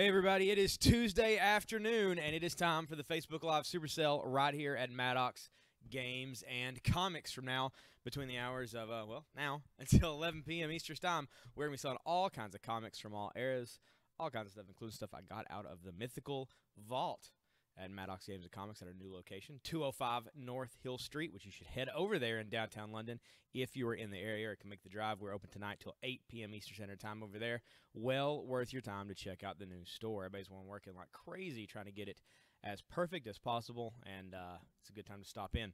Hey everybody, it is Tuesday afternoon and it is time for the Facebook Live Super Sale right here at Maddox Games and Comics from now between the hours of, now until 11 p.m. Eastern Time. We're going to be selling all kinds of comics from all eras, all kinds of stuff, including stuff I got out of the Mythical Vault at Maddox Games and Comics at our new location, 205 North Hill Street, which you should head over there in downtown London if you are in the area or can make the drive. We're open tonight till 8 p.m. Eastern Standard Time over there. Well worth your time to check out the new store. Everybody's working like crazy trying to get it as perfect as possible, and it's a good time to stop in.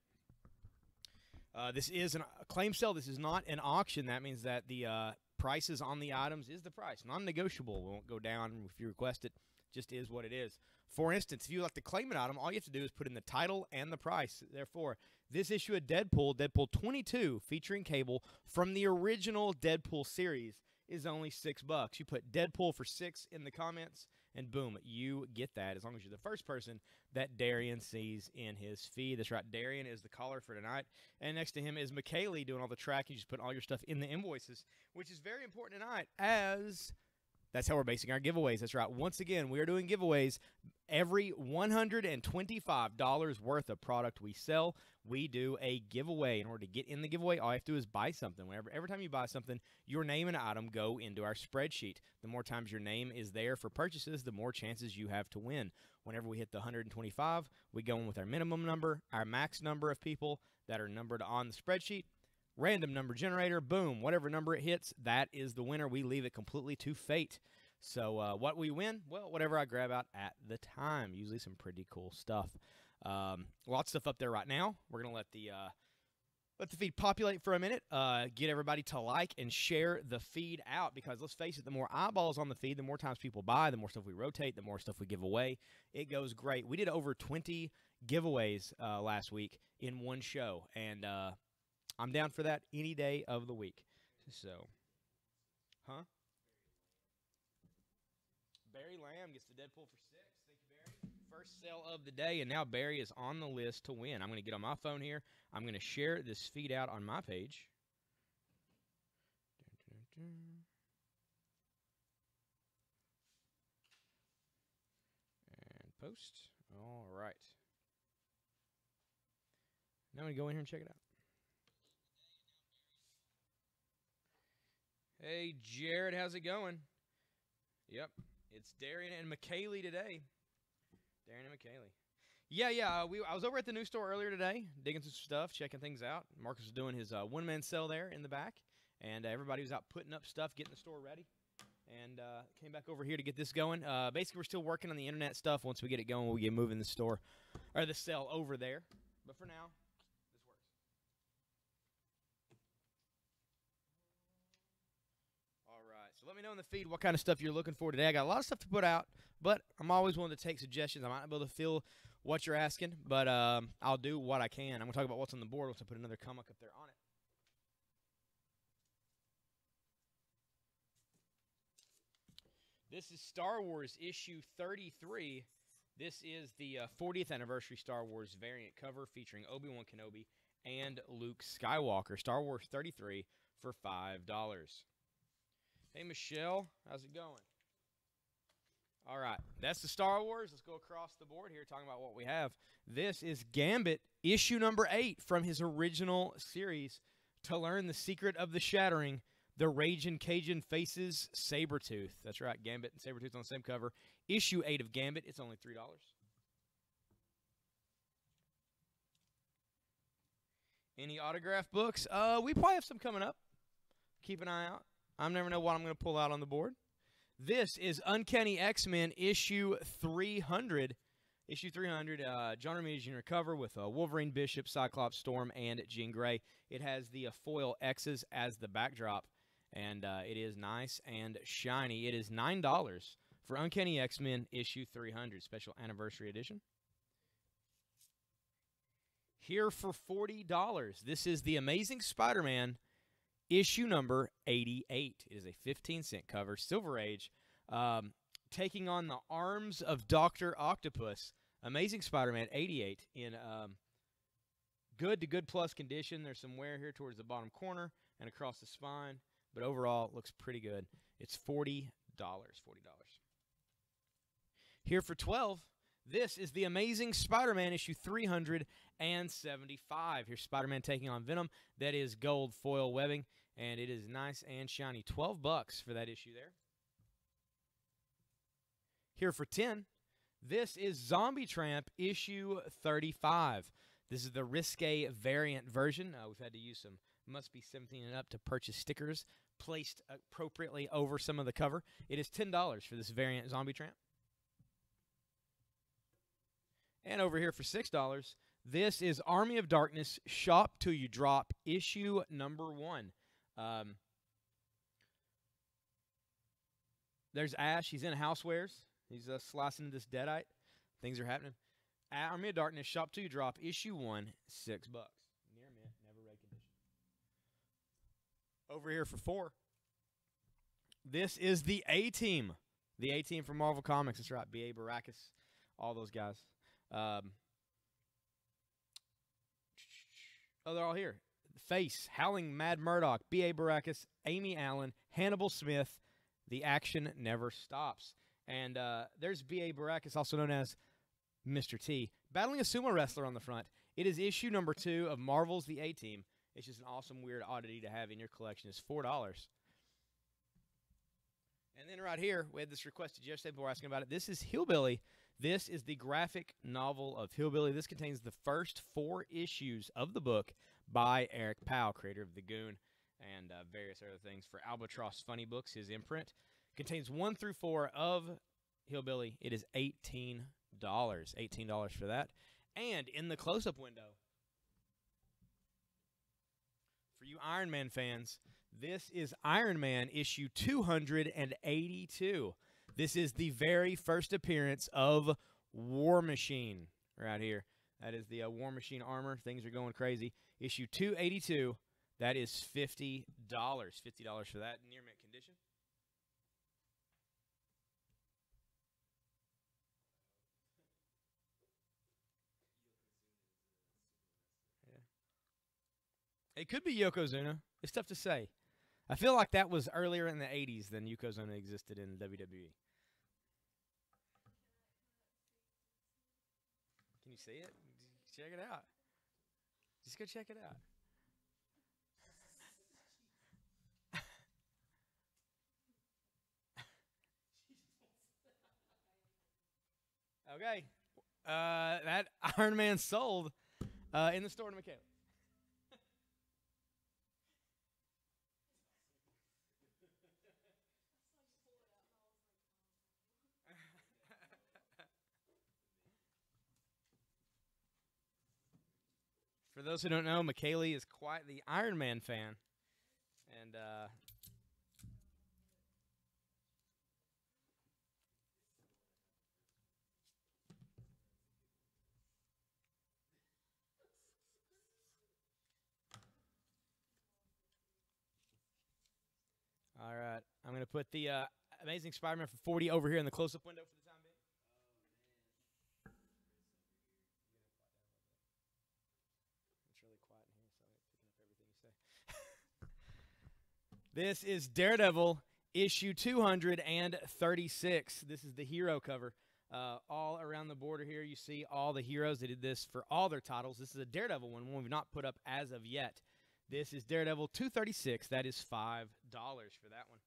This is a claim sale. This is not an auction. That means that the prices on the items is the price. Non-negotiable. We won't go down if you request it. Just is what it is. For instance, if you like to claim an item, all you have to do is put in the title and the price. Therefore, this issue of Deadpool, Deadpool 22, featuring Cable from the original Deadpool series, is only $6. You put Deadpool for $6 in the comments, and boom, you get that as long as you're the first person that Darian sees in his feed. That's right, Darian is the caller for tonight, and next to him is McKaylee doing all the tracking. You just put all your stuff in the invoices, which is very important tonight as that's how we're basing our giveaways. That's right. Once again, we are doing giveaways. Every $125 worth of product we sell, we do a giveaway. In order to get in the giveaway, all you have to do is buy something. Every time you buy something, your name and item go into our spreadsheet. The more times your name is there for purchases, the more chances you have to win. Whenever we hit the 125, we go in with our minimum number, our max number of people that are numbered on the spreadsheet. Random number generator, boom, whatever number it hits, that is the winner. We leave it completely to fate. So what we win? Well, whatever I grab out at the time. Usually some pretty cool stuff. Lots of stuff up there right now. We're going to let the feed populate for a minute. Get everybody to like and share the feed out because let's face it, the more eyeballs on the feed, the more times people buy, the more stuff we rotate, the more stuff we give away. It goes great. We did over 20 giveaways last week in one show, and I'm down for that any day of the week. So, Barry Lamb gets the Deadpool for $6. Thank you, Barry. First sale of the day, and now Barry is on the list to win. I'm going to get on my phone here. I'm going to share this feed out on my page. And post. All right. Now I'm going to go in here and check it out. Hey, Jared, how's it going? Yep, it's Darian and McKaylee today. Darian and McKaylee. Yeah. I was over at the new store earlier today, digging some stuff, checking things out. Marcus was doing his one-man sale there in the back, and everybody was out putting up stuff, getting the store ready, and came back over here to get this going. Basically, we're still working on the internet stuff. Once we get it going, we'll get moving the store or the sale over there. But for now, so let me know in the feed what kind of stuff you're looking for today. I got a lot of stuff to put out, but I'm always willing to take suggestions. I might not be able to fill what you're asking, but I'll do what I can. I'm going to talk about what's on the board once I put another comic up there on it. This is Star Wars issue 33. This is the 40th anniversary Star Wars variant cover featuring Obi-Wan Kenobi and Luke Skywalker. Star Wars 33 for $5. Hey, Michelle, how's it going? All right, that's the Star Wars. Let's go across the board here talking about what we have. This is Gambit, issue number 8 from his original series. To learn the secret of the shattering, the Raging Cajun faces Sabretooth. That's right, Gambit and Sabretooth on the same cover. Issue 8 of Gambit, it's only $3. Any autograph books? We probably have some coming up. Keep an eye out. I never know what I'm going to pull out on the board. This is Uncanny X-Men issue 300. Issue 300, John Romita Jr. cover with Wolverine, Bishop, Cyclops, Storm, and Jean Grey. It has the foil X's as the backdrop, and it is nice and shiny. It is $9 for Uncanny X-Men issue 300, special anniversary edition. Here for $40, this is The Amazing Spider-Man issue number 88. It is a 15-cent cover, Silver Age, taking on the arms of Dr. Octopus. Amazing Spider-Man 88 in good to good plus condition. There's some wear here towards the bottom corner and across the spine, but overall it looks pretty good. It's $40. $40. Here for 12, this is the Amazing Spider-Man issue 375. Here's Spider-Man taking on Venom. That is gold foil webbing, and it is nice and shiny. $12 for that issue there. Here for 10, this is Zombie Tramp issue 35. This is the risque variant version. We've had to use some must be 17 and up to purchase stickers placed appropriately over some of the cover. It is $10 for this variant Zombie Tramp. And over here for $6, this is Army of Darkness Shop Till You Drop issue number 1. There's Ash. He's in Housewares. He's slicing into this Deadite. Things are happening. Army of Darkness Shop Till You Drop issue 1, $6. Near mint, never red condition. Over here for 4, this is the A-Team. The A-Team from Marvel Comics. That's right. B.A. Baracus. All those guys. Oh, they're all here. Face, Howling Mad Murdock, B.A. Baracus, Amy Allen, Hannibal Smith. The action never stops. And there's B.A. Baracus, also known as Mr. T, battling a sumo wrestler on the front. It is issue number 2 of Marvel's The A-Team. It's just an awesome, weird oddity to have in your collection. It's $4. And then right here, we had this requested yesterday. People were asking about it. This is Hillbilly. This is the graphic novel of Hillbilly. This contains the first 4 issues of the book by Eric Powell, creator of The Goon and various other things for Albatross Funny Books, his imprint. Contains 1 through 4 of Hillbilly. It is $18. $18 for that. And in the close-up window, for you Iron Man fans, this is Iron Man issue 282. This is the very first appearance of War Machine right here. That is the War Machine armor. Things are going crazy. Issue 282. That is $50. $50 for that. Near mint condition. Yeah. It could be Yokozuna. It's tough to say. I feel like that was earlier in the 80s than Yokozuna existed in WWE. Can you see it? Check it out. Just go check it out. Okay. That Iron Man sold in the store to Michaela. For those who don't know, McKaylee is quite the Iron Man fan. And all right, I'm going to put the Amazing Spider-Man for 40 over here in the close-up window for the time being. It's really quiet in here, so I'm picking up everything you say. This is Daredevil, issue 236. This is the hero cover. All around the border here, you see all the heroes. They did this for all their titles. This is a Daredevil one we've not put up as of yet. This is Daredevil 236. That is $5 for that one.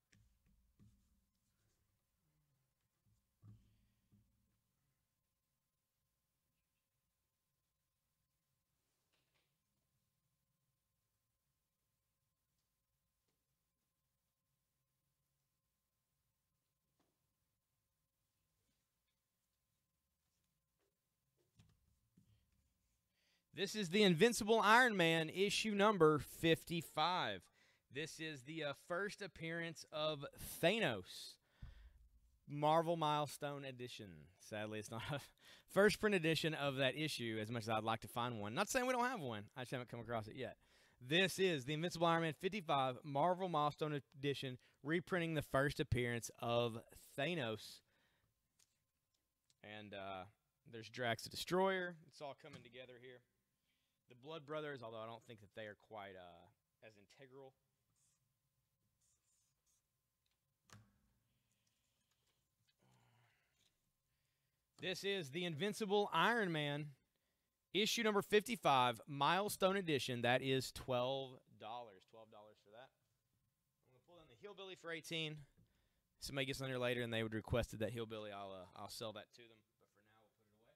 This is the Invincible Iron Man, issue number 55. This is the first appearance of Thanos. Marvel Milestone Edition. Sadly, it's not a first print edition of that issue, as much as I'd like to find one. Not saying we don't have one. I just haven't come across it yet. This is the Invincible Iron Man 55 Marvel Milestone Edition, reprinting the first appearance of Thanos. And there's Drax the Destroyer. It's all coming together here. The Blood Brothers, although I don't think that they are quite as integral. This is the Invincible Iron Man, issue number 55, Milestone Edition. That is $12. $12 for that. I'm going to pull down the Hillbilly for 18. Somebody gets on here later and they would requested that Hillbilly. I'll sell that to them. But for now, we'll put it away.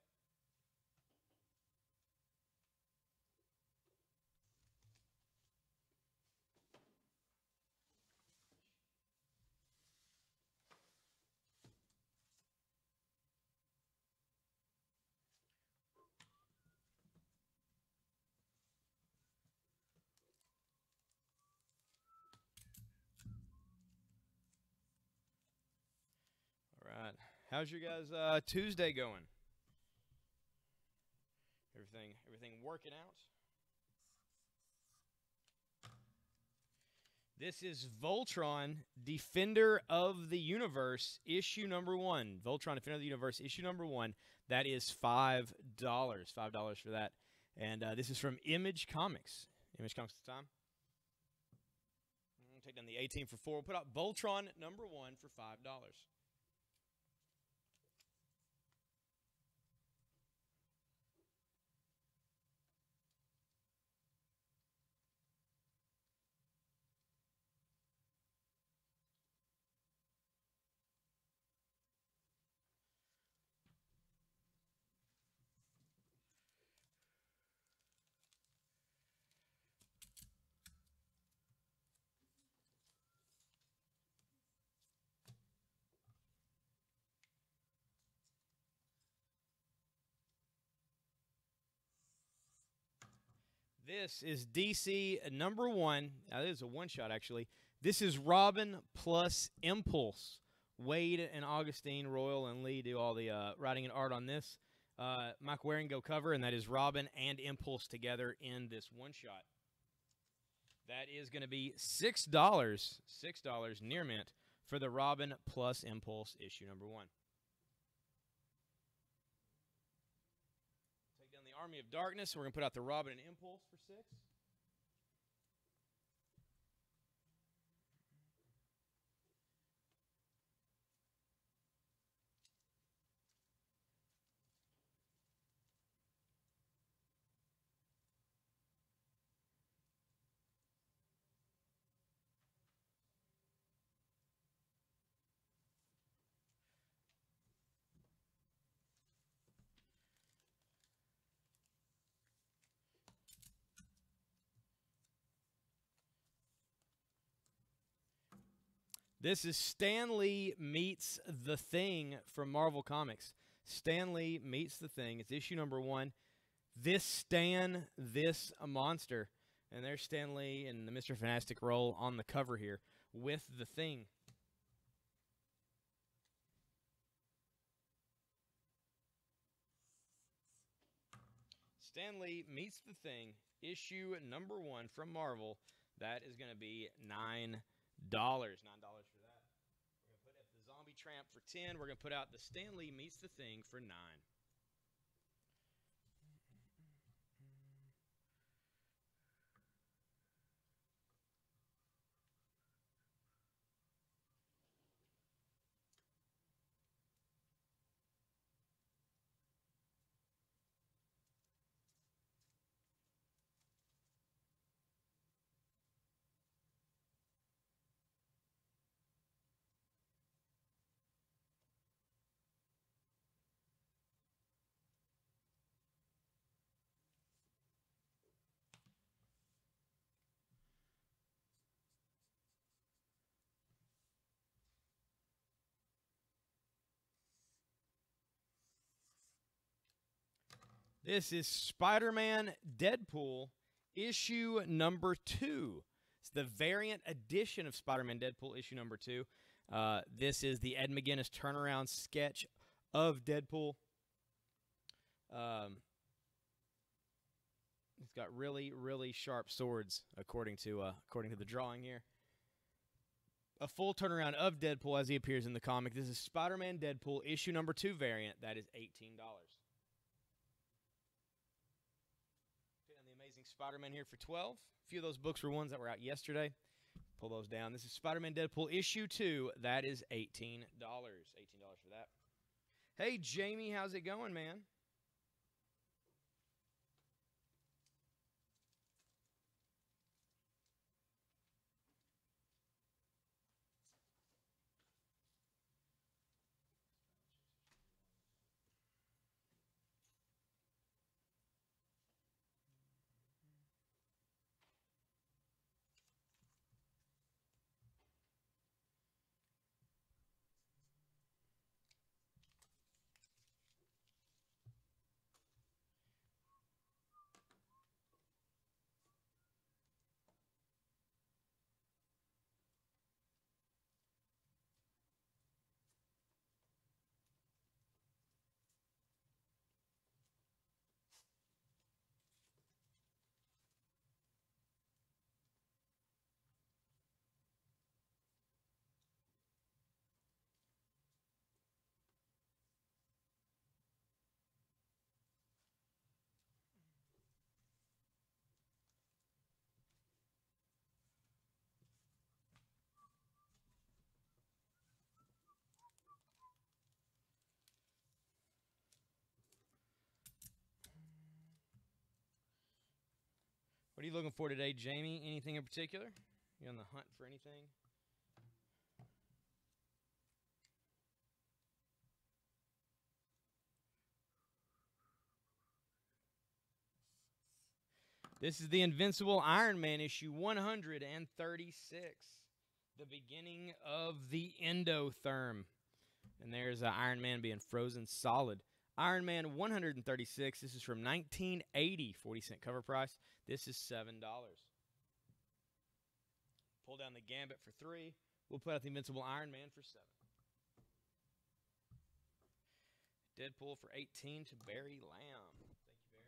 All right. How's your guys' Tuesday going? Everything working out? This is Voltron, Defender of the Universe, issue number 1. Voltron, Defender of the Universe, issue number 1. That is $5. $5 for that. And this is from Image Comics. Image Comics at the time. Take down the 18 for 4. We'll put out Voltron number 1 for $5. This is DC number 1. Now, this is a one-shot, actually. This is Robin plus Impulse. Wade and Augustine, Royal and Lee do all the writing and art on this. Mike Waring go cover, and that is Robin and Impulse together in this one-shot. That is going to be $6. $6 near mint for the Robin plus Impulse issue number 1. Army of Darkness. We're going to put out the Robin and Impulse for $6. This is Stan Lee Meets the Thing from Marvel Comics. Stan Lee Meets the Thing. It's issue number 1. This Stan, this a monster. And there's Stan Lee in the Mr. Fantastic role on the cover here with the Thing. Stan Lee Meets the Thing, issue number 1 from Marvel. That is going to be $9. $9 for that. We're going to put up the Zombie Tramp for 10. We're going to put out the Stan Lee Meets the Thing for 9. This is Spider-Man Deadpool, issue number 2. It's the variant edition of Spider-Man Deadpool, issue number 2. This is the Ed McGuinness turnaround sketch of Deadpool. It's got really, really sharp swords, according to the drawing here. A full turnaround of Deadpool as he appears in the comic. This is Spider-Man Deadpool, issue number 2 variant. That is $18. Spider-Man here for 12. A few of those books were ones that were out yesterday. Pull those down. This is Spider-Man Deadpool issue 2. That is $18. $18 for that. Hey, Jamie, how's it going, man? What are you looking for today, Jamie? Anything in particular? You on the hunt for anything? This is the Invincible Iron Man issue 136. The beginning of the Endotherm. And there's Iron Man being frozen solid. Iron Man 136. This is from 1980. 40-cent cover price. This is $7. Pull down the Gambit for 3. We'll put out the Invincible Iron Man for 7. Deadpool for 18 to Barry Lamb. Thank you, Barry.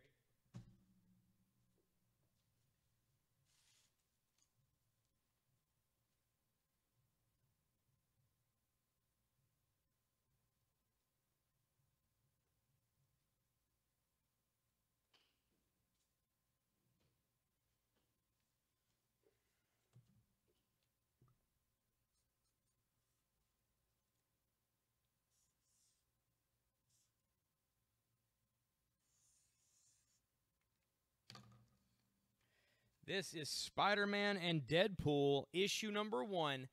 This is Spider-Man and Deadpool, issue number 1,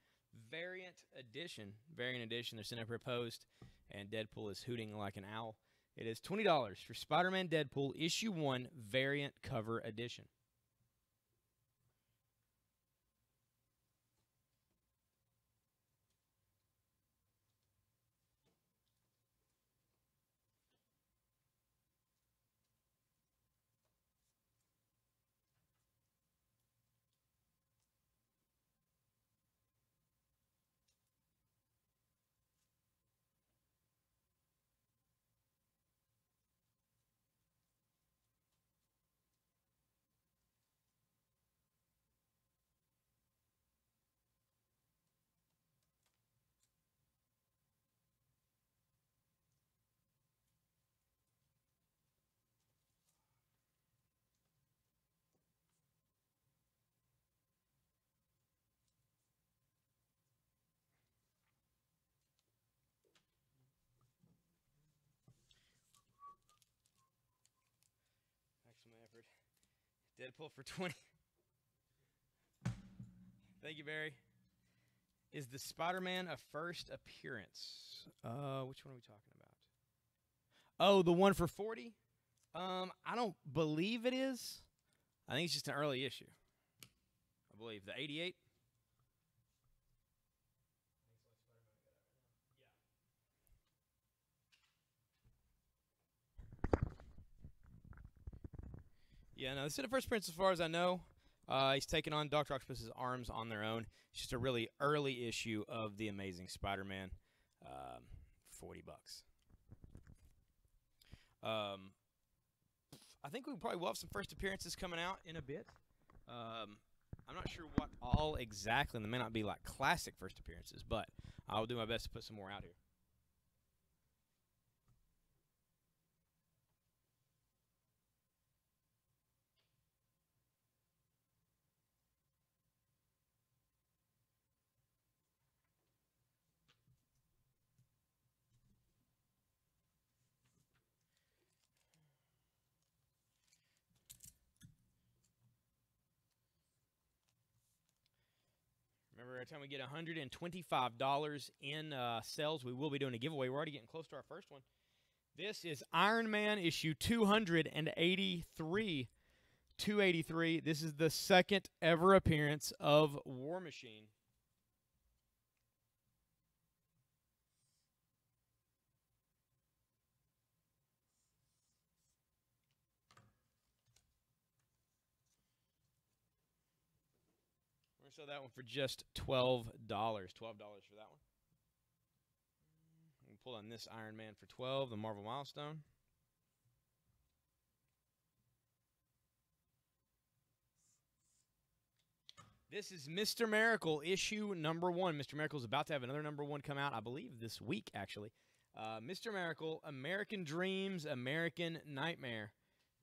Variant Edition. Variant Edition, they're sitting up here posed, and Deadpool is hooting like an owl. It is $20 for Spider-Man Deadpool, issue 1, Variant Cover Edition. Maximum effort. Deadpool for 20. Thank you, Barry. Is the Spider-Man a first appearance? Which one are we talking about? Oh, the one for 40? I don't believe it is. I think it's just an early issue. I believe the 88. Yeah, no, this is the first appearance as far as I know. He's taking on Dr. Octopus's arms on their own. It's just a really early issue of The Amazing Spider-Man. 40 bucks. I think we probably will have some first appearances coming out in a bit. I'm not sure what all exactly. They may not be like classic first appearances, but I'll do my best to put some more out here. every time we get $125 in sales, we will be doing a giveaway. We're already getting close to our first one. This is Iron Man issue 283. 283. This is the second ever appearance of War Machine. We're going to sell that one for just $12. $12 for that one. We can pull on this Iron Man for $12, the Marvel Milestone. This is Mr. Miracle, issue number 1. Mr. Miracle is about to have another number 1 come out, I believe, this week, actually. Mr. Miracle, American Dreams, American Nightmare.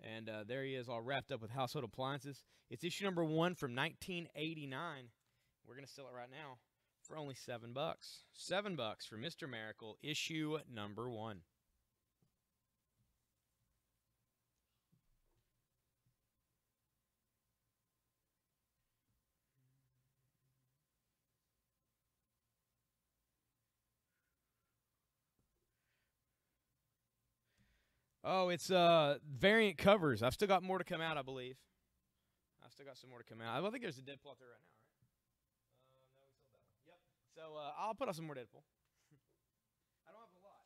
And there he is, all wrapped up with household appliances. It's issue number 1 from 1989. We're going to sell it right now for only $7. $7 for Mr. Miracle, issue number 1. Oh, it's variant covers. I've still got more to come out, I believe. I've still got some more to come out. I think there's a Deadpool out there right now, right? No, we sold that one. Yep. So I'll put out some more Deadpool. I don't have a lot.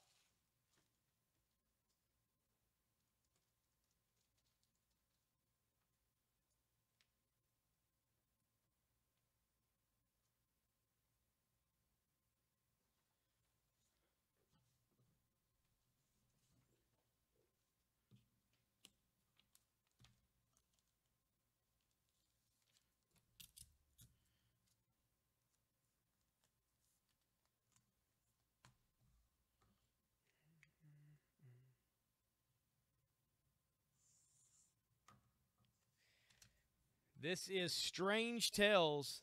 This is Strange Tales.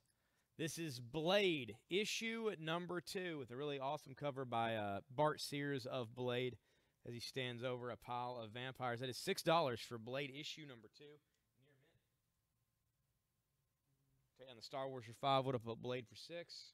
This is Blade, issue number 2, with a really awesome cover by Bart Sears of Blade as he stands over a pile of vampires. That is $6 for Blade, issue number 2. Near mint. Okay, on the Star Wars for $5, would have put Blade for $6.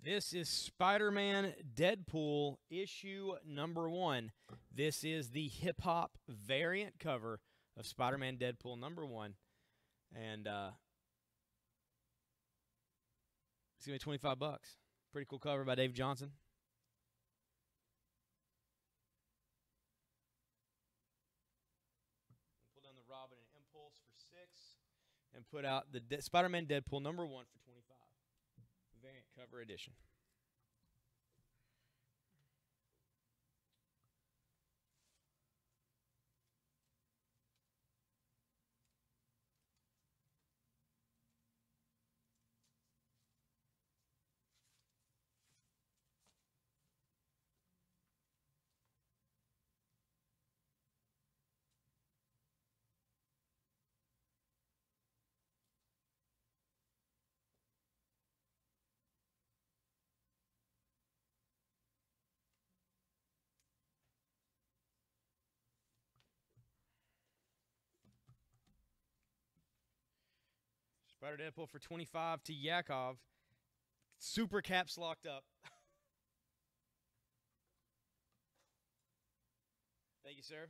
This is Spider-Man Deadpool, issue number 1. This is the hip-hop variant cover of Spider-Man Deadpool number 1. And it's going to be $25. Pretty cool cover by Dave Johnson. Pull down the Robin and Impulse for $6. And put out the Spider-Man Deadpool number 1 for $25. Variant cover edition. Spider Deadpool for $25 to Yakov. Super caps locked up. Thank you, sir.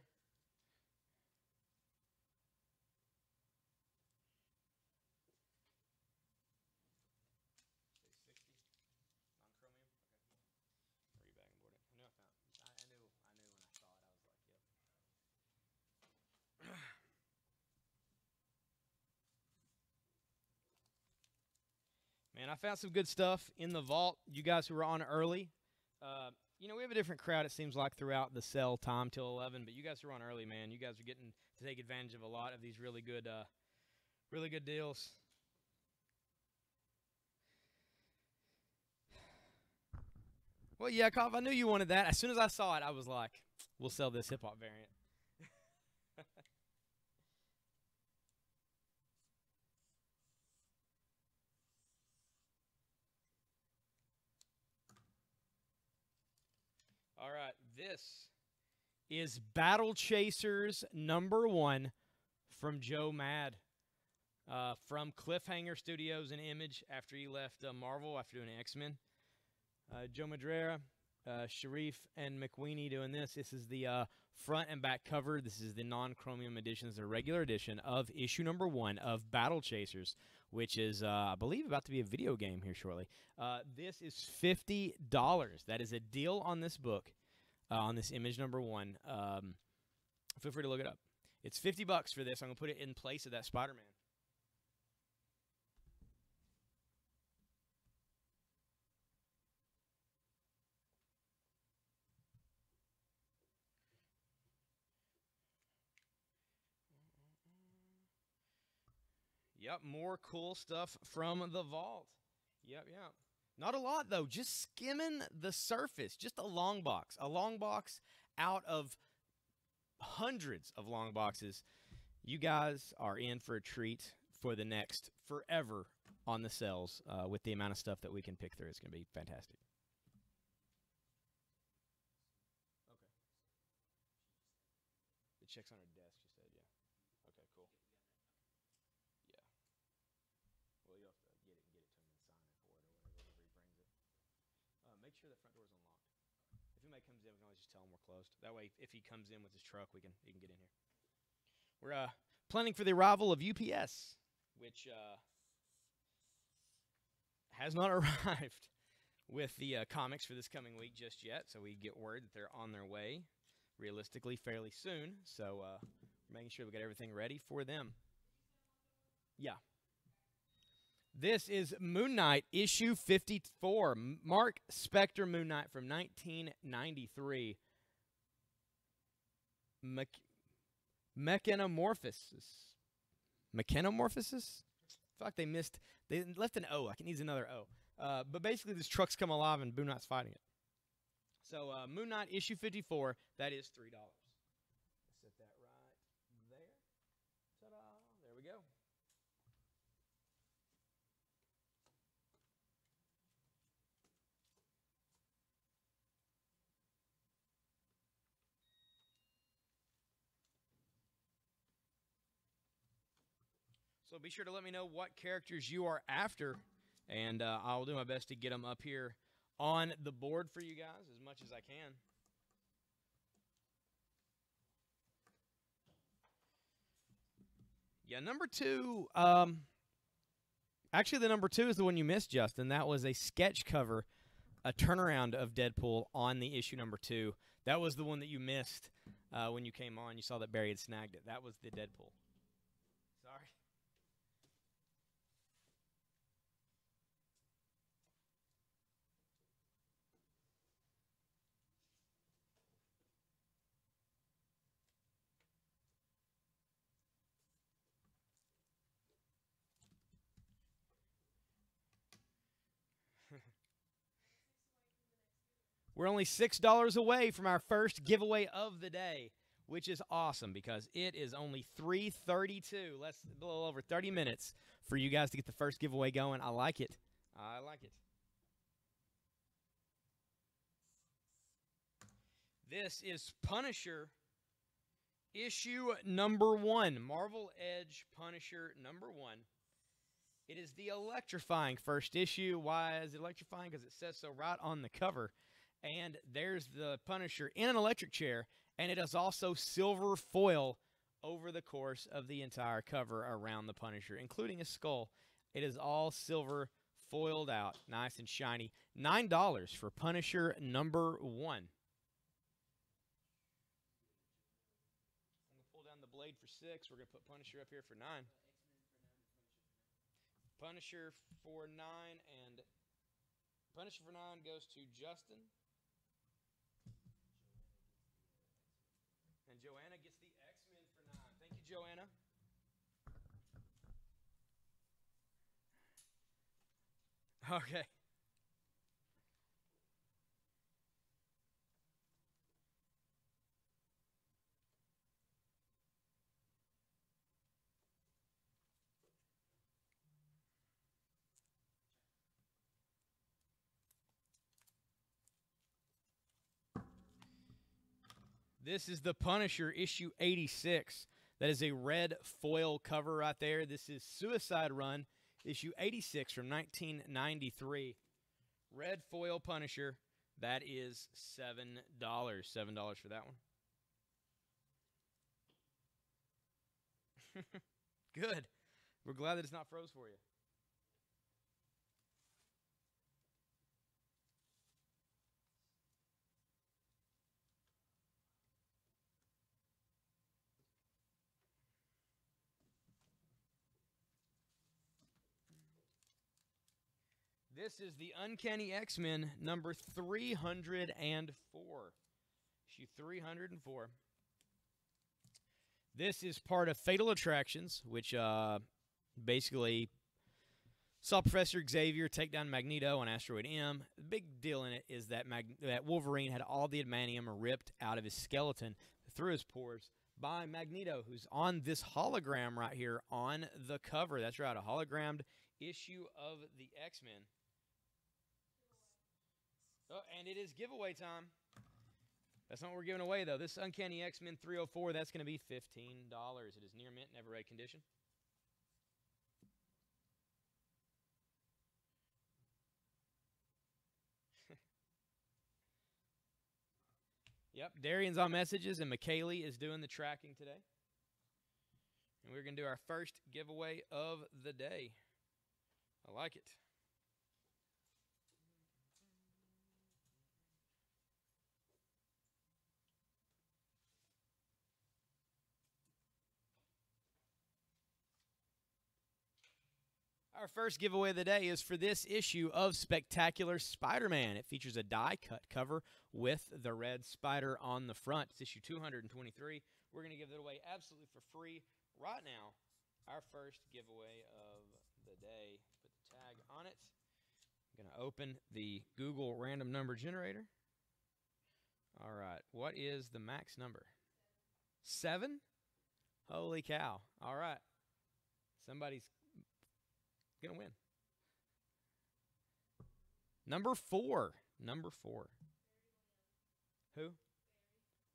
Man, I found some good stuff in the vault. You guys who were on early, You know, we have a different crowd, it seems like, throughout the sell time till 11, but you guys are on early, man. You guys are getting to take advantage of a lot of these really good deals. Well, yeah, Koff, I knew you wanted that. As soon as I saw it, I was like, we'll sell this hip-hop variant. All right, this is Battle Chasers #1 from Joe Mad. From Cliffhanger Studios and Image after he left Marvel after doing X-Men. Joe Madrera, Sharif, and McWeeny doing this. This is the front and back cover. This is the non-chromium edition. This is a regular edition of issue #1 of Battle Chasers, which is, I believe, about to be a video game here shortly. This is $50. That is a deal on this book, on this Image #1. Feel free to look it up. It's $50 for this. I'm going to put it in place of that Spider-Man. Yep, more cool stuff from the vault. Yep. Not a lot, though. Just skimming the surface. Just a long box. A long box out of hundreds of long boxes. You guys are in for a treat for the next forever on the sales with the amount of stuff that we can pick through. It's going to be fantastic. Okay. The check's on her desk, you said, yeah. Okay, cool. Yeah. Well, you'll have to get it to him and sign it for it or whatever he brings it. Make sure the front door's unlocked. If anybody comes in, we can always just tell him we're closed. That way, if he comes in with his truck, he can get in here. We're planning for the arrival of UPS, which has not arrived with the comics for this coming week just yet. So we get word that they're on their way, realistically, fairly soon. So we're making sure we got everything ready for them. Yeah. This is Moon Knight, issue 54. Mark Spector Moon Knight from 1993. Mechanomorphosis. Mechanomorphosis? Fuck, they left an O. I can use another O. But basically, this truck's come alive and Moon Knight's fighting it. So, Moon Knight, issue 54, that is $3. Set that right there. Ta-da. There we go. So be sure to let me know what characters you are after, and I'll do my best to get them up here on the board for you guys as much as I can. Yeah, #2, actually the #2 is the one you missed, Justin. That was a sketch cover, a turnaround of Deadpool on the issue #2. That was the one that you missed when you came on. You saw that Barry had snagged it. That was the Deadpool. Sorry. We're only $6 away from our first giveaway of the day, which is awesome because it is only 3:32, a little over 30 minutes for you guys to get the first giveaway going. I like it. I like it. This is Punisher, issue #1, Marvel Edge Punisher #1. It is the electrifying first issue. Why is it electrifying? Because it says so right on the cover. And there's the Punisher in an electric chair, and it is also silver foil over the course of the entire cover around the Punisher, including a skull. It is all silver foiled out, nice and shiny. $9 for Punisher #1. I'm going to pull down the blade for 6. We're going to put Punisher up here for 9. Punisher for 9, and Punisher for 9 goes to Justin. And Joanna gets the X-Men for 9. Thank you, Joanna. Okay. This is the Punisher issue 86. That is a red foil cover right there. This is Suicide Run issue 86 from 1993. Red foil Punisher. That is $7. $7 for that one. Good. We're glad that it's not froze for you. This is the Uncanny X-Men number 304. Issue 304. This is part of Fatal Attractions, which basically saw Professor Xavier take down Magneto on Asteroid M. The big deal in it is that that Wolverine had all the adamantium ripped out of his skeleton through his pores by Magneto, who's on this hologram right here on the cover. That's right, a hologrammed issue of the X-Men. Oh, and it is giveaway time. That's not what we're giving away, though. This Uncanny X-Men 304, that's going to be $15. It is near mint, never red condition. Yep, Darian's on messages, and McKaylee is doing the tracking today. And we're going to do our first giveaway of the day. I like it. Our first giveaway of the day is for this issue of Spectacular Spider-Man. It features a die-cut cover with the red spider on the front. It's issue 223. We're going to give it away absolutely for free right now. Our first giveaway of the day. Put the tag on it. I'm going to open the Google random number generator. All right. What is the max number? 7? Holy cow. All right. Somebody's going to win. Number 4. Number 4. Who?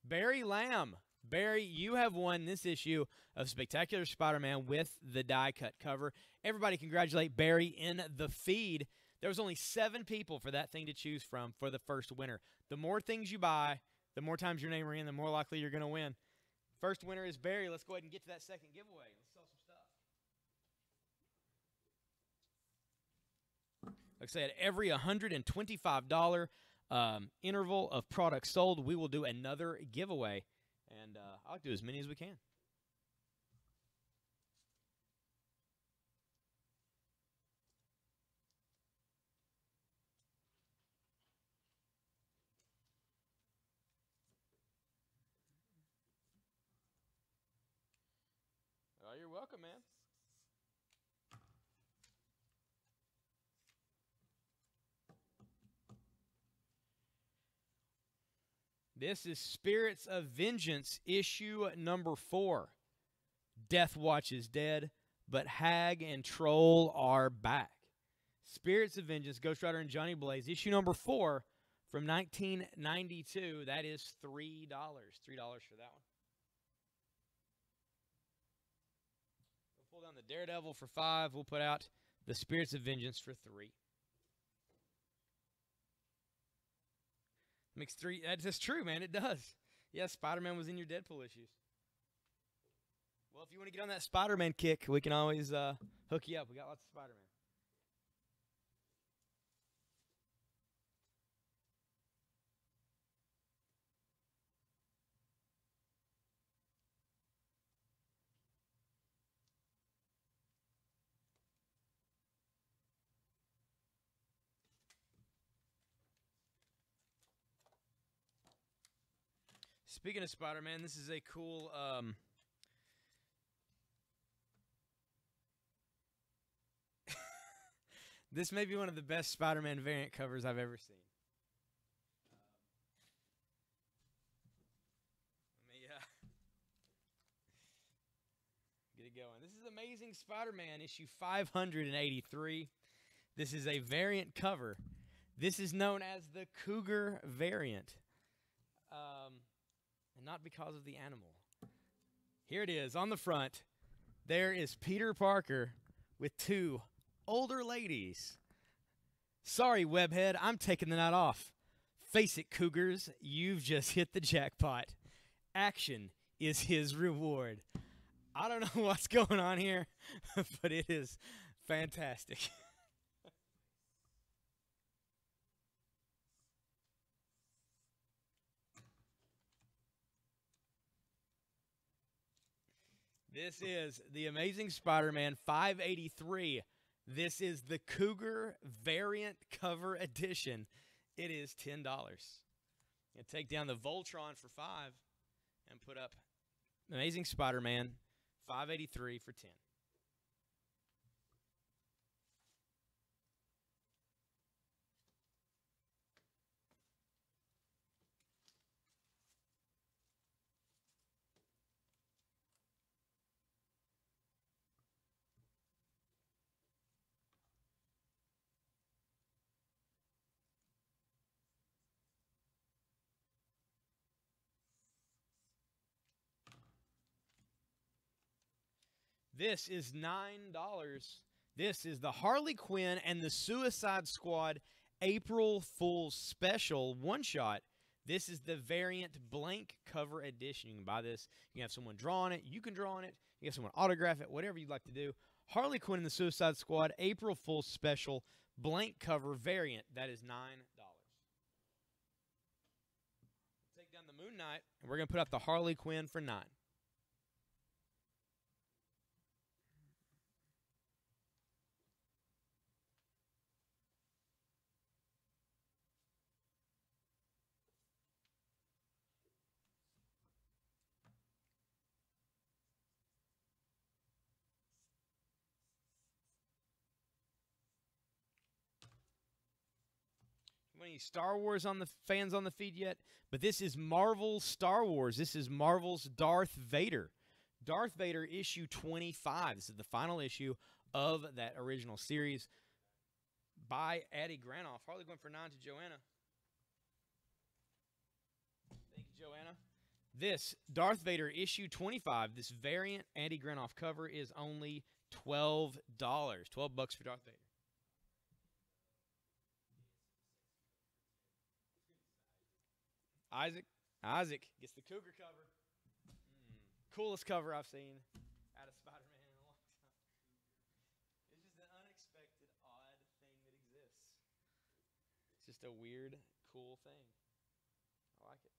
Barry Lamb. Barry, you have won this issue of Spectacular Spider-Man with the die-cut cover. Everybody congratulate Barry in the feed. There was only 7 people for that thing to choose from for the first winner. The more things you buy, the more times your name are in, the more likely you're going to win. First winner is Barry. Let's go ahead and get to that second giveaway. Let's sell some stuff. Like I said, every $125 interval of products sold, we will do another giveaway. And I'll do as many as we can. Oh, you're welcome, man. This is Spirits of Vengeance, issue number 4. Death Watch is dead, but Hag and Troll are back. Spirits of Vengeance, Ghost Rider and Johnny Blaze, issue number 4 from 1992. That is $3. $3 for that one. We'll pull down the Daredevil for $5. We'll put out the Spirits of Vengeance for $3. Makes 3. That's true, man. It does. Yeah, Spider-Man was in your Deadpool issues. Well, if you want to get on that Spider-Man kick, we can always hook you up. We got lots of Spider-Man. Speaking of Spider-Man, this is a cool. This may be one of the best Spider-Man variant covers I've ever seen. Let me get it going. This is Amazing Spider-Man issue 583. This is a variant cover. This is known as the Cougar variant. And not because of the animal. Here it is on the front. There is Peter Parker with two older ladies. Sorry, Webhead, I'm taking the night off. Face it, Cougars, you've just hit the jackpot. Action is his reward. I don't know what's going on here, but it is fantastic. This is the Amazing Spider-Man 583. This is the Cougar variant cover edition. It is $10. You take down the Voltron for $5 and put up Amazing Spider-Man 583 for $10. This is $9. This is the Harley Quinn and the Suicide Squad April Fool's Special one-shot. This is the variant blank cover edition. You can buy this. You can have someone draw on it. You can draw on it. You can have someone autograph it, whatever you'd like to do. Harley Quinn and the Suicide Squad April Fool's Special blank cover variant. That is $9. Take down the Moon Knight, and we're going to put up the Harley Quinn for $9. Any Star Wars on the fans on the feed yet? But this is Marvel Star Wars. This is Marvel's Darth Vader. Darth Vader issue 25. This is the final issue of that original series by Addie Granoff. Harley going for $9 to Joanna. Thank you, Joanna. This Darth Vader issue 25. This variant Addie Granoff cover is only $12. $12 for Darth Vader. Isaac gets the Cougar cover. Coolest cover I've seen out of Spider-Man in a long time. It's just an unexpected, odd thing that exists. It's just a weird, cool thing. I like it.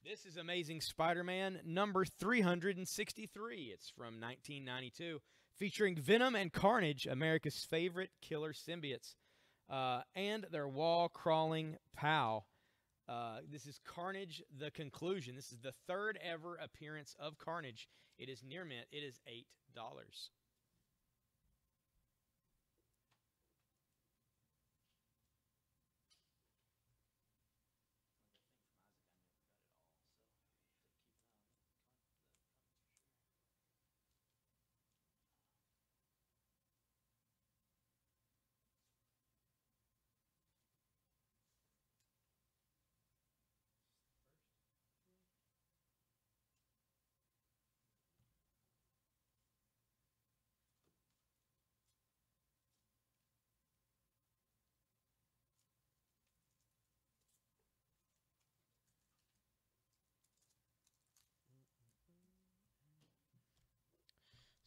This is Amazing Spider-Man number 363. It's from 1992. Featuring Venom and Carnage, America's favorite killer symbiotes, and their wall-crawling pal. This is Carnage, the conclusion. This is the third ever appearance of Carnage. It is near mint. It is $8.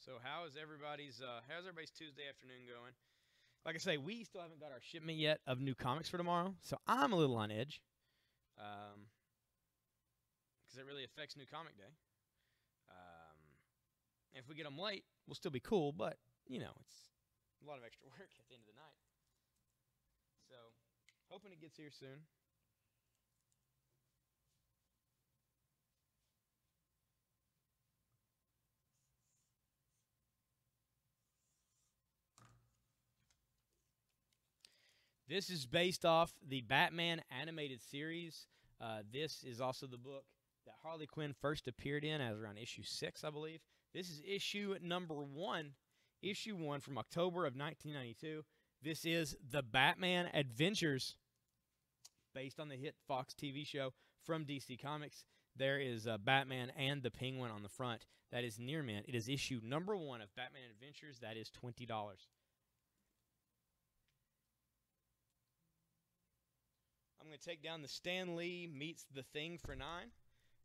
So how's everybody's Tuesday afternoon going? Like I say, we still haven't got our shipment yet of new comics for tomorrow, so I'm a little on edge, because it really affects New Comic Day. If we get them late, we'll still be cool, but you know, it's a lot of extra work at the end of the night. Hoping it gets here soon. This is based off the Batman animated series. This is also the book that Harley Quinn first appeared in as around issue 6, I believe. This is issue number 1, issue 1 from October of 1992. This is The Batman Adventures, based on the hit Fox TV show from DC Comics. There is Batman and the Penguin on the front. That is near mint. It is issue number 1 of Batman Adventures. That is $20. I'm going to take down the Stan Lee Meets the Thing for $9,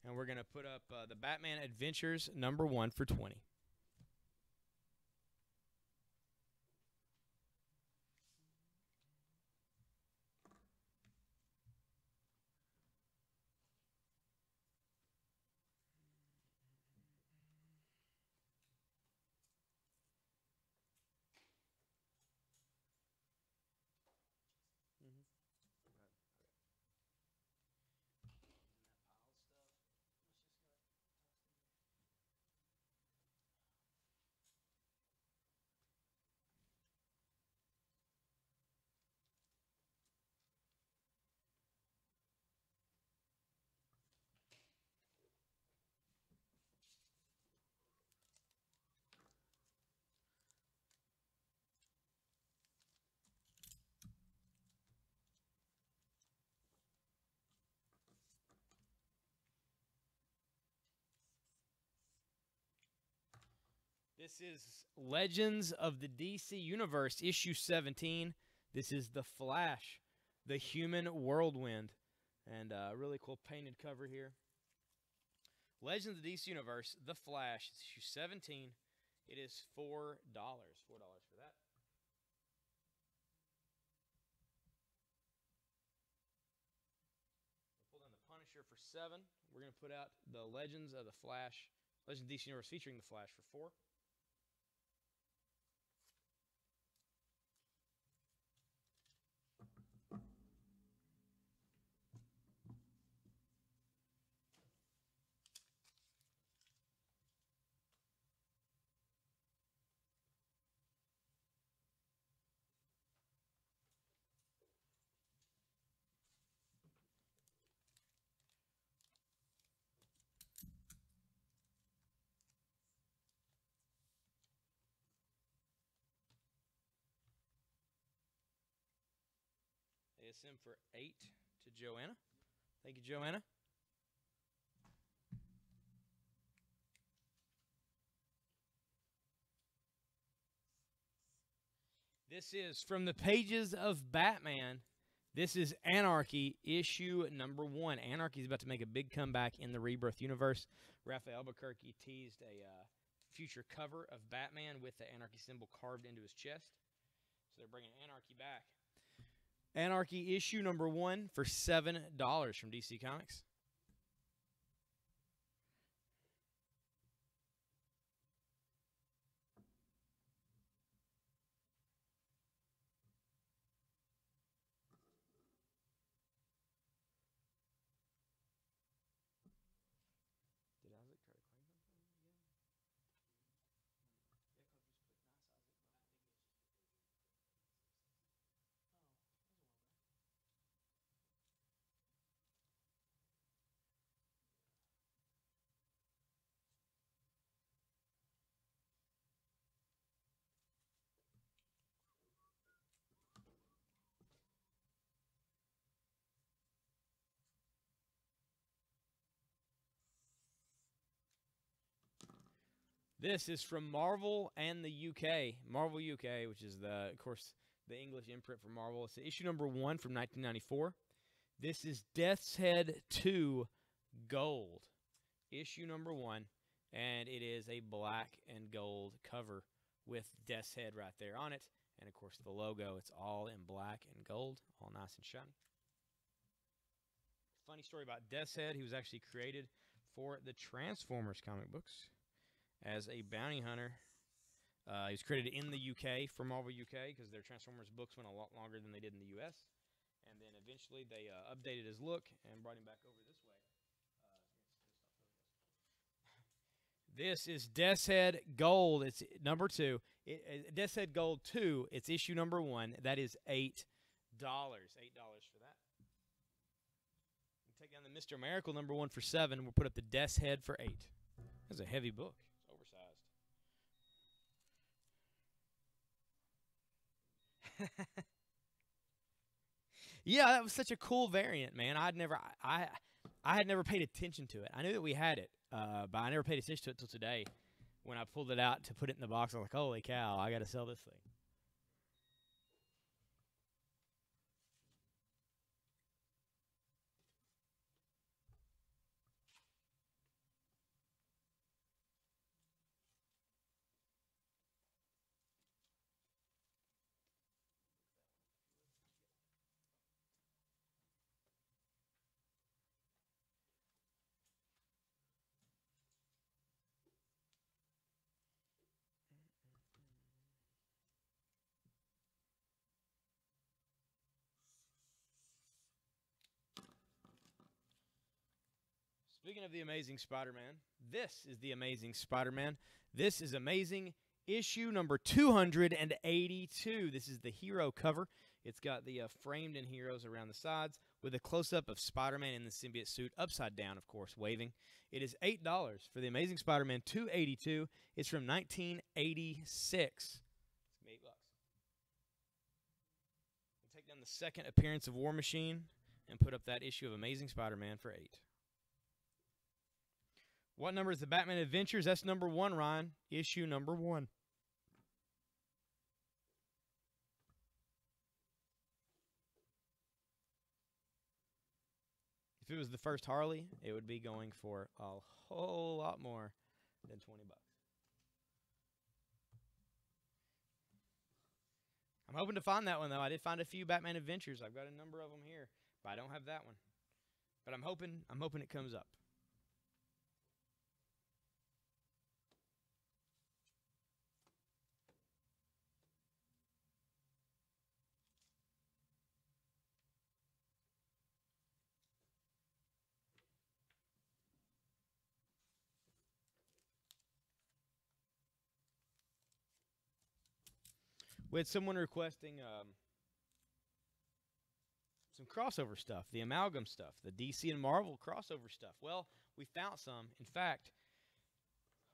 and we're going to put up the Batman Adventures number 1 for $20. This is Legends of the DC Universe, issue 17. This is The Flash, the Human Whirlwind. And a really cool painted cover here. Legends of the DC Universe, The Flash, issue 17. It is $4. $4 for that. We'll pull down the Punisher for $7. We're going to put out the Legends of the Flash, Legends of the DC Universe featuring The Flash for $4. ASM for 8 to Joanna. Thank you, Joanna. This is From the Pages of Batman. This is Anarchy, issue number 1. Anarchy is about to make a big comeback in the Rebirth universe. Raphael Albuquerque teased a future cover of Batman with the Anarchy symbol carved into his chest. So they're bringing Anarchy back. Anarchy issue number 1 for $7 from DC Comics. This is from Marvel and the UK. Marvel UK, which is, of course, the English imprint for Marvel. It's issue number 1 from 1994. This is Death's Head 2 Gold, issue number 1. And it is a black and gold cover with Death's Head right there on it. And, of course, the logo. It's all in black and gold, all nice and shiny. Funny story about Death's Head. He was actually created for the Transformers comic books as a bounty hunter. He was created in the UK for Marvel UK because their Transformers books went a lot longer than they did in the US. And then eventually they updated his look and brought him back over this way. This is Death's Head Gold. It's number 2. Death's Head Gold 2. It's issue number 1. That is $8. $8 for that. We'll take down the Mr. Miracle number 1 for $7. We'll put up the Death's Head for $8. That's a heavy book. It's oversized. Yeah, that was such a cool variant, man. I had never paid attention to it. I knew that we had it, but I never paid attention to it until today. When I pulled it out to put it in the box, I was like, "Holy cow! I got to sell this thing." Speaking of the Amazing Spider-Man, this is the Amazing Spider-Man. This is Amazing issue number 282. This is the hero cover. It's got the framed-in heroes around the sides with a close-up of Spider-Man in the symbiote suit, upside down, of course, waving. It is $8 for the Amazing Spider-Man 282. It's from 1986. It's $8. We'll take down the second appearance of War Machine and put up that issue of Amazing Spider-Man for $8. What number is the Batman Adventures? That's number 1, Ryan. Issue number 1. If it was the first Harley, it would be going for a whole lot more than $20. I'm hoping to find that one, though. I did find a few Batman Adventures. I've got a number of them here, but I don't have that one. But I'm hoping it comes up. We had someone requesting some crossover stuff, the amalgam stuff, the DC and Marvel crossover stuff. Well, we found some. In fact,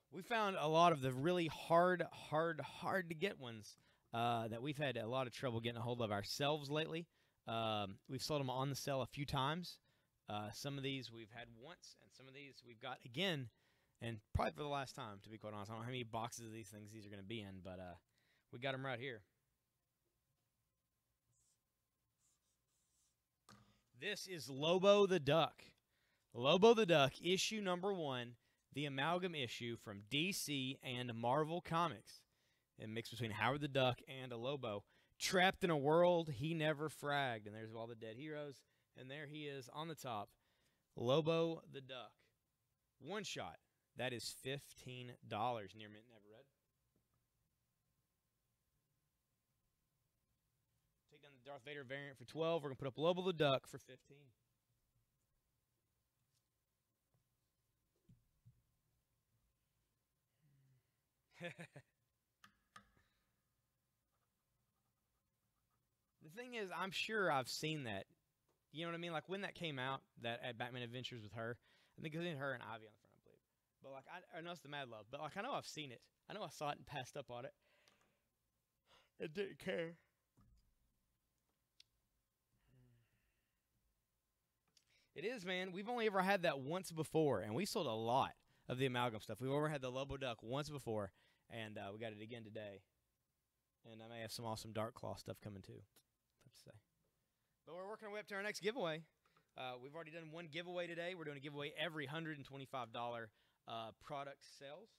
we found a lot of the really hard to get ones that we've had a lot of trouble getting a hold of ourselves lately. We've sold them on the sale a few times. Some of these we've had once, and some of these we've got again, and probably for the last time, to be quite honest. I don't know how many boxes of these things these are going to be in, but we got them right here. This is Lobo the Duck. Lobo the Duck, issue number 1, the amalgam issue from DC and Marvel Comics. A mix between Howard the Duck and a Lobo. Trapped in a world he never fragged. And there's all the dead heroes. And there he is on the top. Lobo the Duck. One shot. That is $15. Near mint, never read. Take down the Darth Vader variant for $12. We're going to put up Lobo the Duck for $15. The thing is, I'm sure I've seen that. You know what I mean? Like when that came out, that at Batman Adventures with her, I think it was in her and Ivy on the front, I believe. But like I know it's the Mad Love, but like I know I've seen it. I know I saw it and passed up on it. I didn't care. It is, man. We've only ever had that once before, and we sold a lot of the amalgam stuff. We've ever had the Lobo Duck once before, and we got it again today. And I may have some awesome Dark Claw stuff coming too. Tough to say. But we're working our way up to our next giveaway. We've already done one giveaway today. We're doing a giveaway every $125 product sales.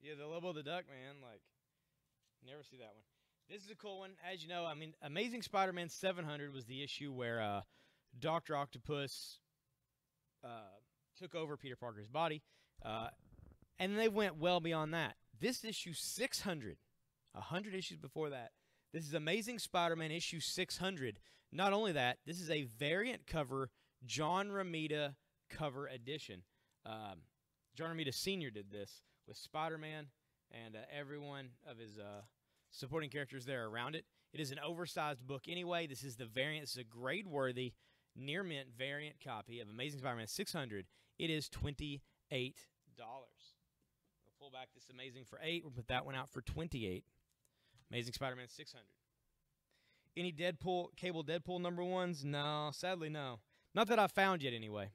Yeah, the Lobo the Duck, man. Like, never see that one. This is a cool one. As you know, I mean, Amazing Spider-Man 700 was the issue where Dr. Octopus uh, took over Peter Parker's body. And they went well beyond that. This issue 600, 100 issues before that. This is Amazing Spider-Man issue 600. Not only that, this is a variant cover, John Romita cover edition. John Romita Sr. did this with Spider-Man and everyone of his supporting characters there around it. It is an oversized book anyway. This is the variant. This is a grade-worthy, near-mint variant copy of Amazing Spider-Man 600. It is $28. We'll pull back this Amazing for $8. We'll put that one out for $28. Amazing Spider-Man 600. Any Deadpool, Cable Deadpool number ones? No, sadly no. Not that I've found yet anyway.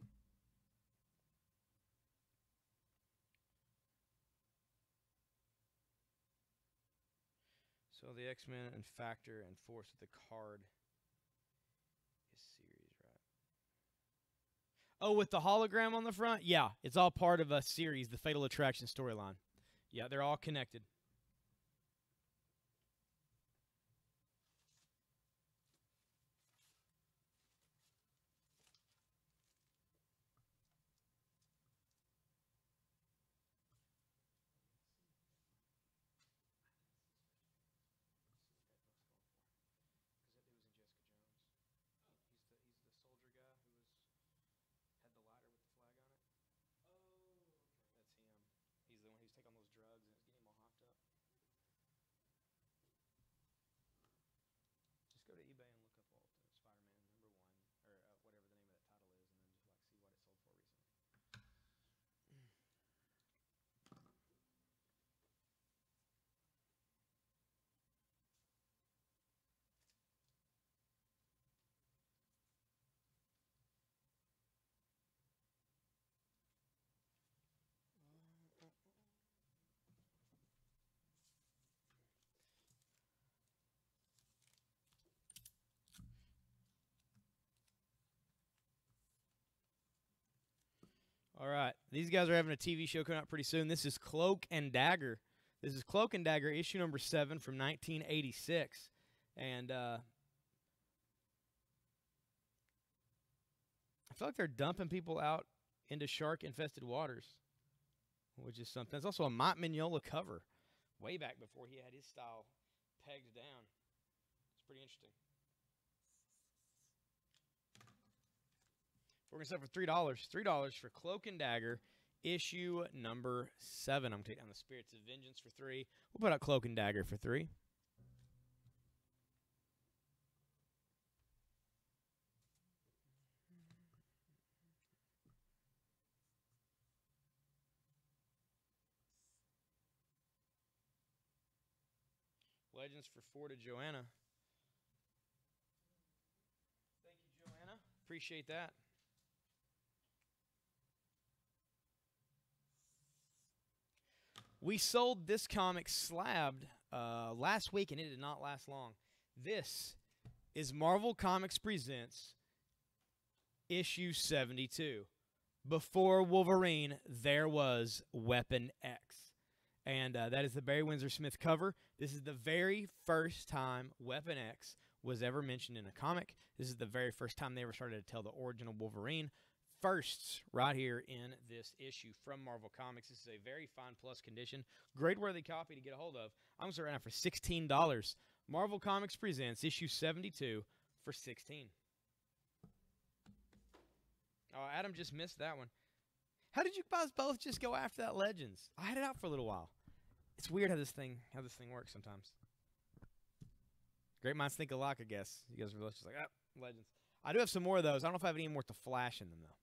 So the X-Men and Factor and Force with the card is series, right? Oh, with the hologram on the front? Yeah, it's all part of a series, the Fatal Attraction storyline. Yeah, they're all connected. Go to eBay and look up all the Spider-Man number 1, or whatever the name of that title is, and then just like see what it sold for recently. All right, these guys are having a TV show coming out pretty soon. This is Cloak and Dagger. This is Cloak and Dagger, issue number 7 from 1986, and I feel like they're dumping people out into shark-infested waters, which is something. It's also a Mike Mignola cover, way back before he had his style pegged down. It's pretty interesting. We're going to sell for $3. $3 for Cloak and Dagger, issue number 7. I'm going to take down the Spirits of Vengeance for $3. We'll put out Cloak and Dagger for $3. Legends for 4 to Joanna. Thank you, Joanna. Appreciate that. We sold this comic slabbed last week, and it did not last long. This is Marvel Comics Presents issue 72. Before Wolverine, there was Weapon X. And that is the Barry Windsor Smith cover. This is the very first time Weapon X was ever mentioned in a comic. This is the very first time they ever started to tell the origin of Wolverine. Firsts right here in this issue from Marvel Comics. This is a very fine plus condition. Grade-worthy copy to get a hold of. I'm going to start right now for $16. Marvel Comics Presents issue 72 for $16. Oh, Adam just missed that one. How did you guys both just go after that Legends? I had it out for a little while. It's weird how this thing works sometimes. Great minds think alike, I guess. You guys are both just like, Legends. I do have some more of those. I don't know if I have any more to flash in them, though.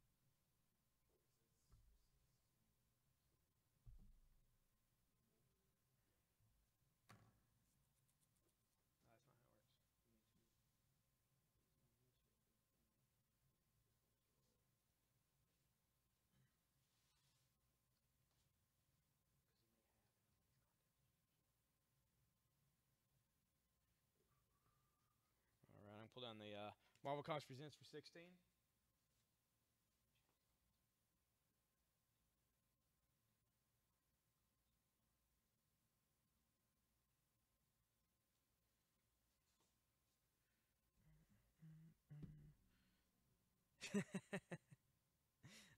Pull down the Marvel Comics Presents for 16.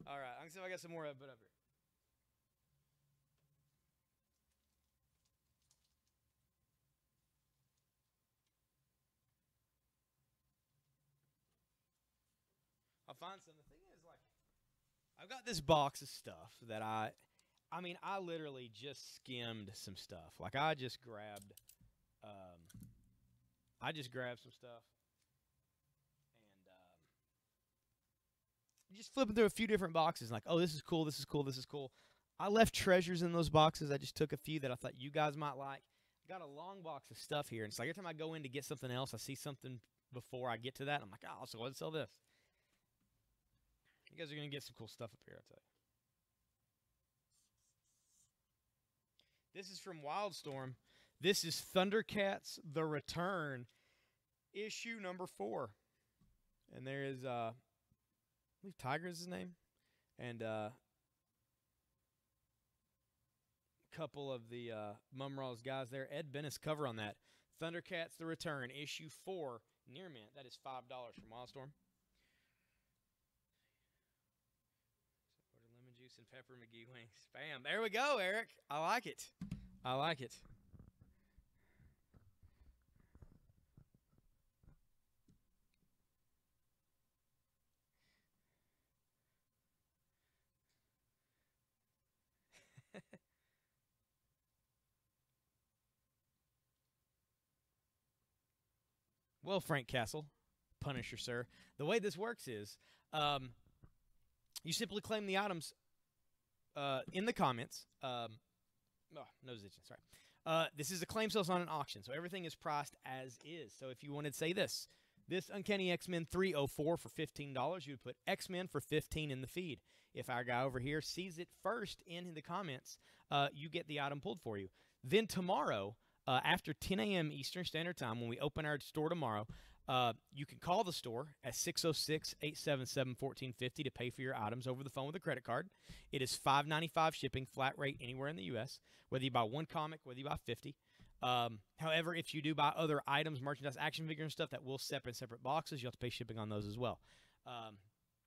All right, I'm gonna see if I got some more put up here. I'll find some. The thing is, like, I've got this box of stuff that I mean, I literally just skimmed some stuff. Like, I just grabbed some stuff, and just flipping through a few different boxes. Like, oh, this is cool, this is cool, this is cool. I left treasures in those boxes. I just took a few that I thought you guys might like. Got a long box of stuff here, and it's like every time I go in to get something else, I see something before I get to that. And I'm like, oh, so let's sell this. You guys are gonna get some cool stuff up here, I'll tell you. This is from Wildstorm. This is Thundercats: The Return, issue number 4, and there is I believe Tiger is his name, and couple of the Mumraw's guys there. Ed Bennis cover on that. Thundercats: The Return, issue 4, near mint. That is $5 from Wildstorm. Lemon juice and pepper McGee wings. Bam. There we go, Eric. I like it. I like it. Well, Frank Castle, Punisher, sir. The way this works is you simply claim the items in the comments. Nose itching, sorry. This is a claim sale, it's not an auction, so everything is priced as is. So if you wanted to say this Uncanny X-Men 304 for $15, you would put X-Men for $15 in the feed. If our guy over here sees it first in the comments, you get the item pulled for you. Then tomorrow, after 10 a.m. Eastern Standard Time, when we open our store tomorrow, you can call the store at 606-877-1450 to pay for your items over the phone with a credit card. It is $5.95 shipping, flat rate anywhere in the U.S., whether you buy one comic, whether you buy 50. However, if you do buy other items, merchandise, action figure and stuff that will separate boxes, you have to pay shipping on those as well.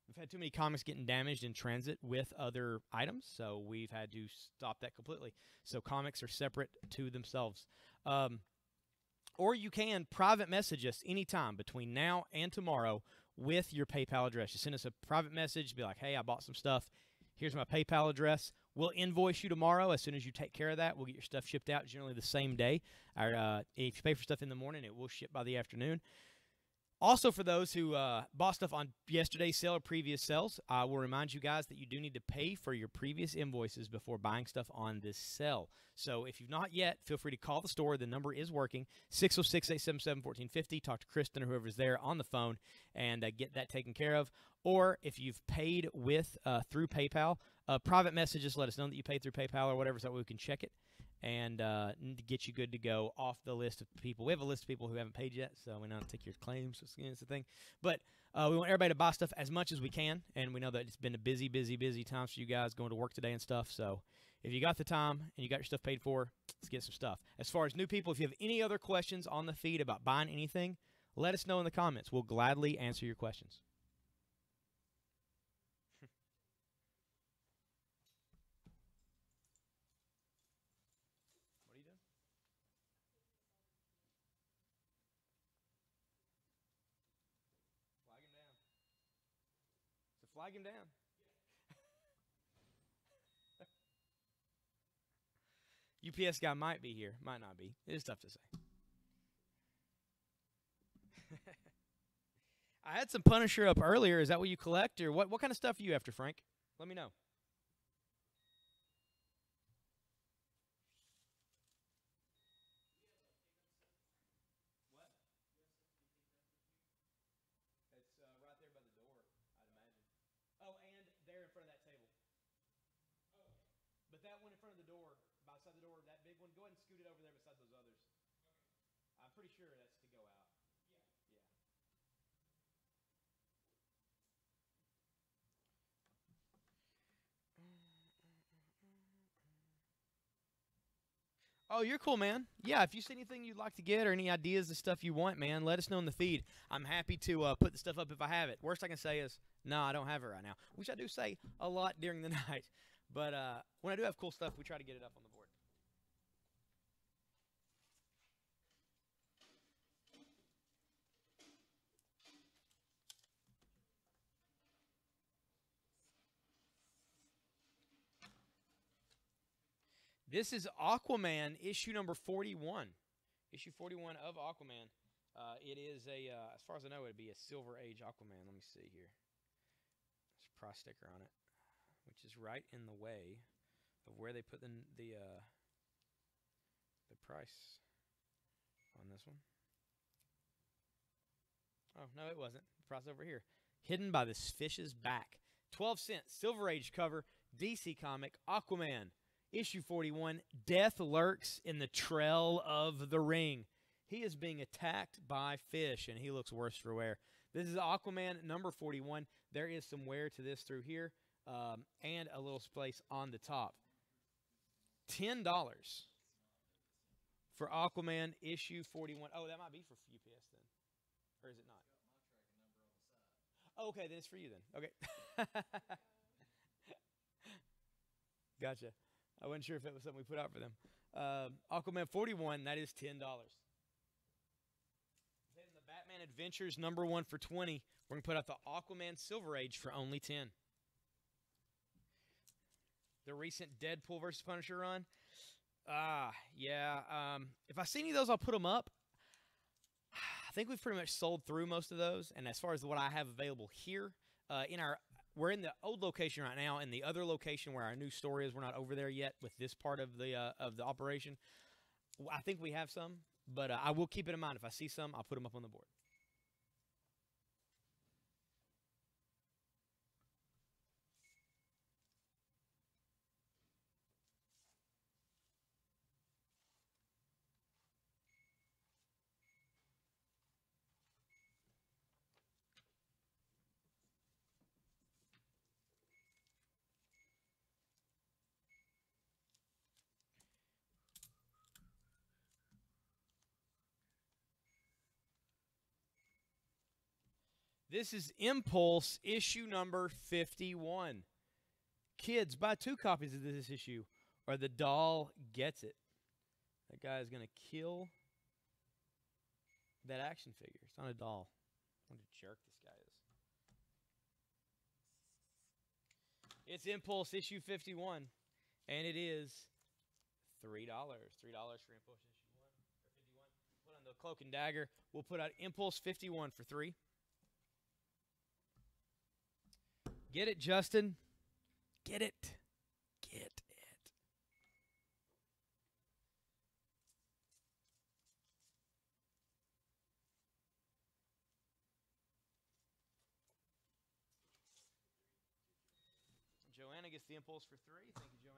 We've had too many comics getting damaged in transit with other items, so we've had to stop that completely. So comics are separate to themselves. Or you can private message us anytime between now and tomorrow with your PayPal address. Just send us a private message, be like, hey, I bought some stuff. Here's my PayPal address. We'll invoice you tomorrow. As soon as you take care of that, we'll get your stuff shipped out generally the same day. If you pay for stuff in the morning, it will ship by the afternoon. Also, for those who bought stuff on yesterday's sale or previous sales, I will remind you guys that you do need to pay for your previous invoices before buying stuff on this sale. So if you've not yet, feel free to call the store. The number is working, 606-877-1450. Talk to Kristen or whoever's there on the phone and get that taken care of. Or if you've paid with through PayPal, private messages, let us know that you paid through PayPal or whatever so that we can check it and get you good to go off the list of people. We have a list of people who haven't paid yet, so we know how to take your claims. So it's the thing. But we want everybody to buy stuff as much as we can, and we know that it's been a busy, busy, busy time for you guys going to work today and stuff. So if you got the time and you got your stuff paid for, let's get some stuff. As far as new people, if you have any other questions on the feed about buying anything, let us know in the comments. We'll gladly answer your questions. Flag him down. UPS guy might be here, might not be. It is tough to say. I had some Punisher up earlier. Is that what you collect, or what kind of stuff are you after, Frank? Let me know. That one in front of the door, outside the door, that big one, go ahead and scoot it over there beside those others. Okay. I'm pretty sure that's to go out. Yeah. Oh, you're cool, man. Yeah, if you see anything you'd like to get or any ideas of stuff you want, man, let us know in the feed. I'm happy to put the stuff up if I have it. Worst I can say is, no, I don't have it right now, which I do say a lot during the night. But when I do have cool stuff, we try to get it up on the board. This is Aquaman, issue number 41. Issue 41 of Aquaman. It is as far as I know, it'd be a Silver Age Aquaman. Let me see here. There's a price sticker on it, which is right in the way of where they put the price on this one. Oh, no, it wasn't. The price over here. Hidden by this fish's back. 12 cents, Silver Age cover, DC comic, Aquaman. Issue 41, Death lurks in the trail of the ring. He is being attacked by fish, and he looks worse for wear. This is Aquaman number 41. There is some wear to this through here, and a little space on the top. $10 for Aquaman issue 41. Oh, that might be for UPS then. Or is it not? Oh, okay, then it's for you then. Okay. Gotcha. I wasn't sure if it was something we put out for them. Aquaman 41, that is $10. Then the Batman Adventures number 1 for 20. We're going to put out the Aquaman Silver Age for only 10. The recent Deadpool versus Punisher run. Yeah. If I see any of those, I'll put them up. I think we've pretty much sold through most of those. And as far as what I have available here, we're in the old location right now, and the other location where our new store is, we're not over there yet with this part of the operation. I think we have some, but I will keep it in mind. If I see some, I'll put them up on the board. This is Impulse, issue number 51. Kids, buy 2 copies of this issue, or the doll gets it. That guy is going to kill that action figure. It's not a doll. What a jerk this guy is. It's Impulse, issue 51, and it is $3. $3 for Impulse, issue 1, or 51. Put on the Cloak and Dagger. We'll put out Impulse 51 for $3. Get it, Justin. Get it. Get it. Joanna gets the Impulse for $3. Thank you, Joanna.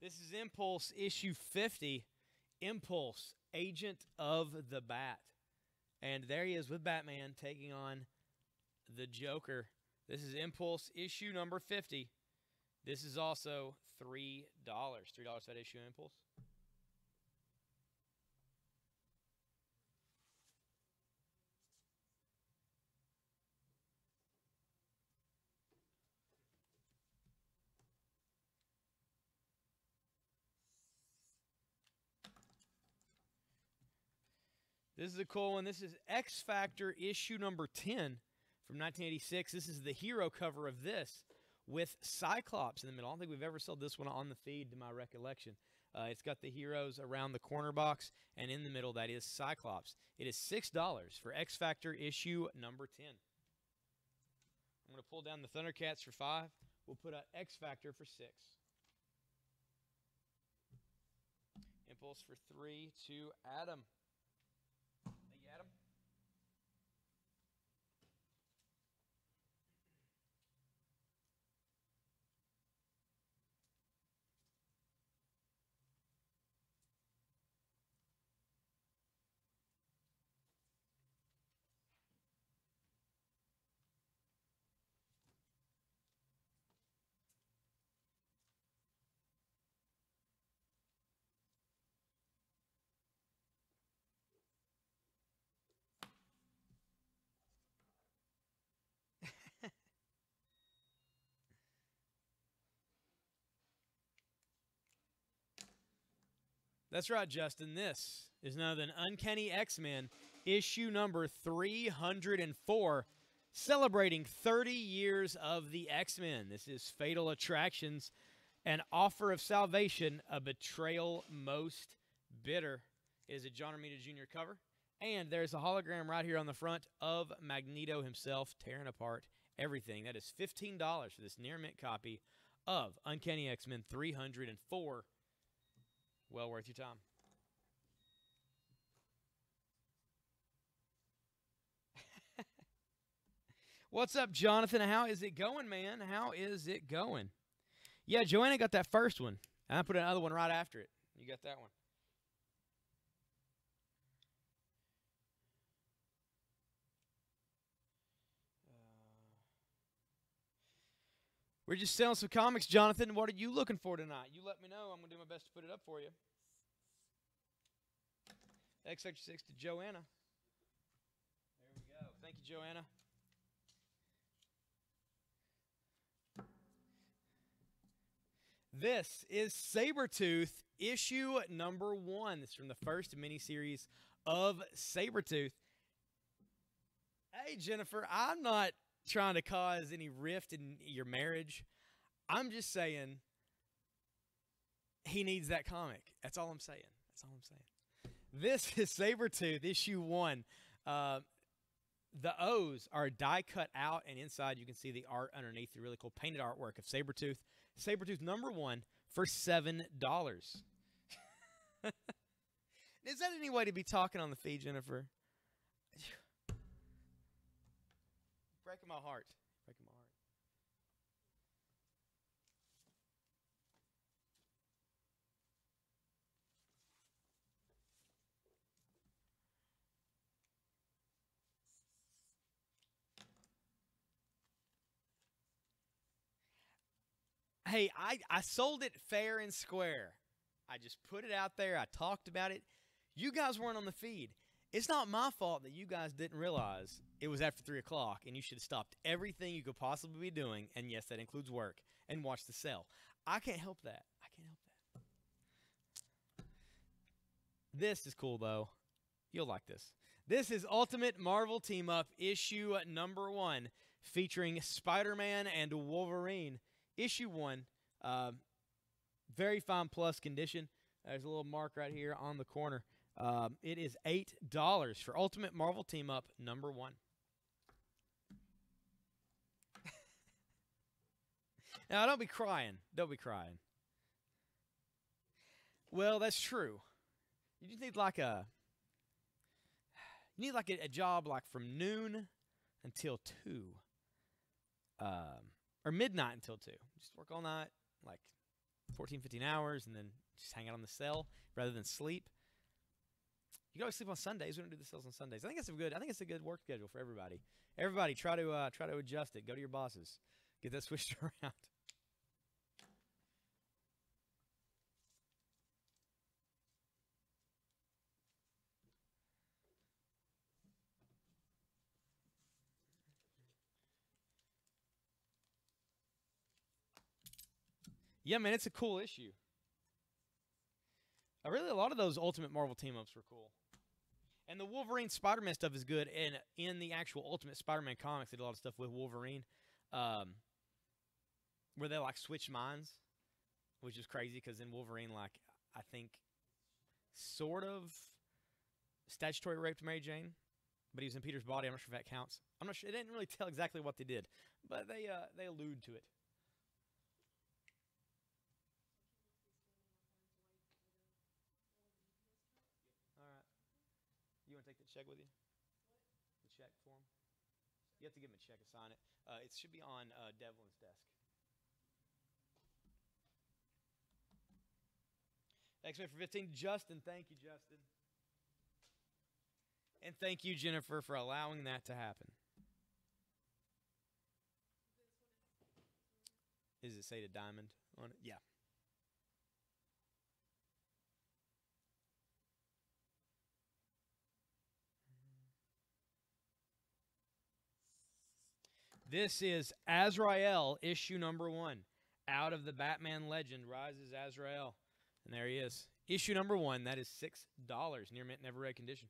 This is Impulse issue 50. Impulse, Agent of the Bat. And there he is with Batman taking on the Joker. This is Impulse issue number 50. This is also $3. $3 for that issue of Impulse. This is a cool one. This is X Factor issue number 10 from 1986. This is the hero cover of this with Cyclops in the middle. I don't think we've ever sold this one on the feed to my recollection. It's got the heroes around the corner box, and in the middle that is Cyclops. It is $6 for X Factor issue number 10. I'm going to pull down the Thundercats for $5. We'll put out X Factor for $6. impulse for 3 to Adam. Thank you, Adam. That's right, Justin. This is none other than Uncanny X-Men, issue number 304, celebrating 30 years of the X-Men. This is Fatal Attractions, an offer of salvation, a betrayal most bitter. It is a John Romita Jr. cover, and there's a hologram right here on the front of Magneto himself tearing apart everything. That is $15 for this near mint copy of Uncanny X-Men 304. Well worth your time. What's up, Jonathan? How is it going, man? How is it going? Yeah, Joanna got that first one. And I put another one right after it. You got that one. We're just selling some comics, Jonathan. What are you looking for tonight? You let me know. I'm going to do my best to put it up for you. X Factor 6 to Joanna. There we go. Thank you, Joanna. This is Sabretooth, issue number 1. This is from the first miniseries of Sabretooth. Hey, Jennifer, I'm not trying to cause any rift in your marriage. I'm just saying he needs that comic. That's all I'm saying. That's all I'm saying. This is Sabretooth, issue 1. The O's are die cut out, and inside you can see the art underneath, the really cool painted artwork of Sabretooth. Sabretooth number 1 for $7. Is that any way to be talking on the feed, Jennifer? Breaking my heart. Breaking my heart. Hey, I sold it fair and square. I just put it out there. I talked about it. You guys weren't on the feed. It's not my fault that you guys didn't realize it was after 3 o'clock, and you should have stopped everything you could possibly be doing, and yes, that includes work, and watch the sale. I can't help that. I can't help that. This is cool, though. You'll like this. This is Ultimate Marvel Team Up, issue number 1, featuring Spider-Man and Wolverine. Issue 1, very fine plus condition. There's a little mark right here on the corner. It is $8 for Ultimate Marvel Team Up number 1. Now, don't be crying. Don't be crying. Well, that's true. You just need like a job like from noon until 2. Or midnight until 2. Just work all night, like 14, 15 hours, and then just hang out on the cell rather than sleep. You can always sleep on Sundays. We don't do the sales on Sundays. I think it's a good work schedule for everybody. Everybody, try to adjust it. Go to your bosses. Get that switched around. Yeah, man, it's a cool issue. Really, a lot of those Ultimate Marvel team-ups were cool. And the Wolverine Spider-Man stuff is good. And in the actual Ultimate Spider-Man comics, they did a lot of stuff with Wolverine. Where they, like, switch minds. Which is crazy, because in Wolverine, like, I think, sort of statutory raped Mary Jane. But he was in Peter's body. I'm not sure if that counts. I'm not sure. It didn't really tell exactly what they did. But they allude to it. check with you? The check for him? You have to give him a check and sign it. It should be on Devlin's desk. X-Men for 15. Justin, thank you, Justin. And thank you, Jennifer, for allowing that to happen. Does it say the diamond on it? Yeah. This is Azrael, issue number 1. Out of the Batman Legend rises Azrael. And there he is. Issue number 1. That is $6. Near mint, never read condition.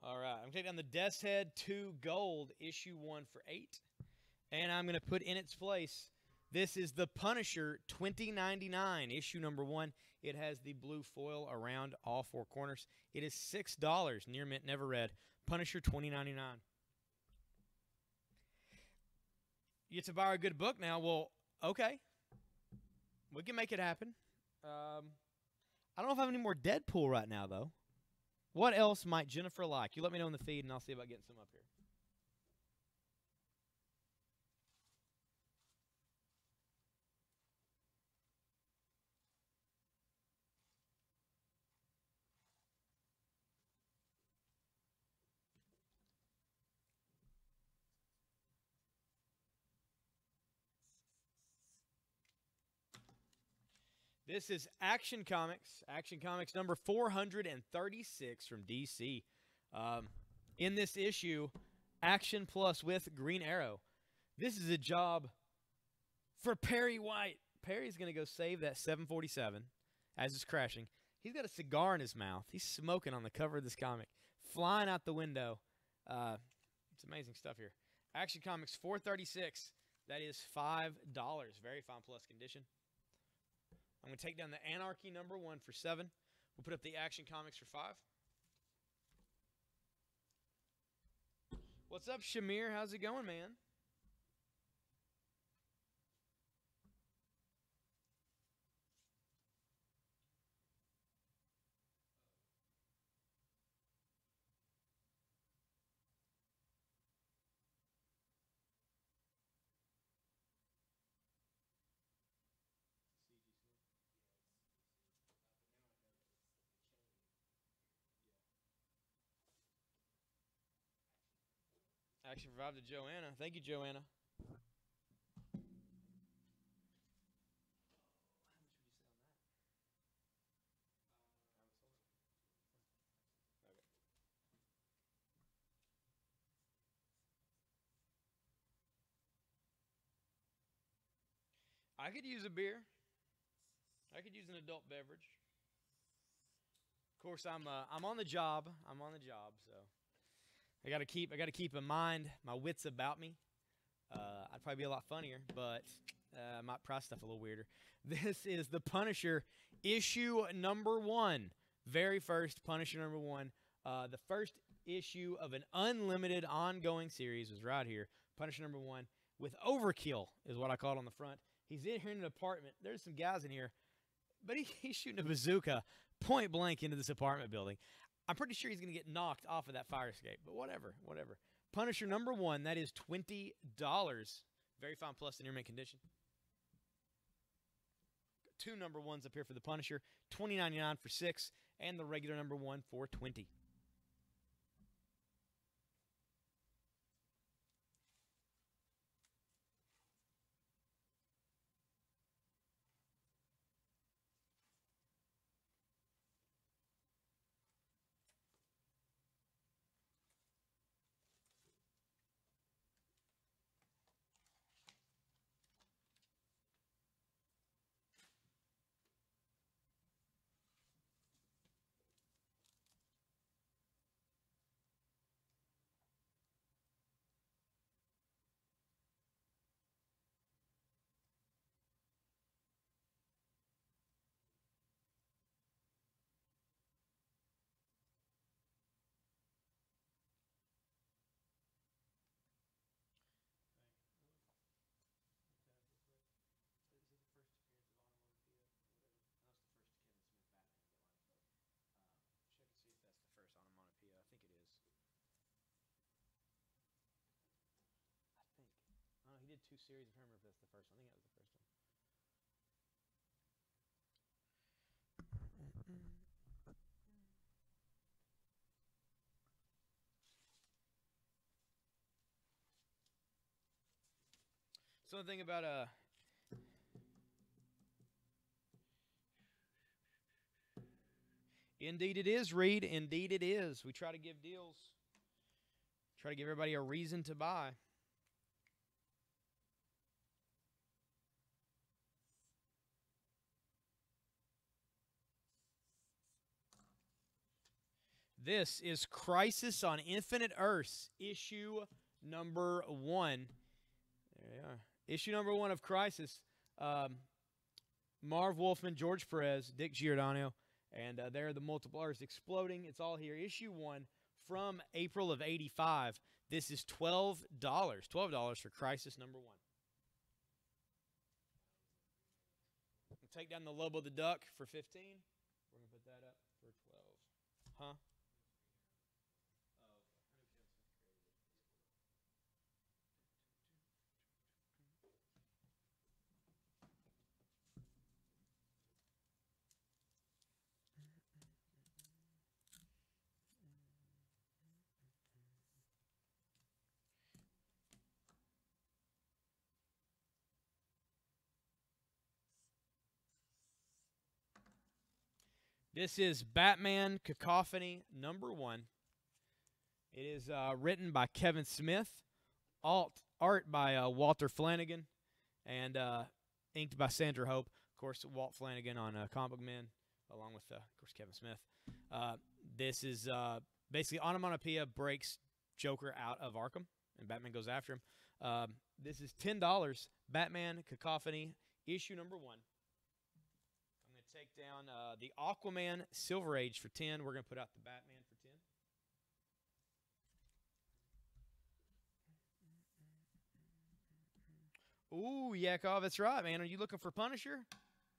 All right, I'm taking down the Death's Head 2 Gold, issue 1 for $8. And I'm going to put in its place, this is the Punisher 2099, issue number 1. It has the blue foil around all 4 corners. It is $6, near mint, never read. Punisher 2099. You get to borrow a good book now. Well, okay. We can make it happen. I don't know if I have any more Deadpool right now, though. What else might Jennifer like? You let me know in the feed, and I'll see about getting some up here. This is Action Comics number 436 from DC. In this issue, Action Plus with Green Arrow. This is a job for Perry White. Perry's going to go save that 747 as it's crashing. He's got a cigar in his mouth. He's smoking on the cover of this comic, flying out the window. It's amazing stuff here. Action Comics 436. That is $5. Very fine plus condition. I'm going to take down the Anarchy number 1 for $7. We'll put up the Action Comics for $5. What's up, Shamir? How's it going, man? Action revived to Joanna. Thank you, Joanna. I could use a beer. I could use an adult beverage. Of course, I'm on the job. So I gotta keep in mind my wits about me. I'd probably be a lot funnier, but I might price stuff a little weirder. This is the Punisher issue number 1. Very first Punisher number 1. The first issue of an unlimited ongoing series was right here. Punisher number 1 with Overkill is what I call it on the front. He's in here in an apartment. There's some guys in here, but he's shooting a bazooka point blank into this apartment building. I'm pretty sure he's going to get knocked off of that fire escape, but whatever. Punisher number 1, that is $20. Very fine plus in near mint condition. 2 number 1s up here for the Punisher, $20.99 for $6, and the regular number 1 for $20. 2 series. I can't remember if that's the first one. I think that was the first one. So the thing about indeed it is, Reed. Indeed it is. We try to give deals. Try to give everybody a reason to buy. This is Crisis on Infinite Earths, issue number 1. There they are. Issue number 1 of Crisis. Marv Wolfman, George Perez, Dick Giordano, and there are the multiple Earths exploding. It's all here. Issue 1 from April of '85. This is $12. $12 for Crisis number 1. We'll take down the Lobo the Duck for 15. We're going to put that up for 12. Huh? This is Batman Cacophony number 1. It is written by Kevin Smith, art by Walter Flanagan, and inked by Sandra Hope. Of course, Walt Flanagan on Comic Book Men, along with, of course, Kevin Smith. This is basically Onomatopoeia breaks Joker out of Arkham, and Batman goes after him. This is $10. Batman Cacophony, issue number 1. Take down the Aquaman Silver Age for 10. We're going to put out the Batman for 10. Ooh, Yakov, that's right, man. Are you looking for Punisher?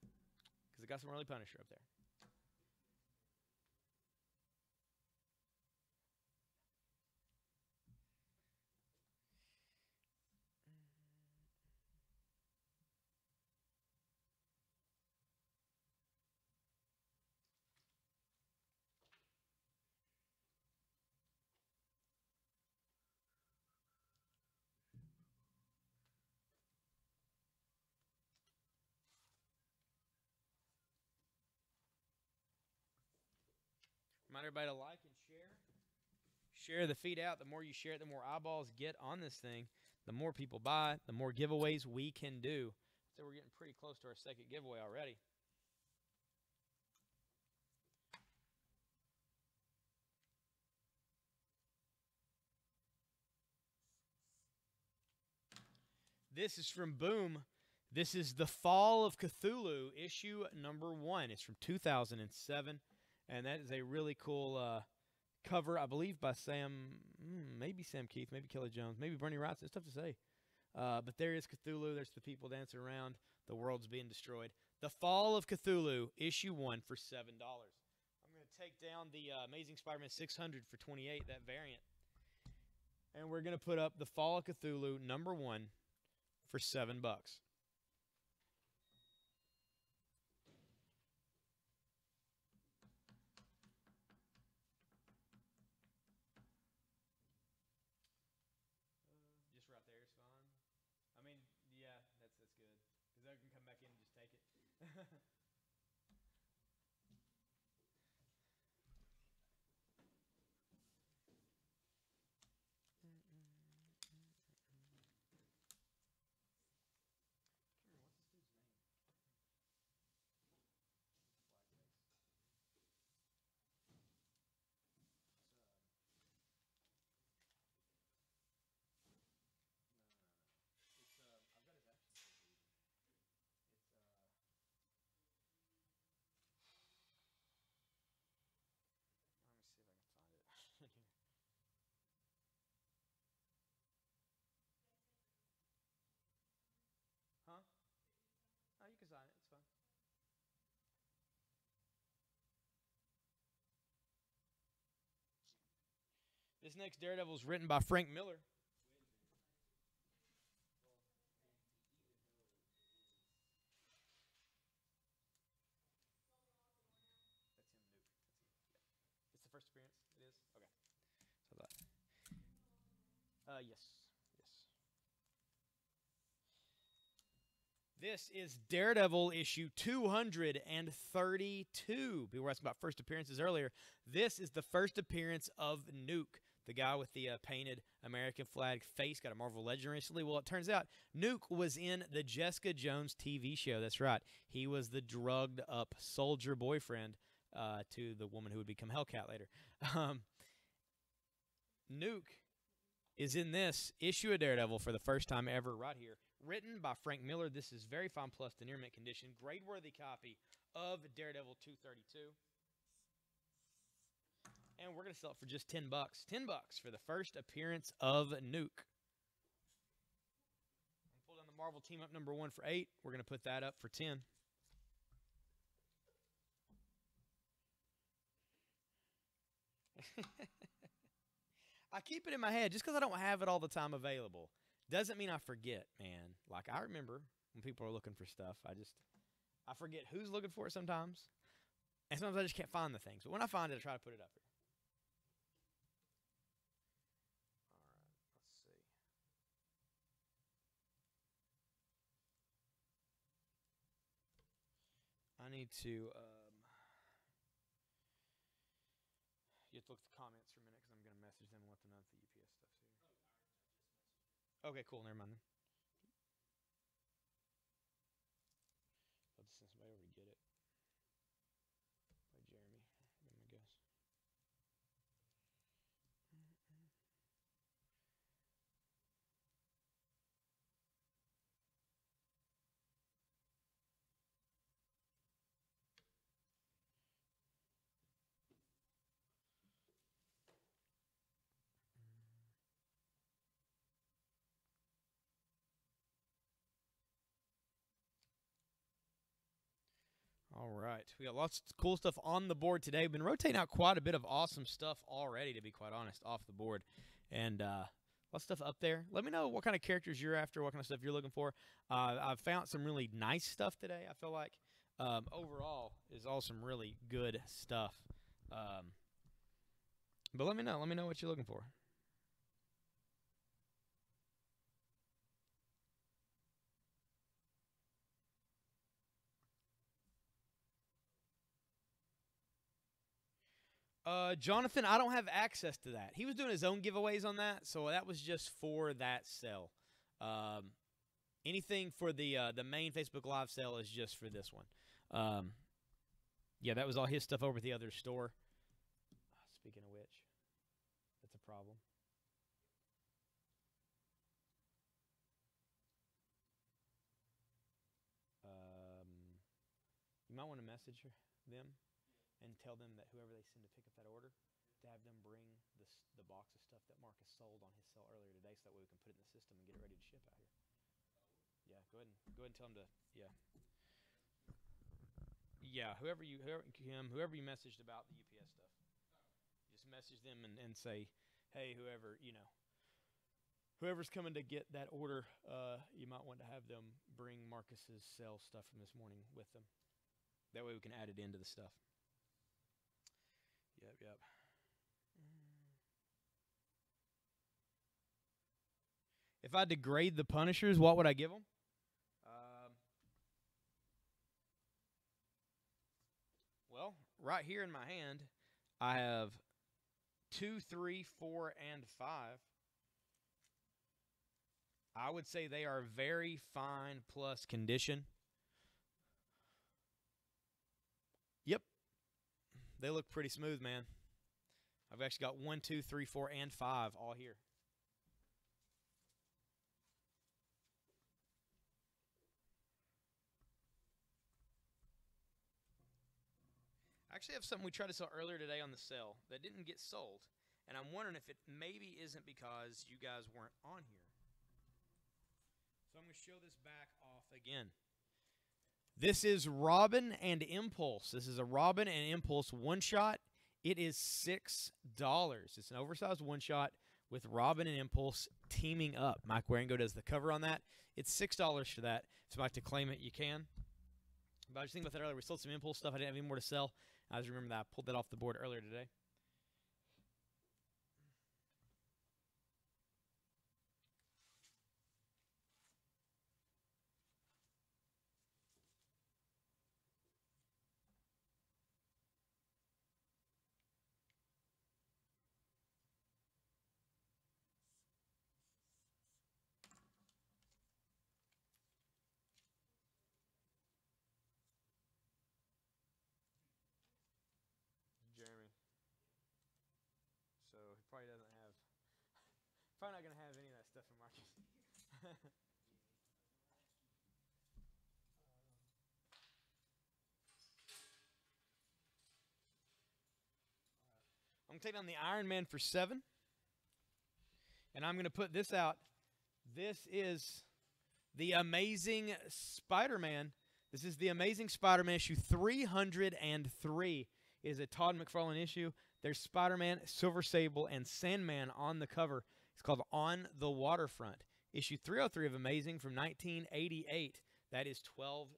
Because I got some early Punisher up there. Remind everybody to like and share. Share the feed out. The more you share it, the more eyeballs get on this thing. The more people buy, the more giveaways we can do. So we're getting pretty close to our second giveaway already. This is from Boom. This is The Fall of Cthulhu, issue number 1. It's from 2007. And that is a really cool cover, I believe, by maybe Sam Keith, maybe Kelly Jones, maybe Bernie Wrightson. It's tough to say. But there is Cthulhu. There's the people dancing around. The world's being destroyed. The Fall of Cthulhu, issue 1 for $7. I'm going to take down the Amazing Spider-Man 600 for 28, that variant. And we're going to put up The Fall of Cthulhu, number 1 for $7. I can come back in and just take it. Huh? Oh, you can sign it. It's fine. This next Daredevil is written by Frank Miller. appearance? It is? Okay. So that. Yes. This is Daredevil issue 232. People were asking about first appearances earlier. This is the first appearance of Nuke, the guy with the painted American flag face. Got a Marvel Legend recently. Well, it turns out Nuke was in the Jessica Jones TV show. That's right. He was the drugged up soldier boyfriend to the woman who would become Hellcat later. Nuke is in this issue of Daredevil for the first time ever right here. Written by Frank Miller. This is very fine plus to near mint condition. Grade-worthy copy of Daredevil 232. And we're going to sell it for just $10. $10 for the first appearance of Nuke. Pull down the Marvel Team Up number 1 for $8. We're going to put that up for $10. I keep it in my head just because I don't have it all the time available. Doesn't mean I forget, man. Like, I remember when people are looking for stuff. I forget who's looking for it sometimes. And sometimes I just can't find the things. But when I find it, I try to put it up here. All right, let's see. I need to, you have to look at the comments for a minute because I'm going to message them and let them know that the UPS stuff's here. Okay, cool. Never mind then. I'll just send somebody over to get it. By Jeremy. Give him a guess. All right. We got lots of cool stuff on the board today. We've been rotating out quite a bit of awesome stuff already, to be quite honest, off the board. And lots of stuff up there. Let me know what kind of characters you're after, what kind of stuff you're looking for. I've found some really nice stuff today, I feel like. Overall, is all some really good stuff. But let me know. Let me know what you're looking for. Jonathan, I don't have access to that. He was doing his own giveaways on that, so that was just for that sale. Anything for the main Facebook Live sale is just for this one. Yeah, that was all his stuff over at the other store. Speaking of which, that's a problem. You might want to message them and tell them that whoever they send to pick up that order, to have them bring the box of stuff that Marcus sold on his sale earlier today, so that way we can put it in the system and get it ready to ship out here. Yeah, go ahead and tell them to, yeah, whoever you messaged about the UPS stuff, just message them and say, hey, whoever's coming to get that order, you might want to have them bring Marcus's sale stuff from this morning with them. That way we can add it into the stuff. Yep. If I degrade the Punishers, what would I give them? Well, right here in my hand, I have 2, 3, 4, and 5. I would say they are very fine plus condition. Yep. They look pretty smooth, man. I've actually got 1, 2, 3, 4, and 5 all here. I actually have something we tried to sell earlier today on the sale that didn't get sold. And I'm wondering if it maybe isn't because you guys weren't on here. So I'm going to show this back off again. This is Robin and Impulse. This is a Robin and Impulse one-shot. It is $6. It's an oversized one-shot with Robin and Impulse teaming up. Mike Waringo does the cover on that. It's $6 for that. If you'd like to claim it, you can. But I was thinking about that earlier. We sold some Impulse stuff. I didn't have any more to sell. I just remember that I pulled that off the board earlier today. Probably doesn't have. Probably not gonna have any of that stuff in Marcus. I'm taking on the Iron Man for 7, and I'm gonna put this out. This is the Amazing Spider-Man. This is the Amazing Spider-Man issue 303. It is a Todd McFarlane issue. There's Spider-Man, Silver Sable, and Sandman on the cover. It's called On the Waterfront. Issue 303 of Amazing from 1988. That is $12.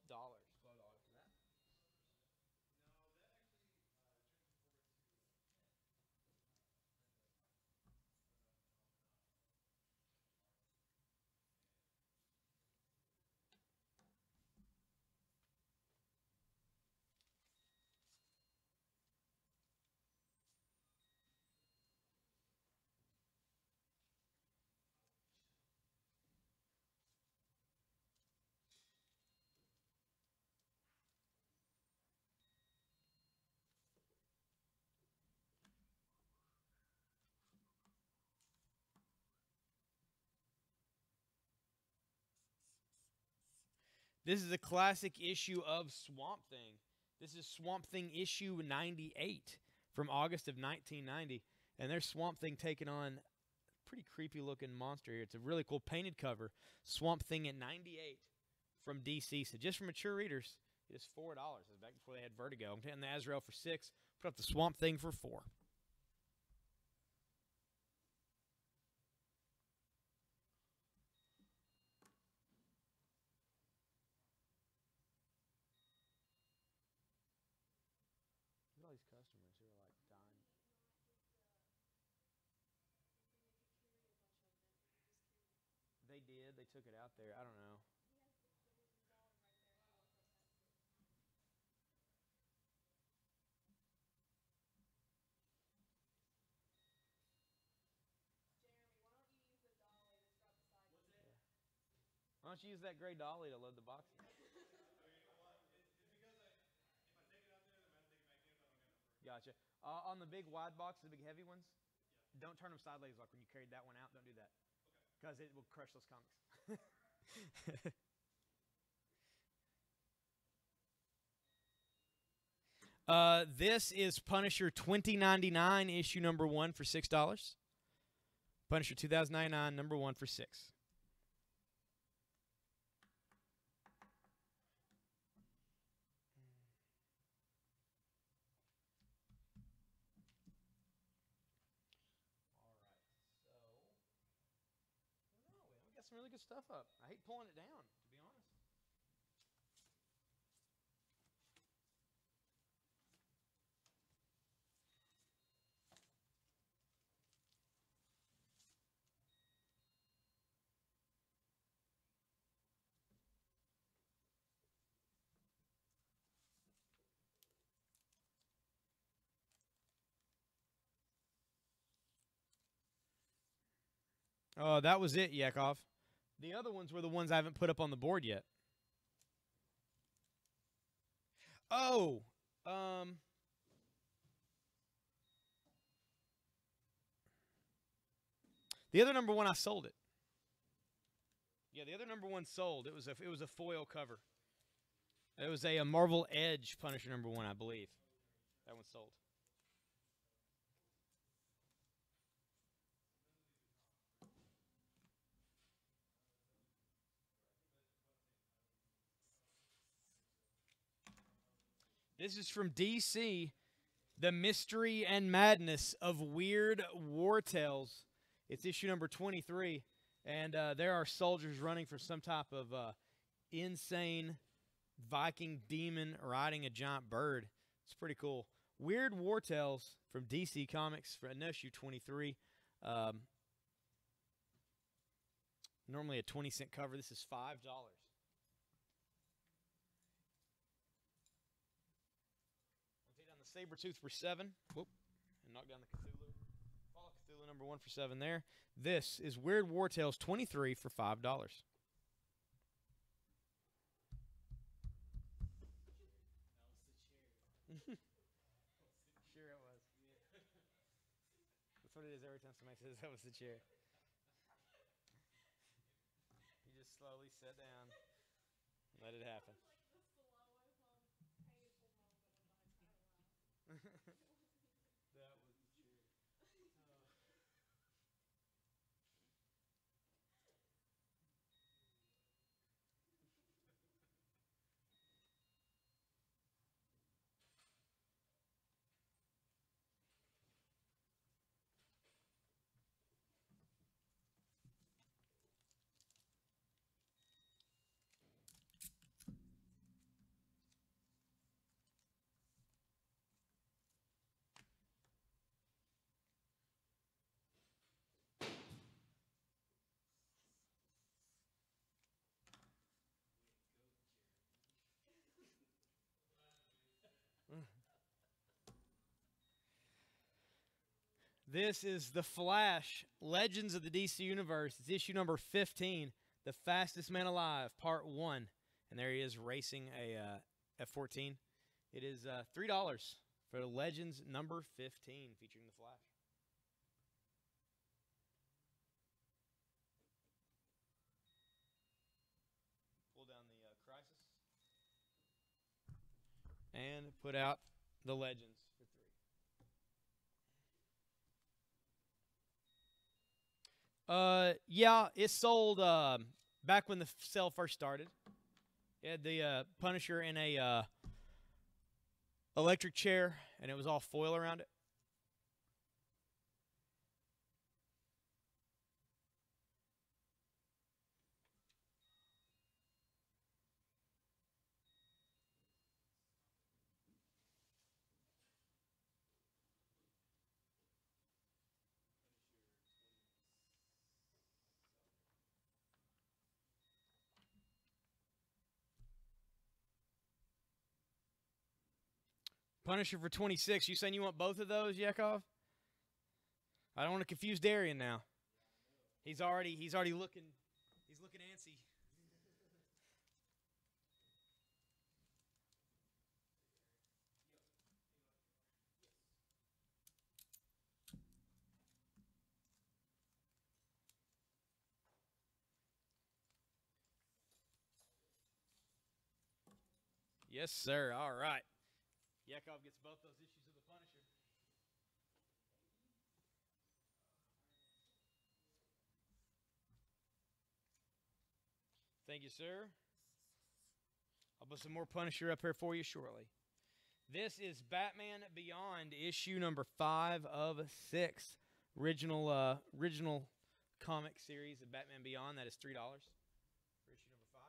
This is a classic issue of Swamp Thing. This is Swamp Thing issue 98 from August of 1990. And there's Swamp Thing taking on a pretty creepy looking monster here. It's a really cool painted cover. Swamp Thing at 98 from DC. So just for mature readers, it is $4. This is back before they had Vertigo. I'm taking the Azrael for 6. Put up the Swamp Thing for 4. Look at all these customers who are like dying. They did. They took it out there. I don't know. Why don't you use that gray dolly to load the boxes? Gotcha. On the big wide box, the big heavy ones, don't turn them sideways like when you carried that one out. Don't do that. Because it will crush those comics. This is Punisher 2099 issue number 1 for $6. Punisher 2099 number 1 for 6. Some really good stuff up. I hate pulling it down, to be honest. Oh, that was it, Yakov. The other ones were the ones I haven't put up on the board yet. Oh, the other number 1, I sold it. Yeah, the other number 1 sold. It was a foil cover. It was a Marvel Edge Punisher number 1, I believe. That one sold. This is from DC, The Mystery and Madness of Weird War Tales. It's issue number 23, and there are soldiers running from some type of insane Viking demon riding a giant bird. It's pretty cool. Weird War Tales from DC Comics for issue 23. Normally a 20-cent cover. This is $5. Sabretooth for 7. Whoop. And knock down the Cthulhu. Fall of Cthulhu number 1 for 7 there. This is Weird War Tales 23 for $5. Sure it was. what it is every time somebody says that was the chair. You just slowly sit down and let it happen. That was the chair. This is The Flash, Legends of the DC Universe. It's issue number 15, The Fastest Man Alive, Part 1. And there he is racing a F-14. It is $3 for Legends number 15, featuring The Flash. Pull down the Crisis. And put out the Legends. Yeah, it sold back when the sale first started. It had the Punisher in a electric chair, and it was all foil around it. Punisher for 26. You saying you want both of those, Yakov? I don't want to confuse Darian now. He's already looking. He's looking antsy. Yes, sir. All right. Yakov gets both those issues of the Punisher. Thank you, sir. I'll put some more Punisher up here for you shortly. This is Batman Beyond, issue number 5 of 6. Original comic series of Batman Beyond. That is $3 for issue number 5.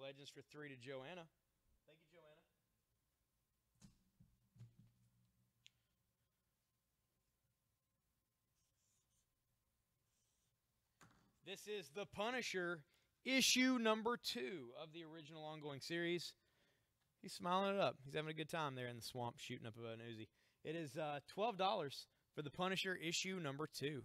Legends for 3 to Joanna. Thank you, Joanna. This is The Punisher, issue number 2 of the original ongoing series. He's smiling it up. He's having a good time there in the swamp shooting up an Uzi. It is $12 for The Punisher, issue number 2.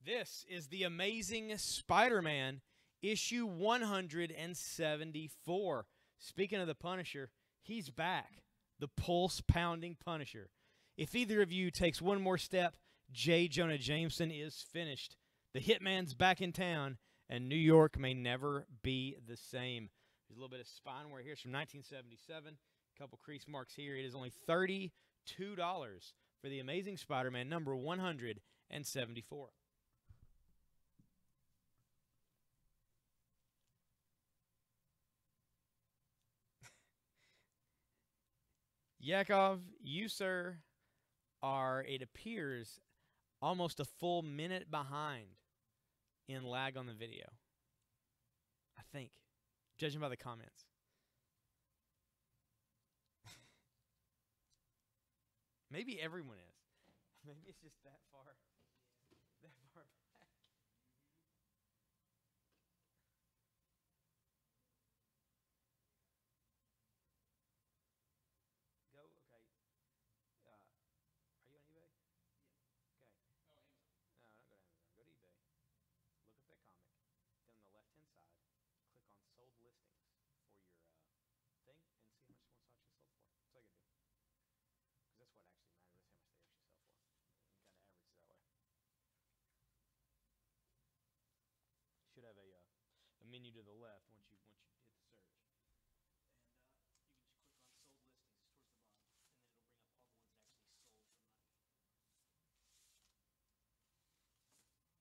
This is the Amazing Spider-Man, issue 174. Speaking of the Punisher, he's back. The pulse-pounding Punisher. If either of you takes one more step, J. Jonah Jameson is finished. The Hitman's back in town, and New York may never be the same. There's a little bit of spine wear here. It's from 1977. A couple crease marks here. It is only $32 for the Amazing Spider-Man, number 174. Yakov, you, sir, are, it appears, almost a full minute behind in lag on the video. I think, judging by the comments. Maybe everyone is. Maybe it's just that far back. Go, okay. Are you on eBay? Okay. No, don't go to Amazon. Go to eBay. Look up that comic. Then on the left-hand side, click on sold listings for your thing and see how much one actually sold for. That's all you gotta do. Because that's what actually matters. That's how much they actually sell for. You kind of average it that way. Should have a menu to the left once you hit the search. And you can just click on sold listings towards the bottom, and then it'll bring up all the ones that actually sold for money. Did you click the sold?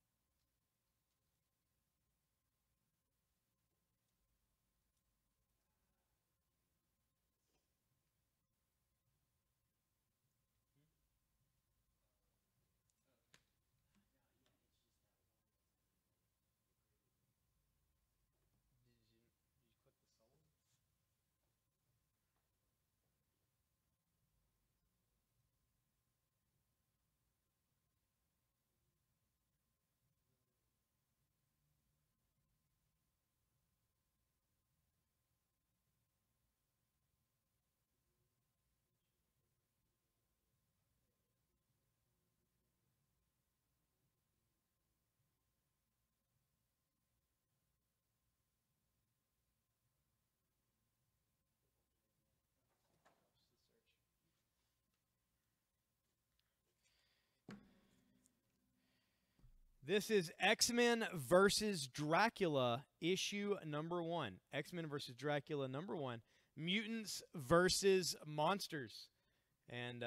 This is X-Men versus Dracula, issue number 1. X-Men versus Dracula, number 1. Mutants versus Monsters. And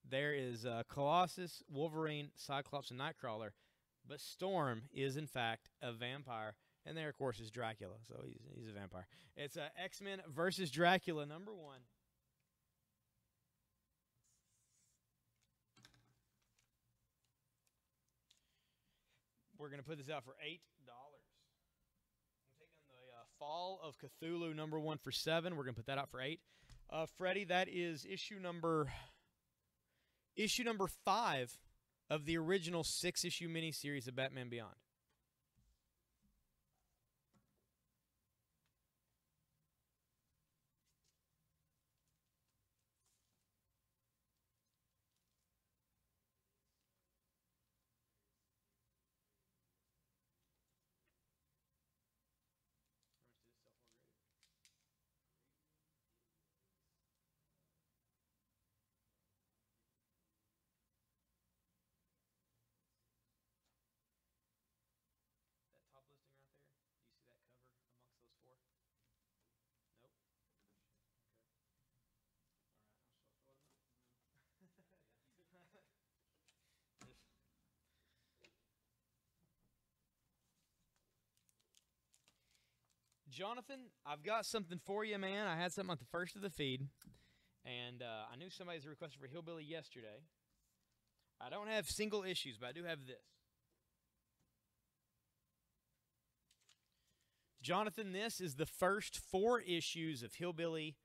there is Colossus, Wolverine, Cyclops, and Nightcrawler. But Storm is, in fact, a vampire. And there, of course, is Dracula. So he's a vampire. It's X-Men versus Dracula, number 1. We're going to put this out for $8. I'm taking the Fall of Cthulhu number 1 for $7. We're going to put that out for $8. Freddie, that is issue number 5 of the original 6-issue miniseries of Batman Beyond. Top listing right there. Do you see that cover amongst those 4? Nope. Okay. All right. Jonathan, I've got something for you, man. I had something at the first of the feed, and I knew somebody's requested for Hillbilly yesterday. I don't have single issues, but I do have this. Jonathan, this is the first 4 issues of Hillbilly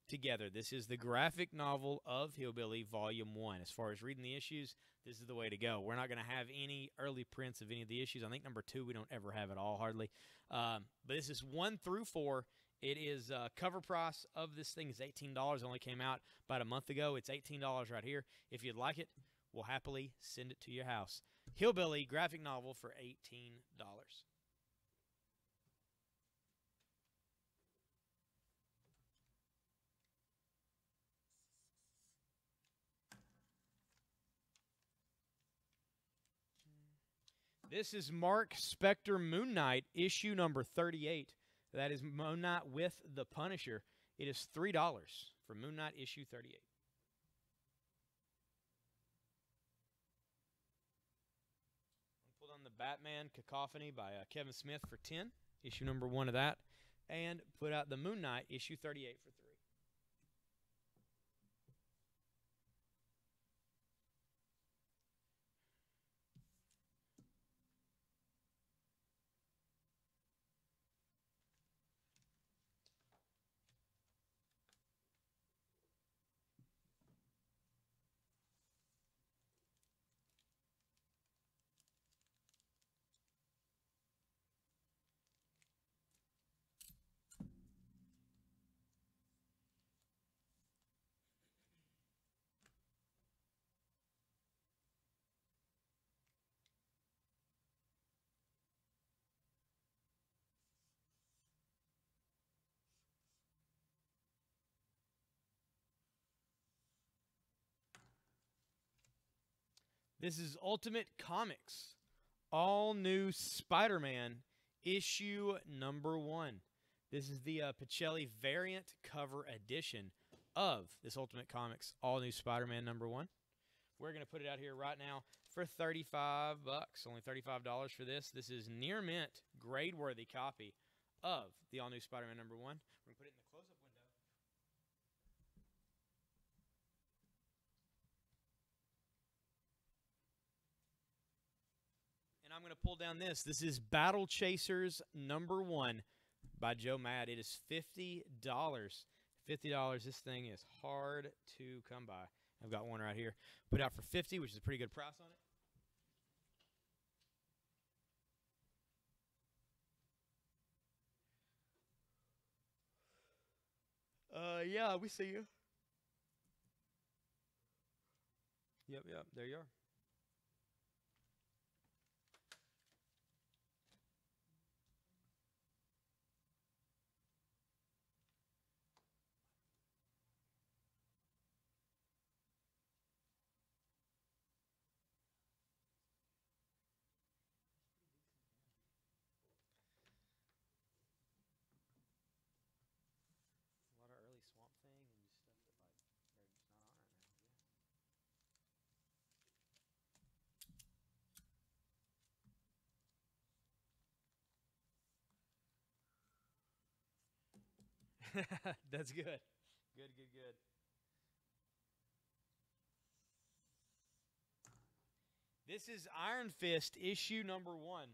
together. This is the graphic novel of Hillbilly, Volume 1. As far as reading the issues, this is the way to go. We're not going to have any early prints of any of the issues. I think number 2 we don't ever have at all, hardly. But this is 1 through 4. It is cover price of this thing is $18. Only came out about a month ago. It's $18 right here. If you'd like it, we'll happily send it to your house. Hillbilly graphic novel for $18. This is Mark Spector Moon Knight, issue number 38. That is Moon Knight with the Punisher. It is $3 for Moon Knight issue 38. Pulled on the Batman Cacophony by Kevin Smith for 10, issue number 1 of that. And put out the Moon Knight issue 38 for 3. This is Ultimate Comics, all new Spider-Man, issue number 1. This is the Pacelli variant cover edition of this Ultimate Comics, all new Spider-Man number 1. We're going to put it out here right now for $35, only $35 for this. This is near mint, grade-worthy copy of the all new Spider-Man number 1. We're going to put it in the close-up window. And I'm going to pull down this. This is Battle Chasers number 1 by Joe Mad. It is $50. $50. This thing is hard to come by. I've got one right here. Put out for $50, which is a pretty good price on it. Yeah, we see you. Yep, there you are. A lot of early Swamp Thing and just stuff that like they're just not on right now. Yeah. That's good. Good. This is Iron Fist issue number 1.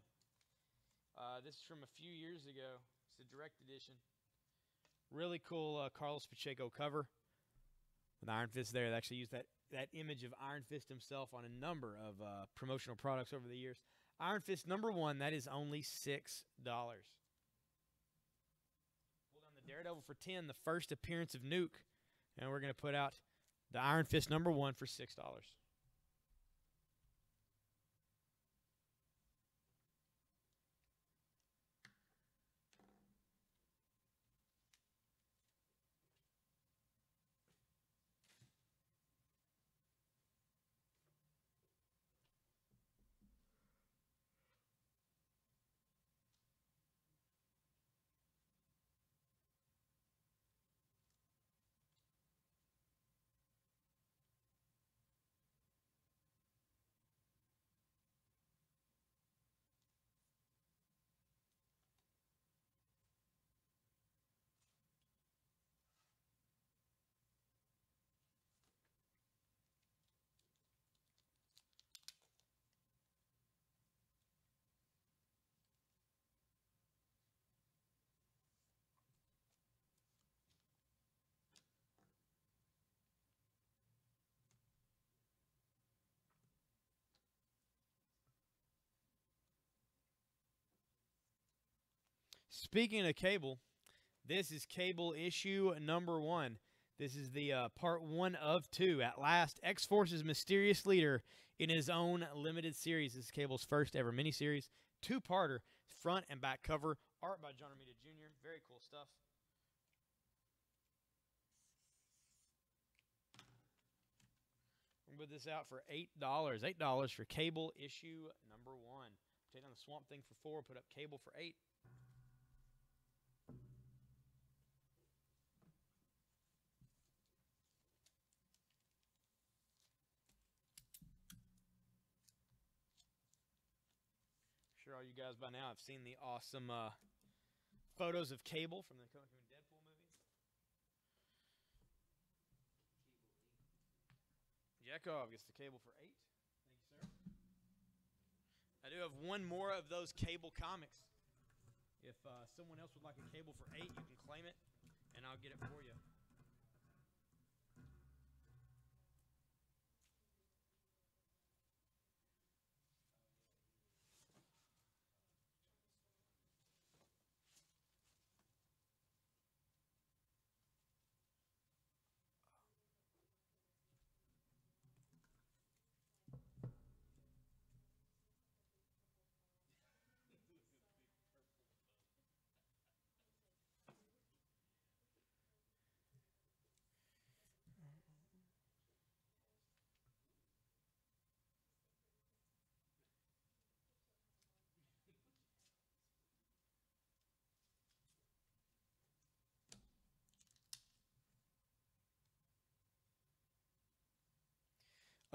This is from a few years ago. It's a direct edition. Really cool Carlos Pacheco cover with Iron Fist there. They actually used that image of Iron Fist himself on a number of promotional products over the years. Iron Fist number 1, that is only $6. Pull down the Daredevil for 10, the first appearance of Nuke. And we're going to put out the Iron Fist number 1 for $6. Speaking of Cable, this is Cable issue number 1. This is the part 1 of 2. At last, X-Force's mysterious leader in his own limited series. This is Cable's first ever miniseries. Two-parter, front and back cover. Art by John Romita Jr. Very cool stuff. We'll put this out for $8. $8 for Cable issue number 1. Take down the Swamp Thing for 4. Put up Cable for 8. Sure, all you guys by now have seen the awesome photos of Cable from the Deadpool movie. Yakov gets the Cable for 8. Thank you, sir. I do have one more of those Cable comics. If someone else would like a Cable for 8, you can claim it, and I'll get it for you.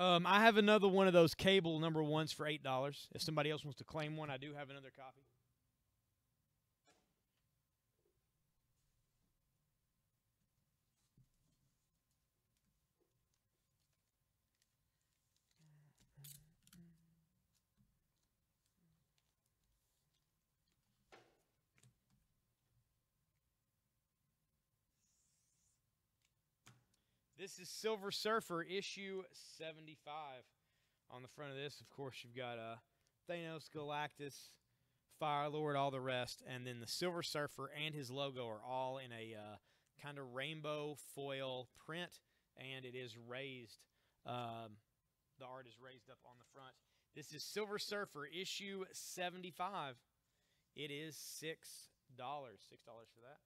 I have another one of those Cable number 1s for $8. If somebody else wants to claim one, I do have another copy. This is Silver Surfer, issue 75. On the front of this, of course, you've got Thanos, Galactus, Firelord, all the rest. And then the Silver Surfer and his logo are all in a kind of rainbow foil print. And it is raised. The art is raised up on the front. This is Silver Surfer, issue 75. It is $6. $6 for that.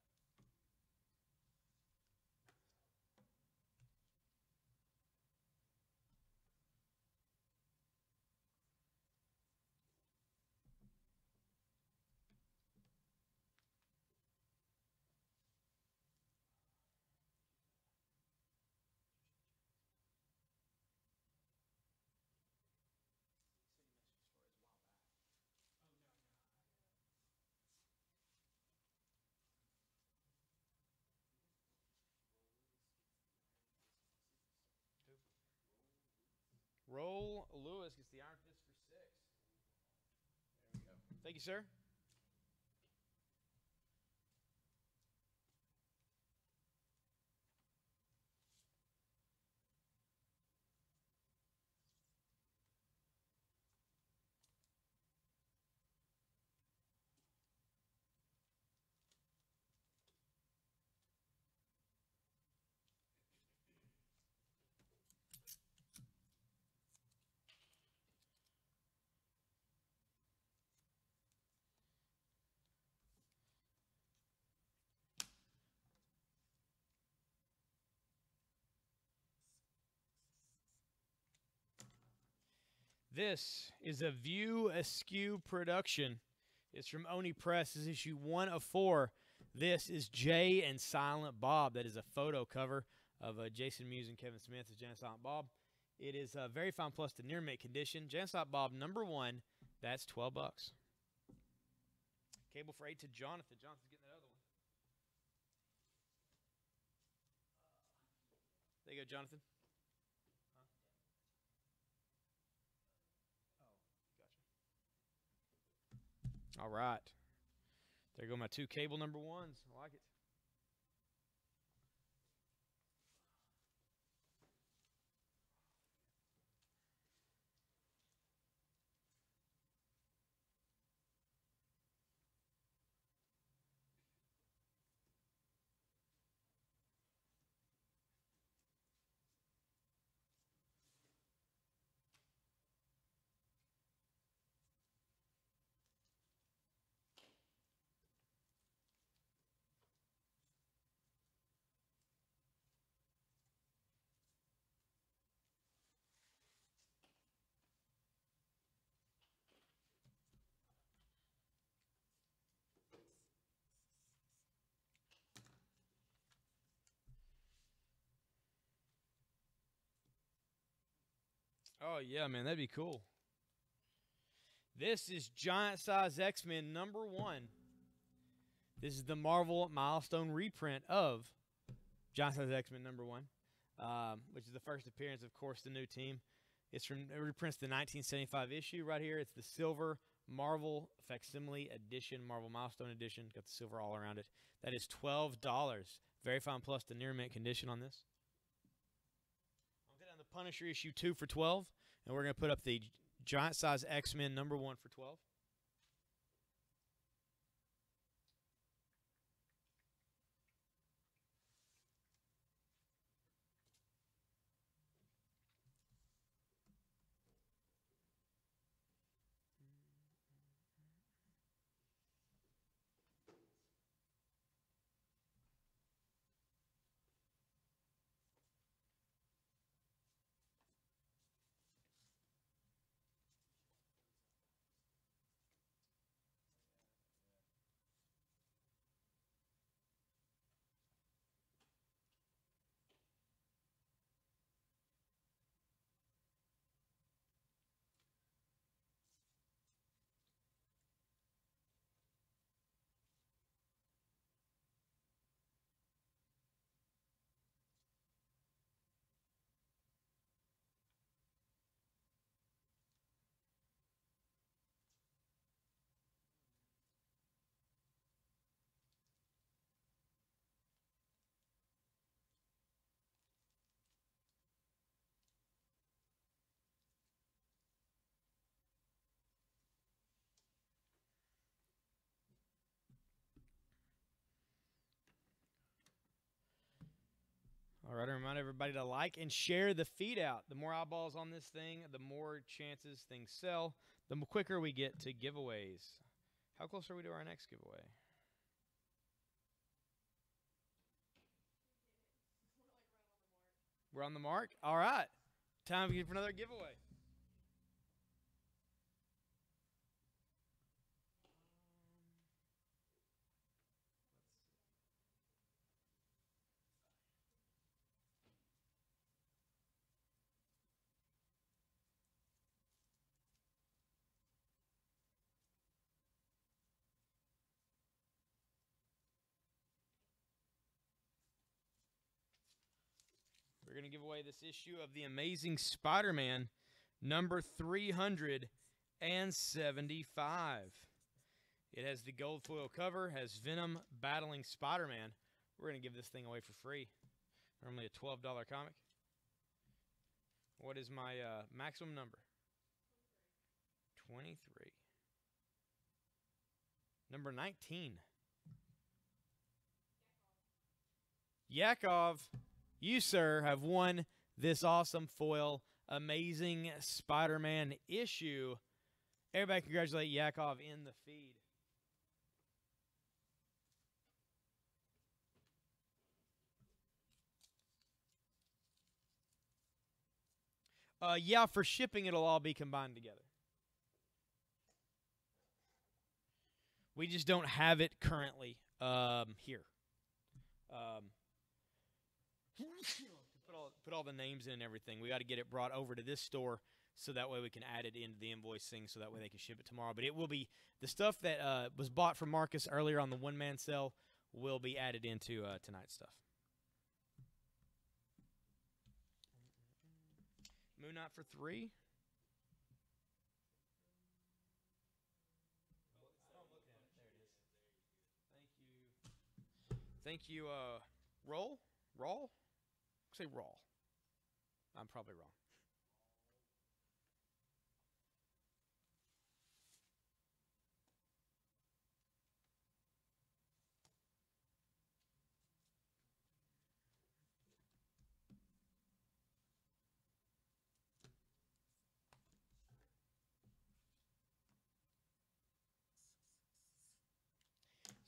Roll Lewis gets the Iron Fist for 6. There we go. Thank you, sir. This is a View Askew production. It's from Oni Press. This is issue 1 of 4. This is Jay and Silent Bob. That is a photo cover of Jason Mewes and Kevin Smith as Jay and Silent Bob. It is very fine plus to near mint condition. Jay and Silent Bob number 1. That's $12. Cable for 8 to Jonathan. Jonathan's getting that other one. There you go, Jonathan. All right. There go my 2 Cable number 1s. I like it. Oh, yeah, man. That'd be cool. This is Giant Size X-Men #1. This is the Marvel Milestone reprint of Giant Size X-Men #1, which is the first appearance, of course, the new team. It reprints the 1975 issue right here. It's the silver Marvel Facsimile Edition, Marvel Milestone Edition. Got the silver all around it. That is $12. Very fine plus to near mint condition on this. I'll get on the Punisher issue 2 for $12, and we're going to put up the Giant Size X-Men #1 for $12. All right, I remind everybody to like and share the feed out. The more eyeballs on this thing, the more chances things sell, the quicker we get to giveaways. How close are we to our next giveaway? We're on the mark? All right. Time for another giveaway. We're going to give away this issue of The Amazing Spider-Man, number 375. It has the gold foil cover, has Venom battling Spider-Man. We're going to give this thing away for free. Normally a $12 comic. What is my maximum number? 23. Number 19. Yakov, you, sir, have won this awesome foil Amazing Spider-Man issue. Everybody congratulate Yakov in the feed. Yeah, for shipping, it'll all be combined together. We just don't have it currently here. Put all the names in and everything. We got to get it brought over to this store so that way we can add it into the invoice thing so that way they can ship it tomorrow. But it will be the stuff that was bought from Marcus earlier on the one-man sale will be added into tonight's stuff. Moon Knight for 3. Thank you. Roll? Say roll. I'm probably wrong.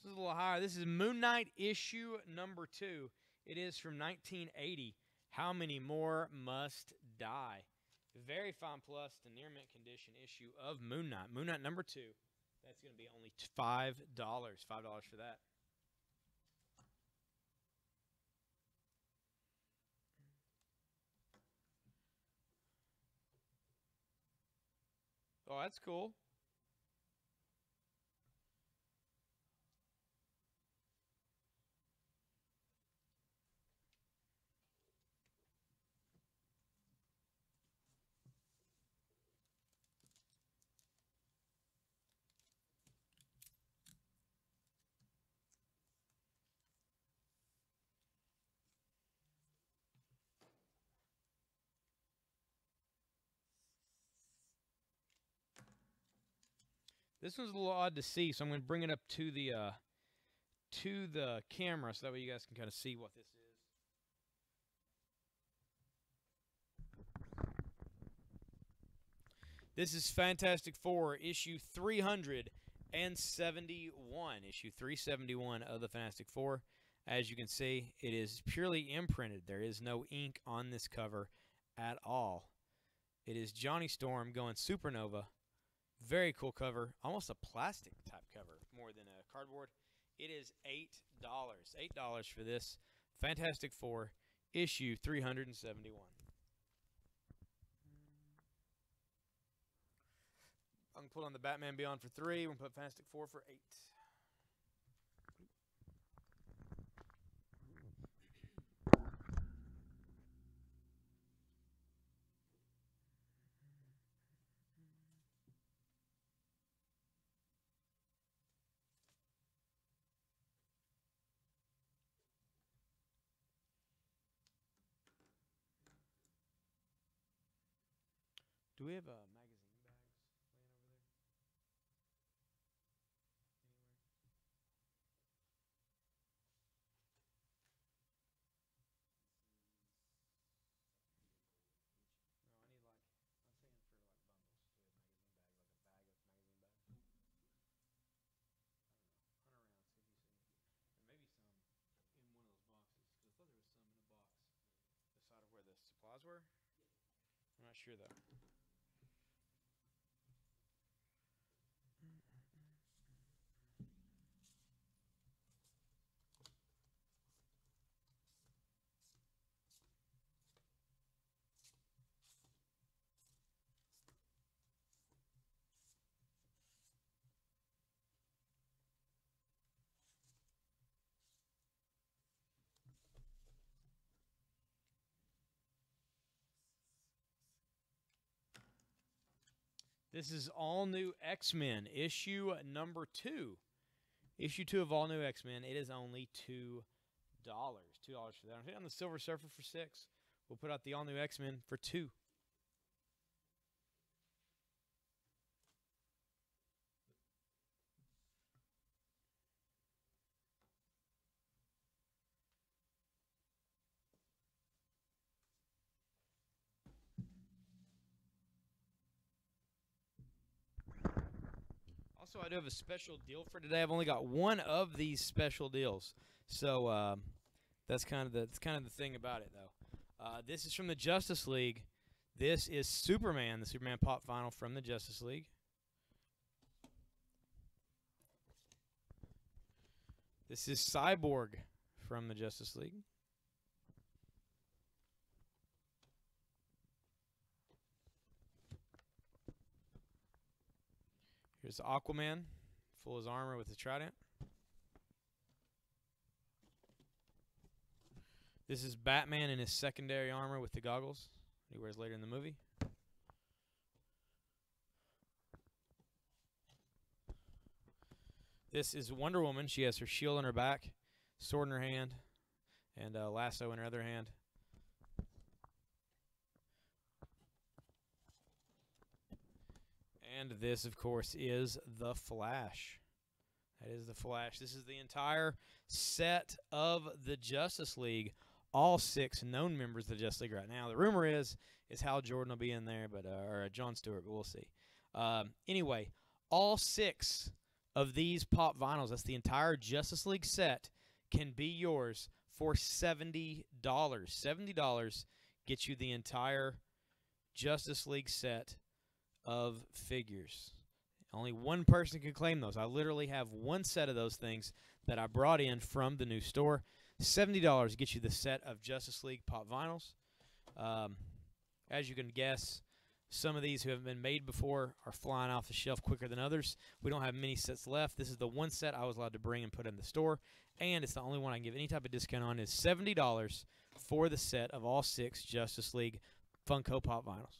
This is a little higher. This is Moon Knight issue number 2. It is from 1980. How Many More Must Die? Very fine plus to near mint condition issue of Moon Knight. Moon Knight number 2. That's going to be only $5. $5 for that. Oh, that's cool. This one's a little odd to see, so I'm going to bring it up to the camera so that way you guys can kind of see what this is. This is Fantastic Four, issue 371. Issue 371 of the Fantastic Four. As you can see, it is purely imprinted. There is no ink on this cover at all. It is Johnny Storm going supernova. Very cool cover. Almost a plastic type cover more than a cardboard. It is $8. $8 for this Fantastic Four, issue 371. I'm going to put on the Batman Beyond for 3. We're going to put Fantastic Four for 8. Do we have a magazine bags laying over there? Anywhere? No, I need like, I'm saying for like bundles. Do we have magazine bags, like a bag of magazine bags? I don't know. Hunt around, see if you see. There may be some in one of those boxes, because I thought there was some in a box. The side of where the supplies were? I'm not sure though. This is All New X-Men, issue number 2. Issue 2 of All New X-Men. It is only $2. $2 for that. I'm hitting on the Silver Surfer for 6. We'll put out the All New X-Men for 2. Also, I do have a special deal for today. I've only got one of these special deals, so that's kind of the thing about it, though. This is from the Justice League. This is Superman, the Superman Pop Vinyl from the Justice League. This is Cyborg from the Justice League. Here's Aquaman, full his armor with his trident. This is Batman in his secondary armor with the goggles he wears later in the movie. This is Wonder Woman. She has her shield on her back, sword in her hand, and a lasso in her other hand. And this, of course, is the Flash. That is the Flash. This is the entire set of the Justice League. All 6 known members of the Justice League right now. The rumor is Hal Jordan will be in there, but or John Stewart, but we'll see. Anyway, all 6 of these pop vinyls, that's the entire Justice League set, can be yours for $70. $70 gets you the entire Justice League set of figures. Only one person can claim those. I literally have one set of those things that I brought in from the new store. $70 gets you the set of Justice League pop vinyls. As you can guess, Some of these who haven't been made before are flying off the shelf quicker than others. We don't have many sets left. This is the one set I was allowed to bring and put in the store, and it's the only one I can give any type of discount on. Is $70 for the set of all 6 Justice League Funko Pop vinyls.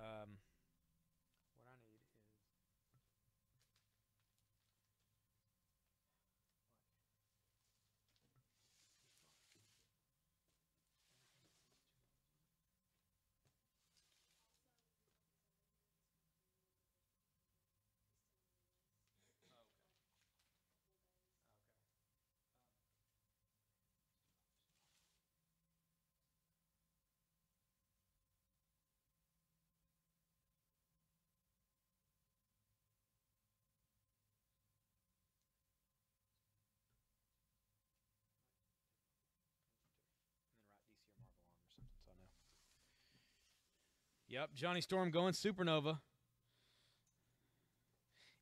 No. What I need is Yep, Johnny Storm going supernova.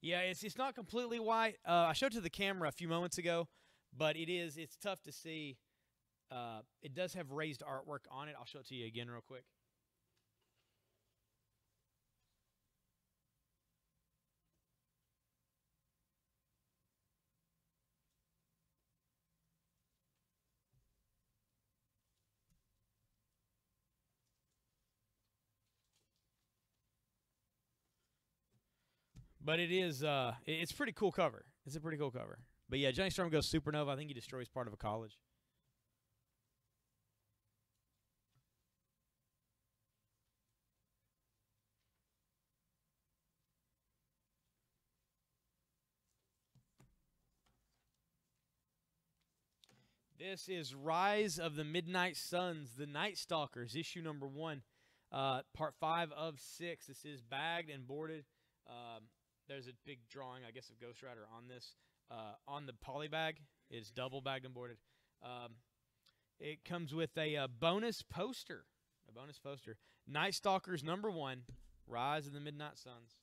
Yeah, it's not completely white. I showed it to the camera a few moments ago, but it's tough to see. It does have raised artwork on it. I'll show it to you again real quick. But it's a pretty cool cover. It's a pretty cool cover. But yeah, Johnny Storm goes supernova. I think he destroys part of a college. This is Rise of the Midnight Suns, the Night Stalkers, issue number 1, part 5 of 6. This is bagged and boarded. There's a big drawing, I guess, of Ghost Rider on this. On the poly bag, it's double bagged and boarded. It comes with a bonus poster. A bonus poster. Night Stalkers number 1, Rise of the Midnight Suns.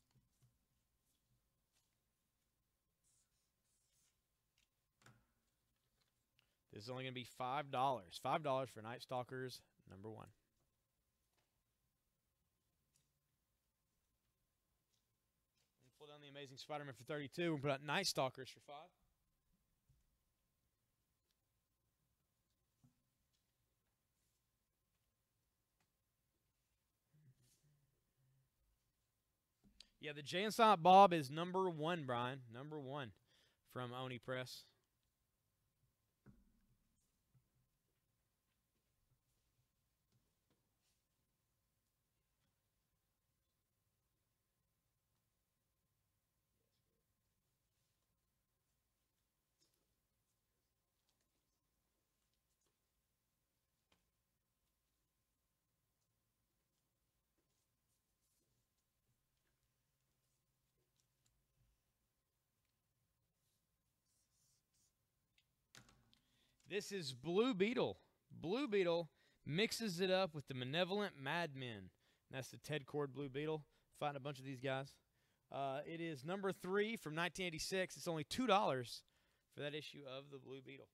This is only going to be $5. $5 for Night Stalkers number 1. Pull down the Amazing Spider-Man for $32 and put out Night Stalkers for $5. Yeah, the Jay and Silent Bob is number 1, Brian. Number 1 from Oni Press. This is Blue Beetle. Blue Beetle mixes it up with the Malevolent Madmen. That's the Ted Cord Blue Beetle. Fighting a bunch of these guys. It is number 3 from 1986. It's only $2 for that issue of the Blue Beetle.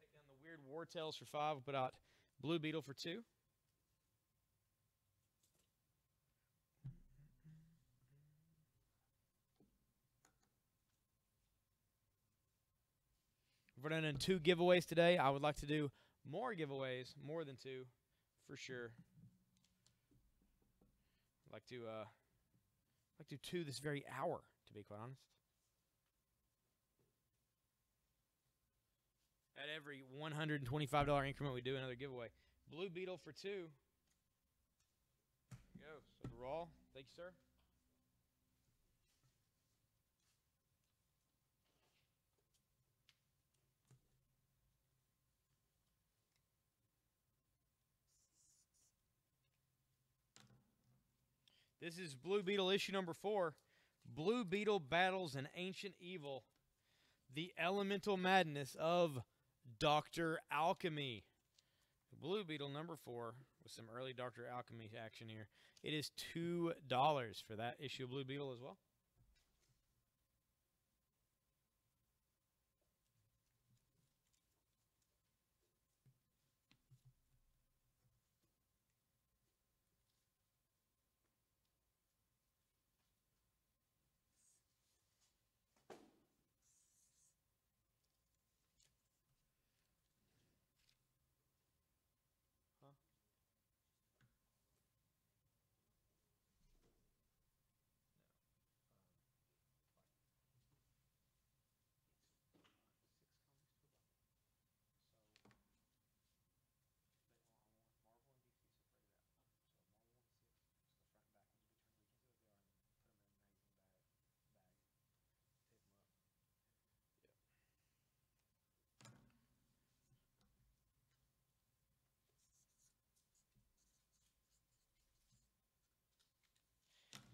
Take down the Weird War Tales for $5. We'll put out Blue Beetle for $2. We're doing 2 giveaways today. I would like to do more giveaways, more than 2, for sure. I'd like to do 2 this very hour, to be quite honest. At every $125 increment, we do another giveaway. Blue Beetle for 2. There you go. So the raw. Thank you, sir. This is Blue Beetle issue number 4. Blue Beetle battles an ancient evil. The elemental madness of Dr. Alchemy. Blue Beetle number 4 with some early Dr. Alchemy action here. It is $2 for that issue of Blue Beetle as well.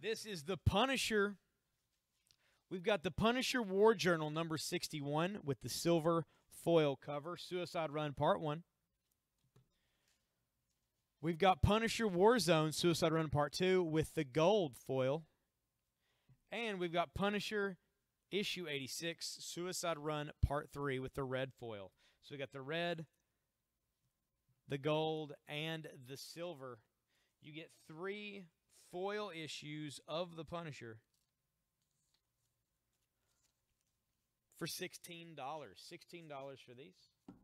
This is the Punisher. We've got the Punisher War Journal number 61 with the silver foil cover, Suicide Run Part 1. We've got Punisher Warzone, Suicide Run Part 2 with the gold foil. And we've got Punisher Issue 86, Suicide Run Part 3 with the red foil. So we got the red, the gold, and the silver. You get 3 foil issues of the Punisher for $16. $16 for these. I'm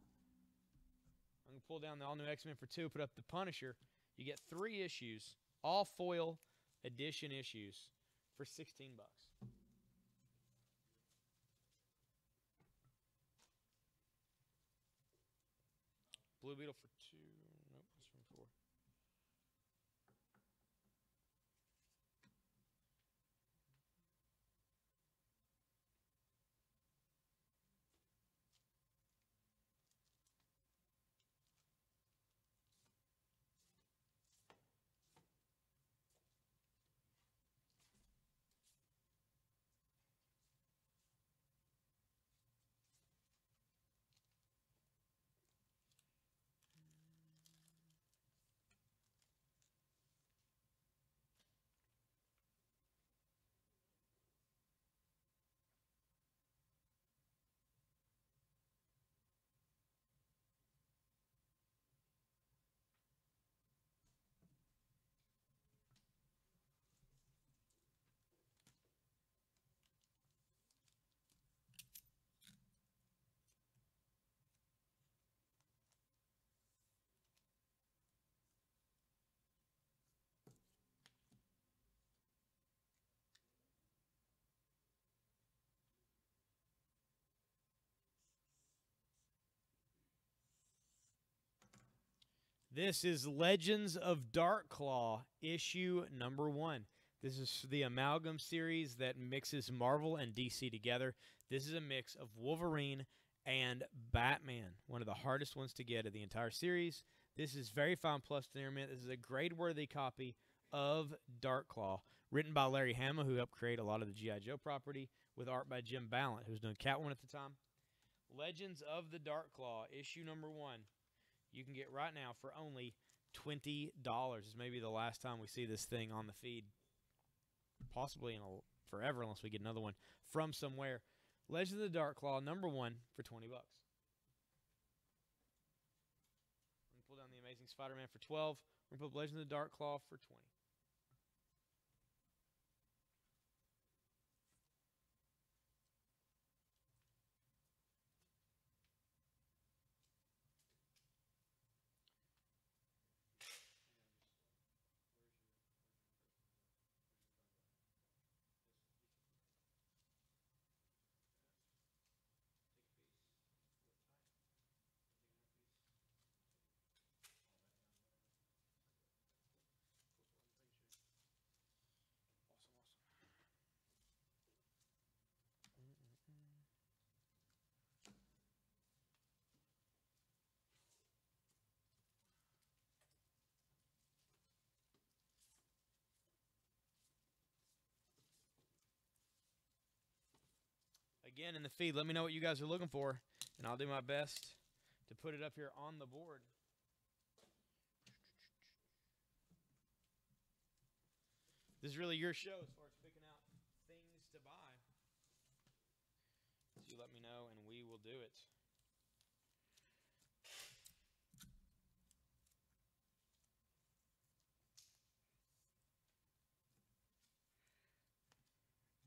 going to pull down the all-new X-Men for 2, put up the Punisher. You get 3 issues, all foil edition issues for $16. Blue Beetle for 2. Nope, that's from 4. This is Legends of Darkclaw, issue number 1. This is the amalgam series that mixes Marvel and DC together. This is a mix of Wolverine and Batman, one of the hardest ones to get of the entire series. This is very fine plus intermittent. This is a grade-worthy copy of Darkclaw, written by Larry Hama, who helped create a lot of the G.I. Joe property, with art by Jim Ballant, who was doing Catwoman at the time. Legends of the Darkclaw, issue number 1. You can get right now for only $20. This may be the last time we see this thing on the feed, possibly in forever, unless we get another one from somewhere. Legends of the Darkclaw, number 1 for $20. I'm going to pull down the Amazing Spider-Man for $12. We're going to put Legends of the Darkclaw for $20. Again, in the feed, let me know what you guys are looking for, and I'll do my best to put it up here on the board. this is really your show as far as picking out things to buy. So you let me know, and we will do it.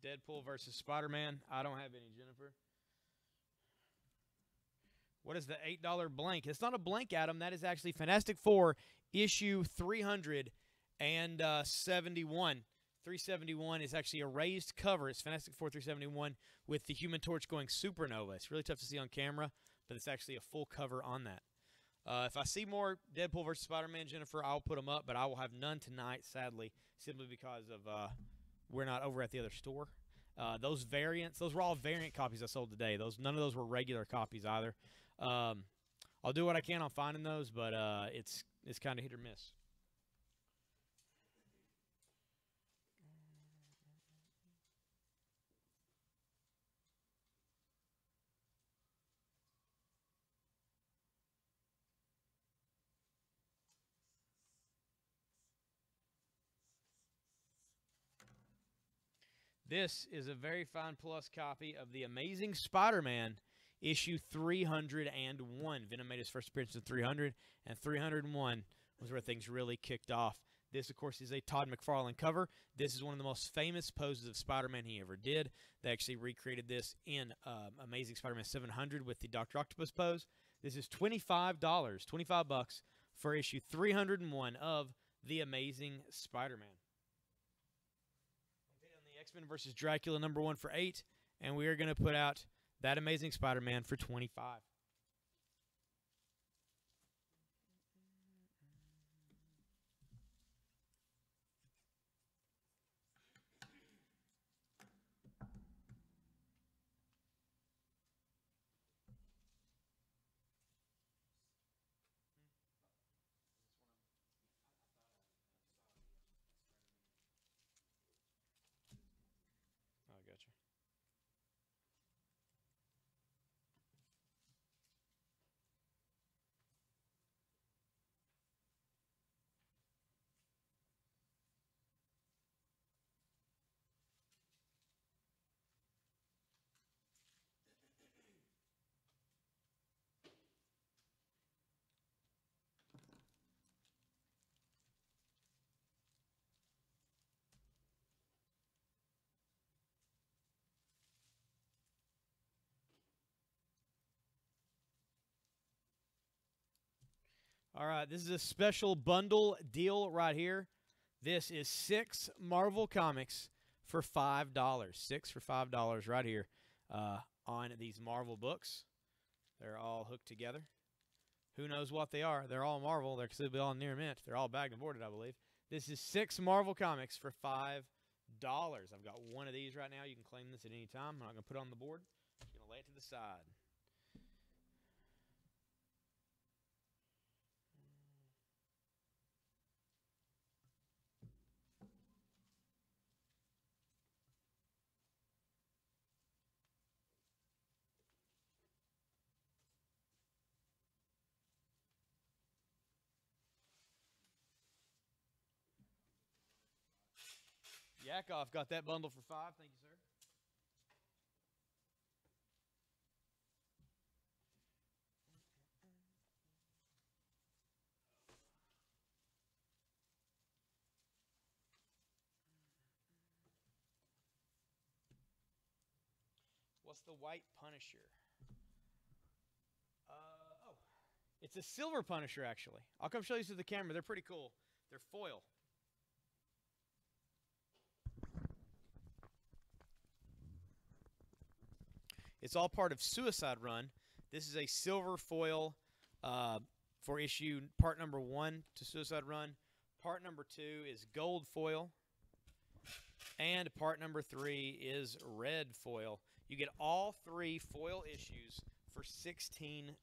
Deadpool versus Spider-Man. I don't have any, Jennifer. What is the $8 blank? It's not a blank, Adam. That is actually Fantastic Four issue 371. 371 is actually a raised cover. It's Fantastic Four 371 with the Human Torch going supernova. It's really tough to see on camera, but it's actually a full cover on that. If I see more Deadpool versus Spider-Man, Jennifer, I'll put them up, but I will have none tonight, sadly, simply because of we're not over at the other store. Those variants, those were all variant copies I sold today. None of those were regular copies either. I'll do what I can on finding those, but it's kind of hit or miss. This is a very fine plus copy of The Amazing Spider-Man, issue 301. Venom made his first appearance in 300, and 301 was where things really kicked off. This, of course, is a Todd McFarlane cover. This is one of the most famous poses of Spider-Man he ever did. They actually recreated this in Amazing Spider-Man 700 with the Dr. Octopus pose. This is $25, $25 for issue 301 of The Amazing Spider-Man. X-Men versus Dracula #1 for $8, and we are going to put out That Amazing Spider-Man for $25. Oh, I gotcha. All right, this is a special bundle deal right here. This is 6 Marvel comics for $5. 6 for $5 right here on these Marvel books. They're all hooked together. Who knows what they are? They're all Marvel. They're still all near mint. They're all bagged and boarded, I believe. This is 6 Marvel comics for $5. I've got one of these right now. You can claim this at any time. I'm not going to put it on the board. I'm going to lay it to the side. Yakov got that bundle for $5. Thank you, sir. What's the white Punisher? Oh, it's a silver Punisher, actually. I'll come show you to the camera. They're pretty cool. They're foil. It's all part of Suicide Run. This is a silver foil for issue part #1 to Suicide Run. Part #2 is gold foil. And part #3 is red foil. You get all 3 foil issues for $16.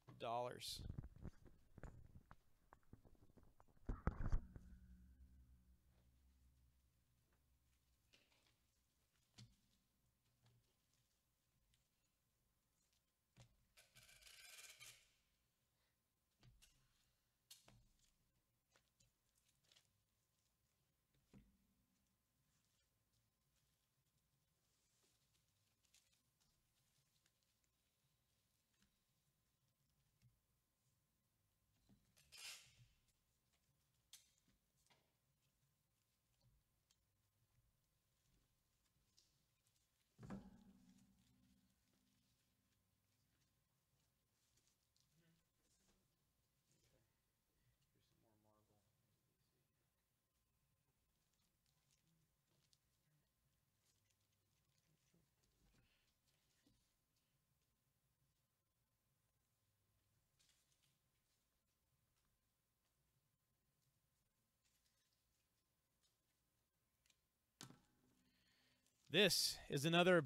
This is another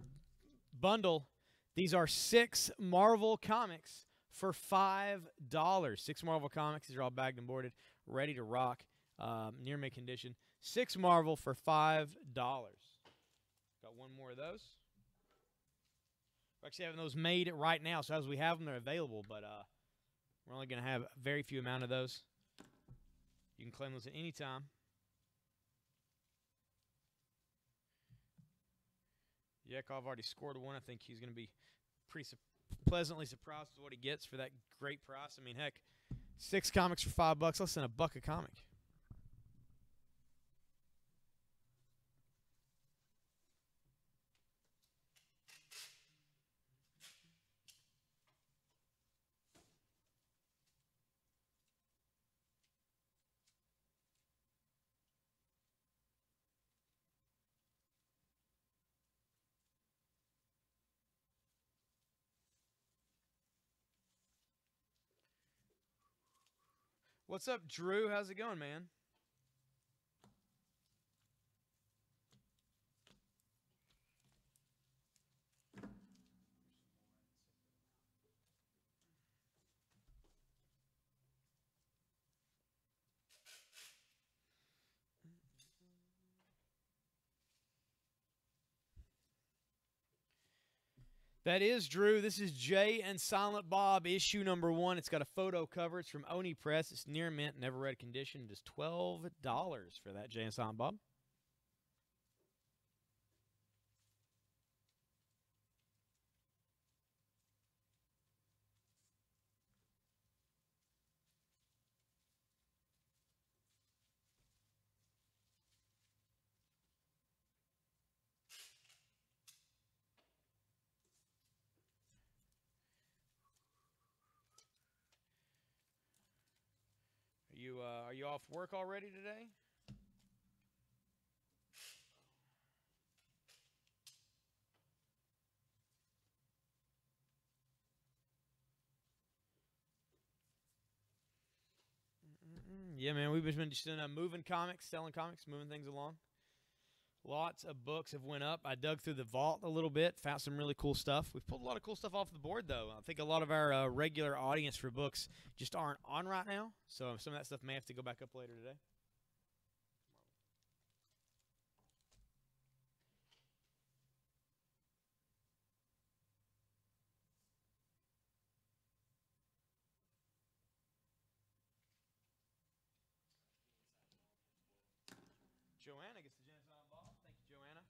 bundle. These are 6 Marvel comics for $5. 6 Marvel comics. These are all bagged and boarded, ready to rock, near mint condition. 6 Marvel for $5. Got one more of those. We're actually having those made right now, so as we have them, they're available, but we're only going to have a very few amount of those. You can claim those at any time. Yakov already scored one. I think he's going to be pretty pleasantly surprised with what he gets for that great price. I mean, heck, 6 comics for $5, less than $1 a comic. What's up, Drew? How's it going, man? That is Drew. This is Jay and Silent Bob, issue number 1. It's got a photo cover. It's from Oni Press. It's near mint, never read condition. Just $12 for that, Jay and Silent Bob. Are you off work already today? Yeah, man, we've been just moving comics, selling comics, moving things along. Lots of books have went up. I dug through the vault a little bit, found some really cool stuff. We've pulled a lot of cool stuff off the board, though. I think a lot of our regular audience for books just aren't on right now, so some of that stuff may have to go back up later today. Joanna gets the Genesis ball. Thank you, Joanna.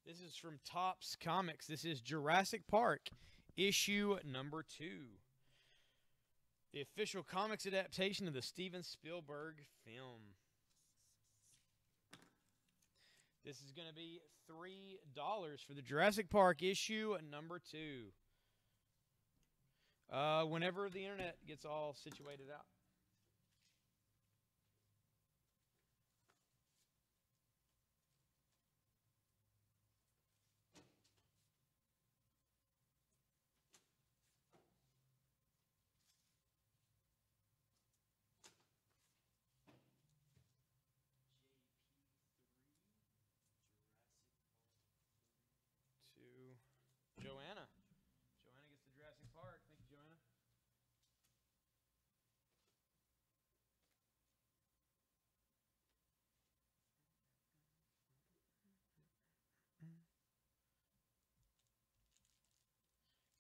This is from Topps Comics. This is Jurassic Park, issue number 2. The official comics adaptation of the Steven Spielberg film. This is going to be $3 for the Jurassic Park issue number 2. Whenever the internet gets all situated out. Joanna. Joanna gets the Jurassic Park. Thank you, Joanna.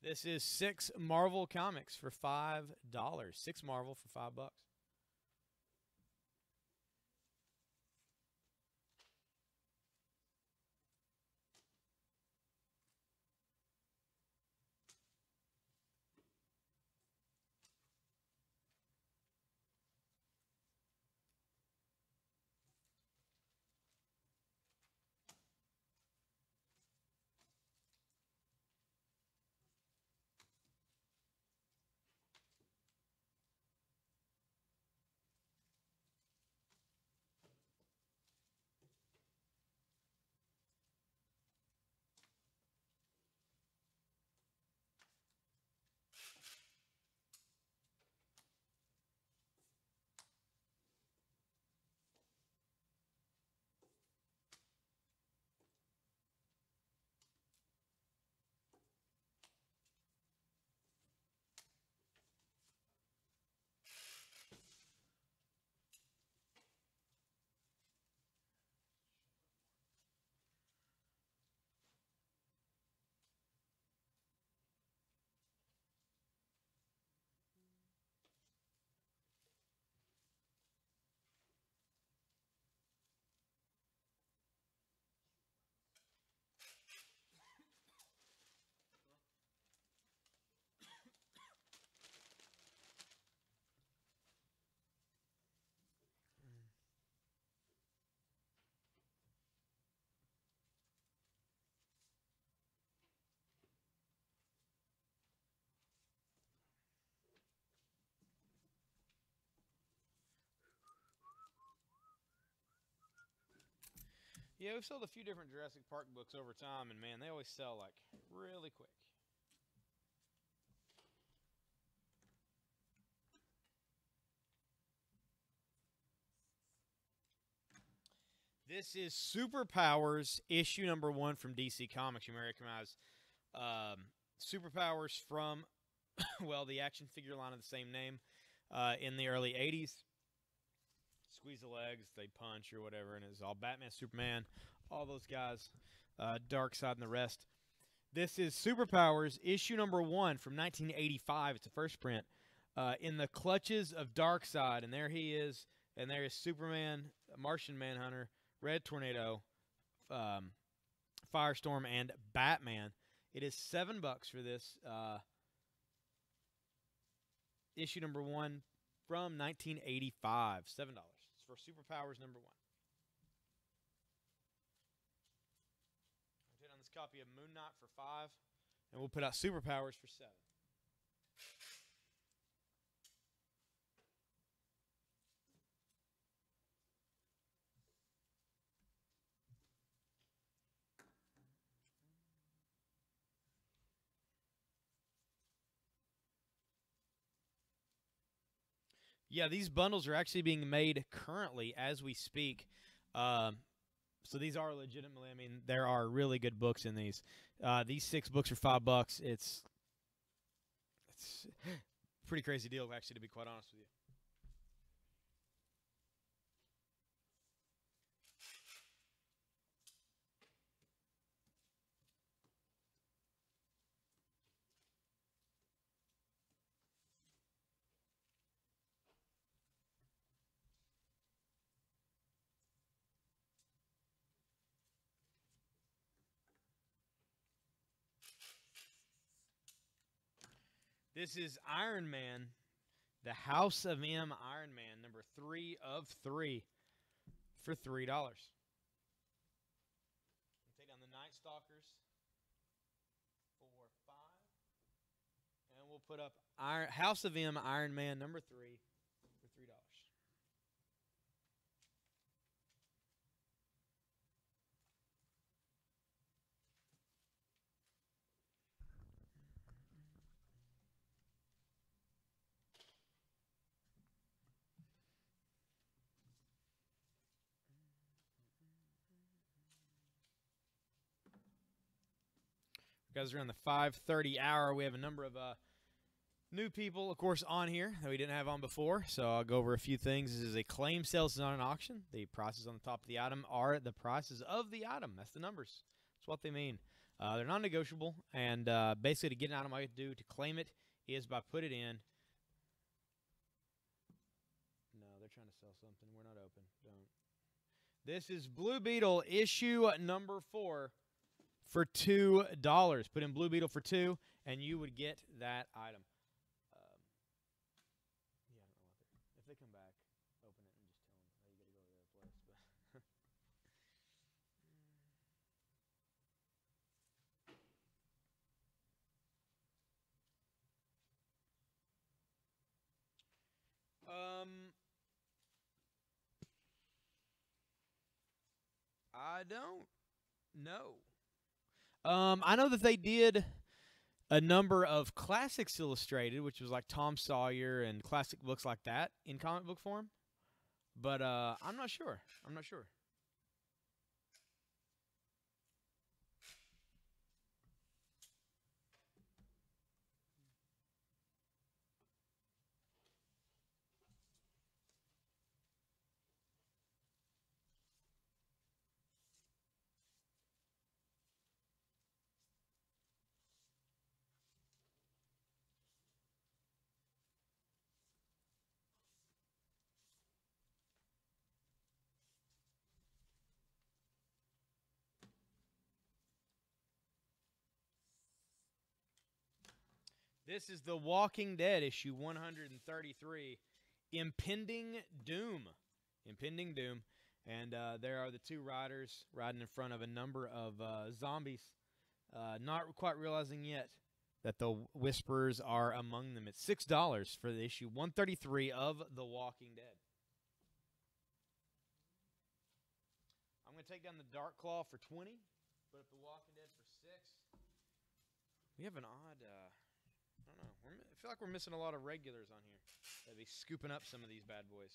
This is 6 Marvel comics for $5. 6 Marvel for $5. Yeah, we've sold a few different Jurassic Park books over time, and man, they always sell like really quick. This is Superpowers issue number 1 from DC Comics. You may recognize Superpowers from, well, the action figure line of the same name in the early 80s. Squeeze the legs, they punch or whatever, and it's all Batman, Superman, all those guys, Darkseid and the rest. This is Superpowers issue number 1 from 1985. It's the first print. In the clutches of Darkseid, and there he is, and there is Superman, Martian Manhunter, Red Tornado, Firestorm, and Batman. It is $7 for this issue number 1 from 1985. $7. It's for Superpowers number 1. I'll hit on this copy of Moon Knight for $5, and we'll put out Superpowers for $7. Yeah, these bundles are actually being made currently as we speak. So these are legitimately, I mean, there are really good books in these. These 6 books are $5. It's a pretty crazy deal, actually, to be quite honest with you. This is Iron Man, the House of M Iron Man, number 3 of 3 for $3. We'll take down the Night Stalkers for $5. And we'll put up House of M Iron Man, number 3 for $3. Guys, around the 5:30 hour, we have a number of new people, of course, on here that we didn't have on before. So I'll go over a few things. This is a claim sale. This is not an auction. The prices on the top of the item are the prices of the item. That's the numbers. That's what they mean. They're non-negotiable, and basically to get an item, all you have to do to claim it is by put it in. No, they're trying to sell something. We're not open. Don't. This is Blue Beetle issue number 4. For $2. Put in Blue Beetle for $2, and you would get that item. Yeah, I don't know what if they come back, open it and just tell them, hey, you got to go to the other place. I don't know. I know that they did a number of Classics Illustrated, which was like Tom Sawyer and classic books like that in comic book form. But I'm not sure. I'm not sure. This is The Walking Dead, issue 133, Impending Doom. Impending Doom. And there are the 2 riders riding in front of a number of zombies, not quite realizing yet that the Whisperers are among them. It's $6 for the issue 133 of The Walking Dead. I'm I'm going to take down the Dark Claw for 20. Put up the Walking Dead for 6. We have an odd, I don't know. I feel like we're missing a lot of regulars on here. They'll be scooping up some of these bad boys.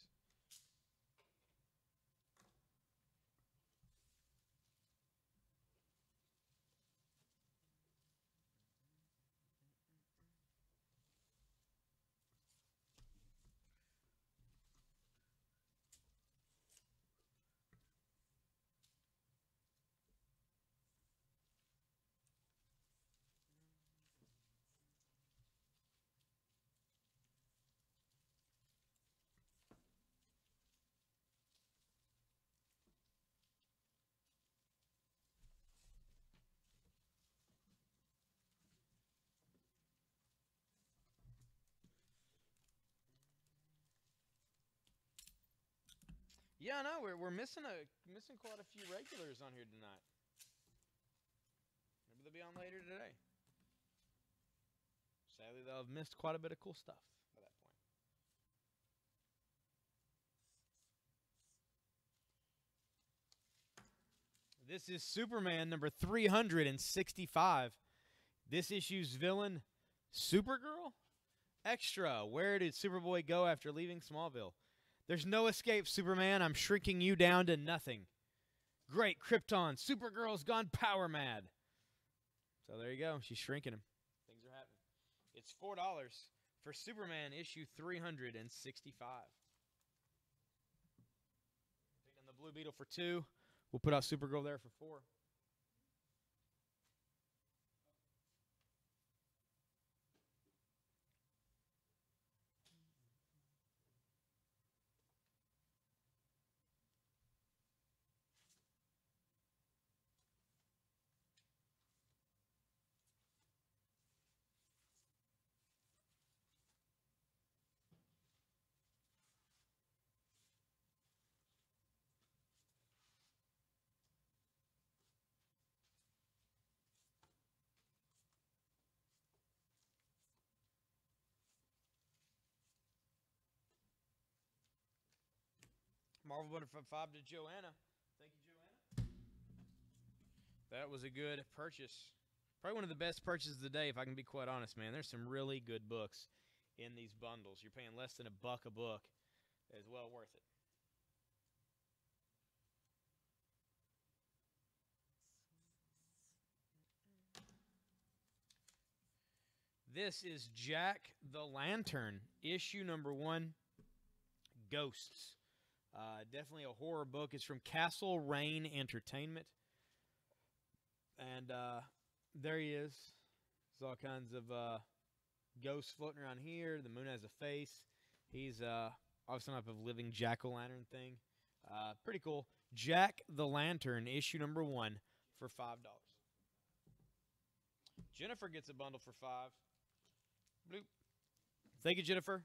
Yeah, no, we're missing quite a few regulars on here tonight. Maybe they'll be on later today. Sadly, they'll have missed quite a bit of cool stuff by that point. This is Superman number 365. This issue's villain, Supergirl? Extra. Where did Superboy go after leaving Smallville? There's no escape, Superman. I'm shrinking you down to nothing. Great, Krypton. Supergirl's gone power mad. So there you go. She's shrinking him. Things are happening. It's $4 for Superman issue 365. Take down the Blue Beetle for 2. We'll put out Supergirl there for 4. Marvel Butter from 5 to Joanna. Thank you, Joanna. That was a good purchase. Probably one of the best purchases of the day, if I can be quite honest, man. There's some really good books in these bundles. You're paying less than $1 a book. It's well worth it. This is Jack the Lantern, issue number 1, Ghosts. Definitely a horror book. It's from Castle Rain Entertainment. And there he is. There's all kinds of ghosts floating around here. The moon has a face. He's obviously some type of living jack-o'-lantern thing. Pretty cool. Jack the Lantern, issue number 1 for $5. Jennifer gets a bundle for 5. Bloop. Thank you, Jennifer.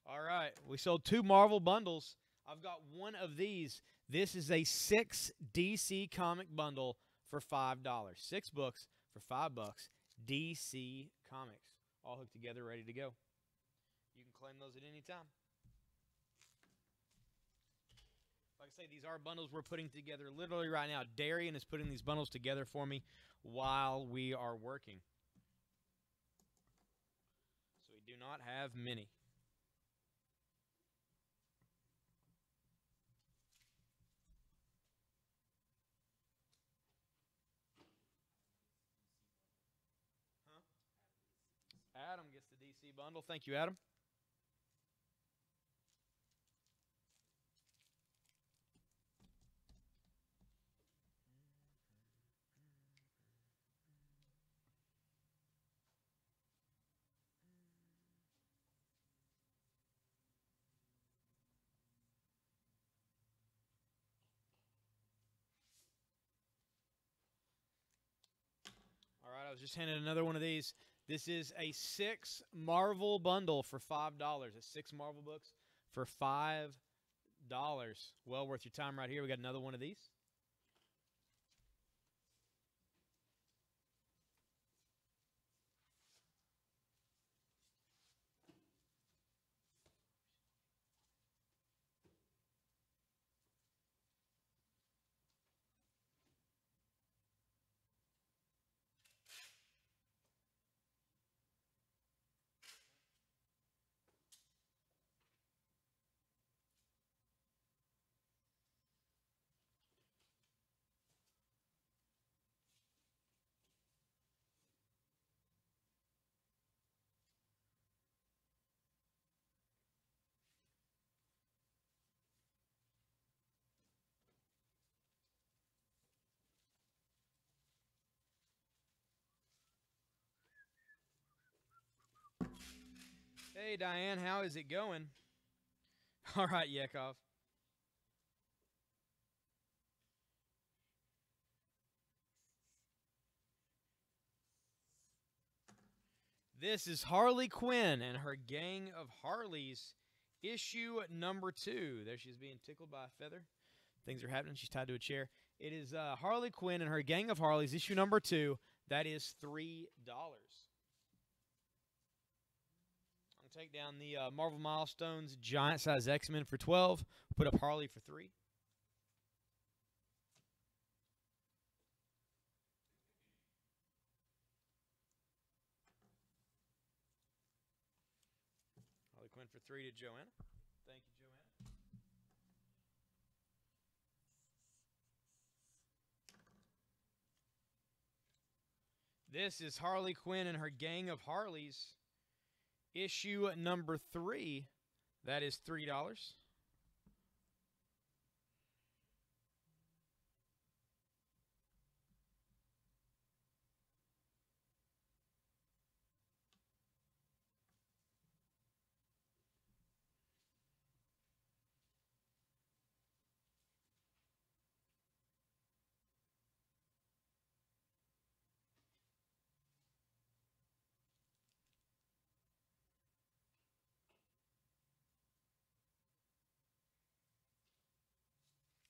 All right, we sold 2 Marvel bundles. I've got one of these. This is a 6 DC comic bundle for $5. 6 books for $5. DC Comics, all hooked together, ready to go. You can claim those at any time. Like I say, these are bundles we're putting together literally right now. Darian is putting these bundles together for me while we are working. So we do not have many. Adam gets the DC bundle. Thank you, Adam. All right, I was just handed another one of these. This is a 6 Marvel bundle for $5. It's 6 Marvel books for $5. Well worth your time right here. We got another one of these. Hey, Diane, how is it going? All right, Yakov. This is Harley Quinn and her gang of Harleys, issue number 2. There she's being tickled by a feather. Things are happening. She's tied to a chair. It is Harley Quinn and her gang of Harleys, issue number 2. That is $3. Take down the Marvel Milestones giant size X-Men for 12. Put up Harley for 3. Harley Quinn for 3 to Joanna. Thank you, Joanna. This is Harley Quinn and her gang of Harleys, issue number 3. That is $3.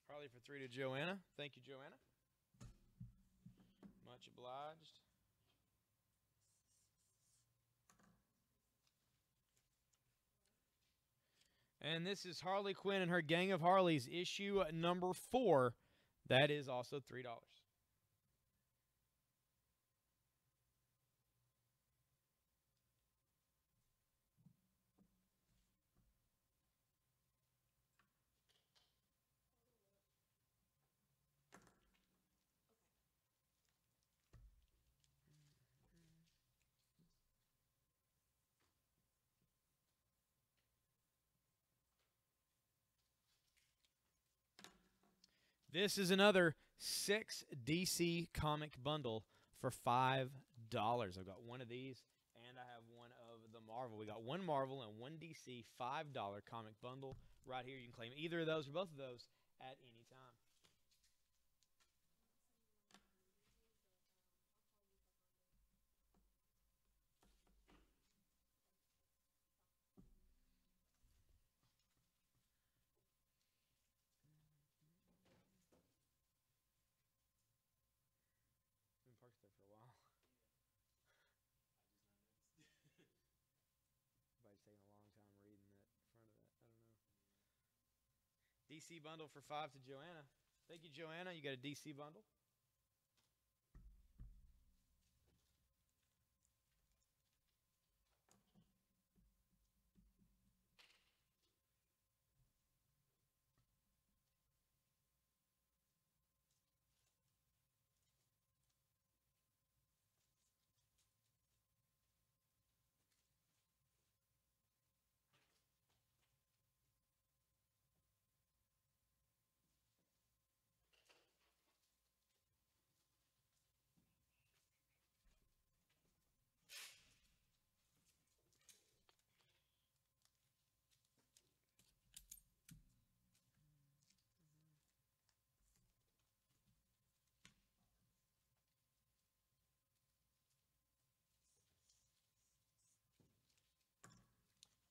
Harley for 3 to Joanna. Thank you, Joanna. Much obliged. And this is Harley Quinn and her gang of Harleys, issue number 4. That is also $3. This is another 6 DC comic bundle for $5. I've got one of these, and I have one of the Marvel. We got one Marvel and one DC $5 comic bundle right here. You can claim either of those or both of those at any time. Been parked there for a while. Everybody's taking a long time reading that front of that. I don't know. DC bundle for 5 to Joanna. Thank you, Joanna. You got a DC bundle.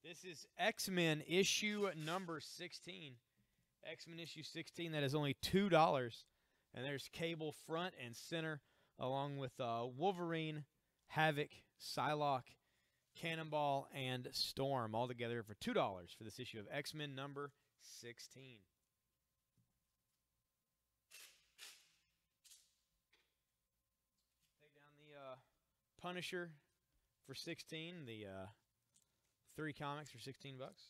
This is X-Men issue number 16. X-Men issue 16, that is only $2. And there's Cable front and center, along with Wolverine, Havoc, Psylocke, Cannonball, and Storm, all together for $2 for this issue of X-Men number 16. Take down the Punisher for 16, the 3 comics for 16 bucks.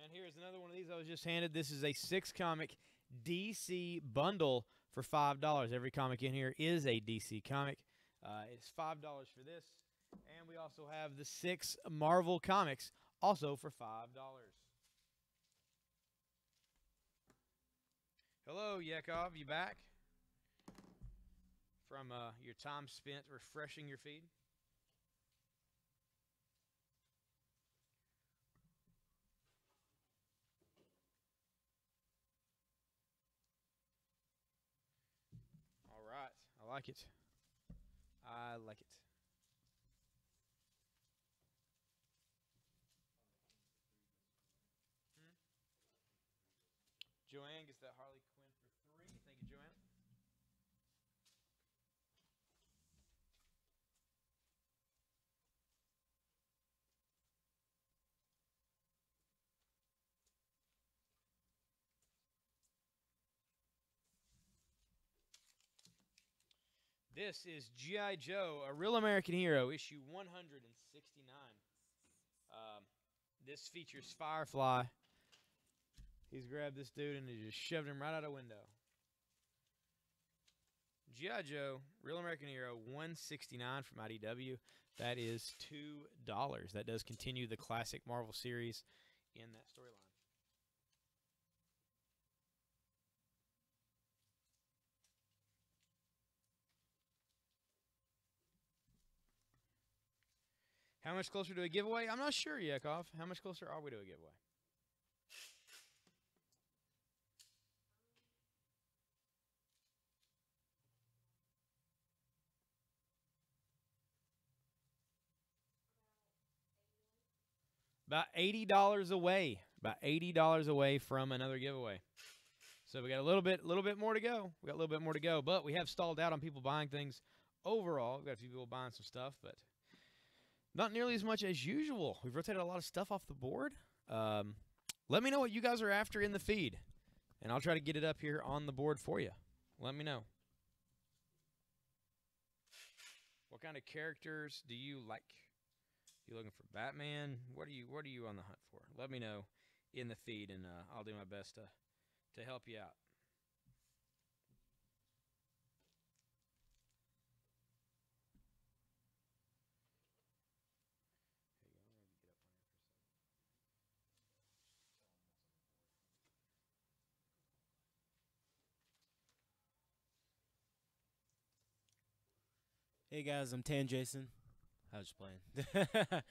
And here's another one of these I was just handed. This is a 6 comic DC bundle for $5. Every comic in here is a DC comic. It's $5 for this. And we also have the 6 Marvel comics, also for $5. Hello, Yakov. You back? From your time spent refreshing your feed? All right. I like it. I like it. Joanne gets that Harley Quinn for 3. Thank you, Joanne. This is G.I. Joe, A Real American Hero, issue 169. This features Firefly. He's grabbed this dude and he just shoved him right out a window. G.I. Joe, Real American Hero, 169 from IDW. That is $2. That does continue the classic Marvel series in that storyline. How much closer to a giveaway? I'm not sure, Yakov. How much closer are we to a giveaway? About $80 away. About $80 away from another giveaway. So we got a little bit more to go. We got a little bit more to go, but we have stalled out on people buying things overall. We've got a few people buying some stuff, but not nearly as much as usual. We've rotated a lot of stuff off the board. Let me know what you guys are after in the feed, and I'll try to get it up here on the board for you. Let me know. What kind of characters do you like? You looking for Batman? What are you on the hunt for? Let me know in the feed, and I'll do my best to help you out. Hey guys, I'm Tan Jason. I was just playing.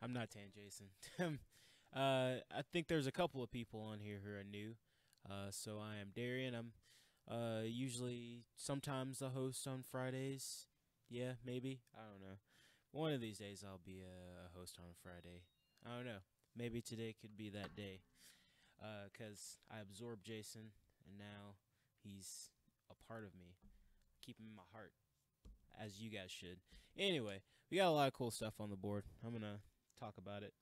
I'm not Tan Jason. I think there's a couple of people on here who are new. So I am Darian. I'm usually sometimes a host on Fridays. Yeah, maybe. I don't know. One of these days I'll be a host on Friday. I don't know. Maybe today could be that day. 'Cause I absorbed Jason and now he's a part of me. Keep him in my heart, as you guys should. Anyway, we got a lot of cool stuff on the board. I'm going to talk about it.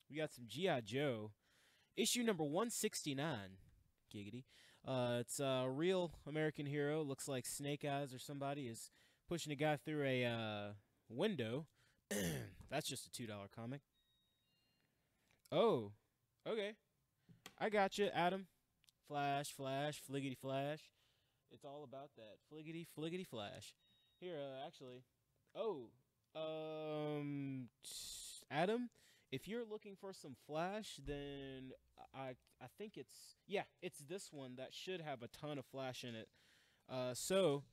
We got some G.I. Joe, issue number 169. Giggity. It's a real American hero. Looks like Snake Eyes or somebody is pushing a guy through a window. That's just a $2 comic. Oh, okay. I got you, Adam. Flash, flash, fliggity flash. It's all about that. Fliggity, fliggity flash. Here, actually. Oh, Adam, if you're looking for some flash, then I think it's this one that should have a ton of flash in it. So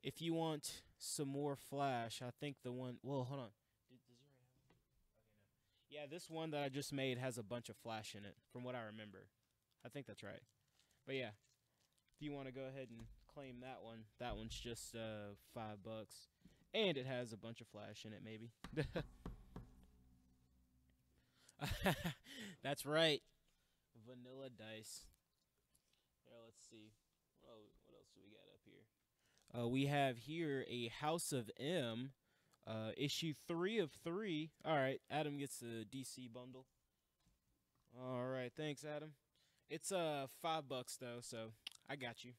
if you want some more flash, I think the one. Well, hold on. Does he already have it? Okay, no. Yeah, this one that I just made has a bunch of flash in it, from what I remember. I think that's right. But yeah, if you want to go ahead and claim that one's just $5, and it has a bunch of flash in it, maybe. That's right, vanilla dice. Here, let's see. What else do we got up here? We have here a House of M, issue 3 of 3. All right, Adam gets the DC bundle. All right, thanks, Adam. It's $5 though, so I got you.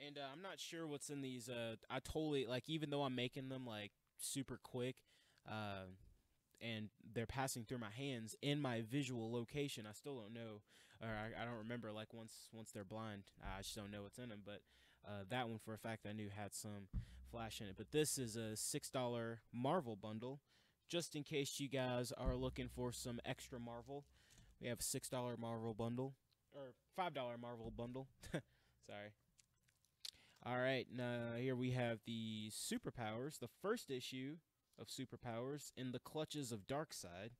And I'm not sure what's in these. I totally, like, even though I'm making them like super quick, and they're passing through my hands in my visual location. I still don't know, or I don't remember. Like once they're blind, I just don't know what's in them. But that one for a fact I knew had some flash in it. But this is a $6 Marvel bundle, just in case you guys are looking for some extra Marvel. We have a $6 Marvel bundle, or $5 Marvel bundle. Sorry. All right, now here we have the Superpowers, the first issue of Superpowers, In the Clutches of Darkseid.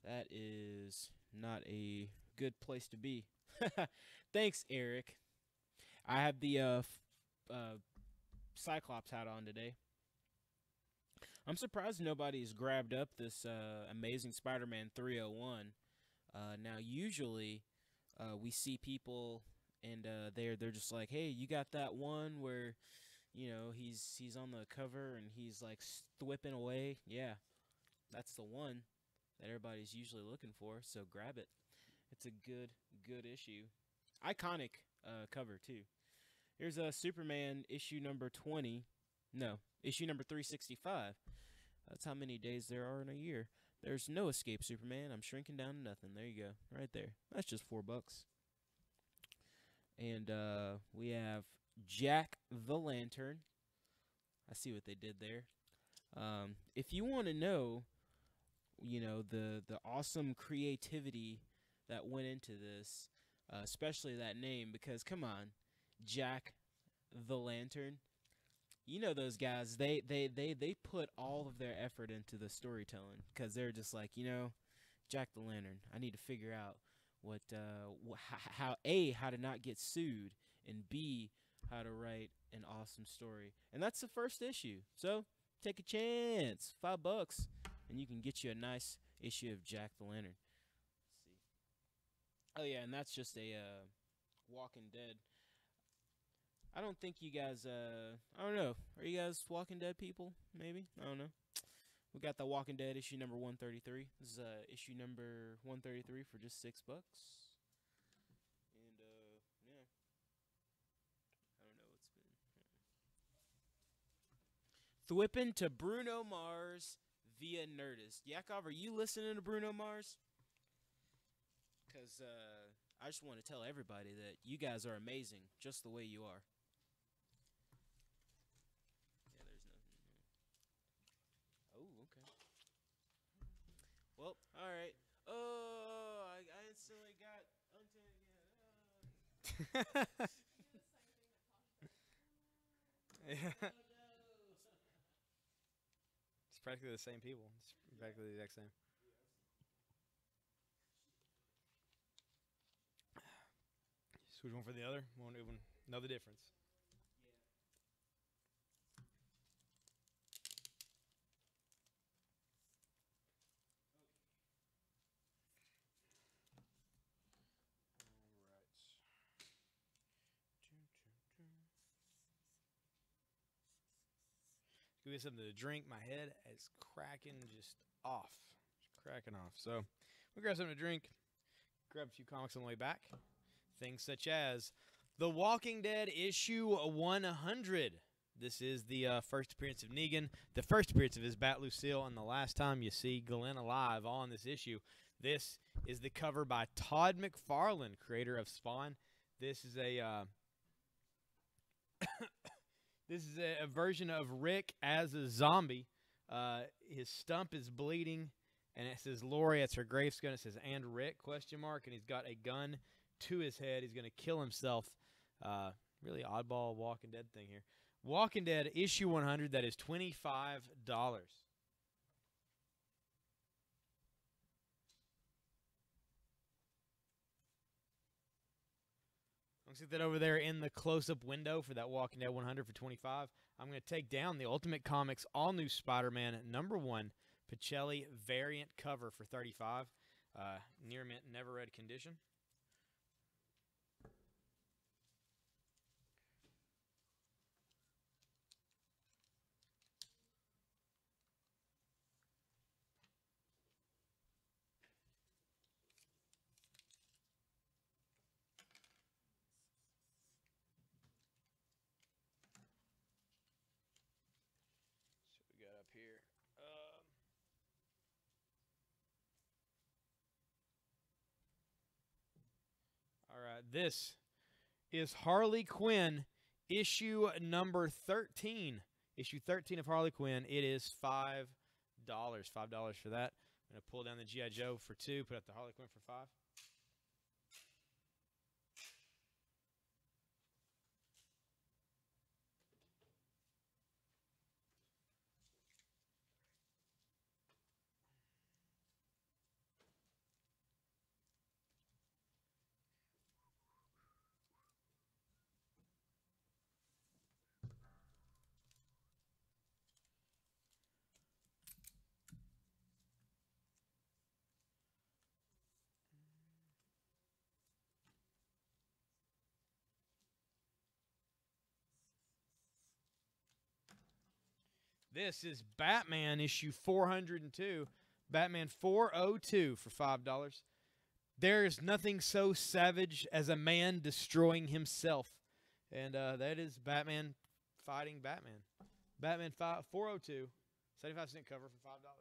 That is not a good place to be. Thanks, Eric. I have the Cyclops hat on today. I'm surprised nobody's grabbed up this Amazing Spider-Man 301. Now, usually we see people and they're just like, hey, you got that one where, you know, he's on the cover and he's like whipping away. Yeah, that's the one that everybody's usually looking for. So grab it. It's a good issue. Iconic cover too. Here's a Superman issue number 20. No, issue number 365. That's how many days there are in a year. There's no escape, Superman. I'm shrinking down to nothing. There you go. Right there. That's just $4. And we have Jack the Lantern. I see what they did there. If you want to know, you know, the awesome creativity that went into this, especially that name, because come on, Jack the Lantern. You know those guys, they put all of their effort into the storytelling, because they're just like, you know, Jack the Lantern, I need to figure out what how to not get sued, and B, how to write an awesome story. And that's the first issue. So take a chance, $5, and you can get you a nice issue of Jack the Lantern. Let's see. Oh yeah, and that's just a Walking Dead. I don't think you guys, I don't know. Are you guys Walking Dead people? Maybe? I don't know. We got the Walking Dead issue number 133. This is issue number 133 for just $6. And, yeah. I don't know what's been. Thwipping to Bruno Mars via Nerdist. Yakov, are you listening to Bruno Mars? Because I just want to tell everybody that you guys are amazing just the way you are. Well, all right. Oh, I instantly got untagged again. Yeah. It's practically the same people. It's practically the exact same. Switch one for the other. Won't even know the difference. Give me something to drink. My head is cracking just off. Just cracking off. So we'll grab something to drink. Grab a few comics on the way back. Things such as The Walking Dead issue 100. This is the first appearance of Negan, the first appearance of his Bat Lucille, and the last time you see Glenn alive on this issue. This is the cover by Todd McFarlane, creator of Spawn. This is a this is a version of Rick as a zombie. His stump is bleeding, and it says Lori. It's her gravestone. It says "and Rick?" ? And he's got a gun to his head. He's going to kill himself. Really oddball Walking Dead thing here. Walking Dead issue 100. That is $25. I'm going to sit that over there in the close-up window for that Walking Dead 100 for $25. I'm going to take down the Ultimate Comics all-new Spider-Man #1 Pacelli variant cover for $35. Near mint, never read condition. Here. This is Harley Quinn issue number 13. Issue 13 of Harley Quinn. It is $5. $5 for that. I'm going to pull down the G.I. Joe for 2, put up the Harley Quinn for 5. This is Batman issue 402. Batman 402 for $5. There is nothing so savage as a man destroying himself. And that is Batman fighting Batman. Batman 402, 75-cent cover for $5. I'm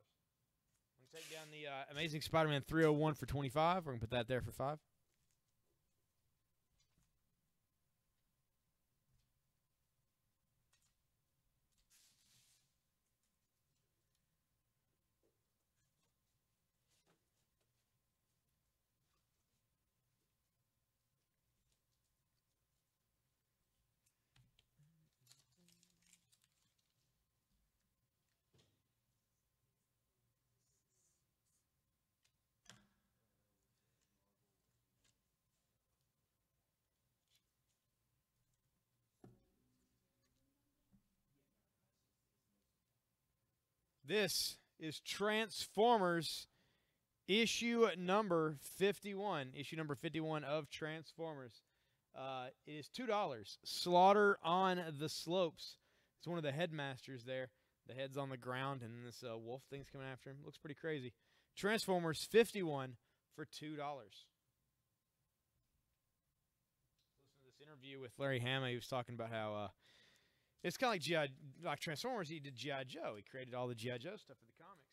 going to take down the Amazing Spider-Man 301 for 25. We're going to put that there for 5. This is Transformers issue number 51. Issue number 51 of Transformers. It is $2. Slaughter on the Slopes. It's one of the headmasters there. The head's on the ground, and this wolf thing's coming after him. Looks pretty crazy. Transformers 51 for $2. Listen to this interview with Larry Hama. He was talking about how it's kind of like Transformers. He did G.I. Joe. He created all the G.I. Joe stuff for the comics.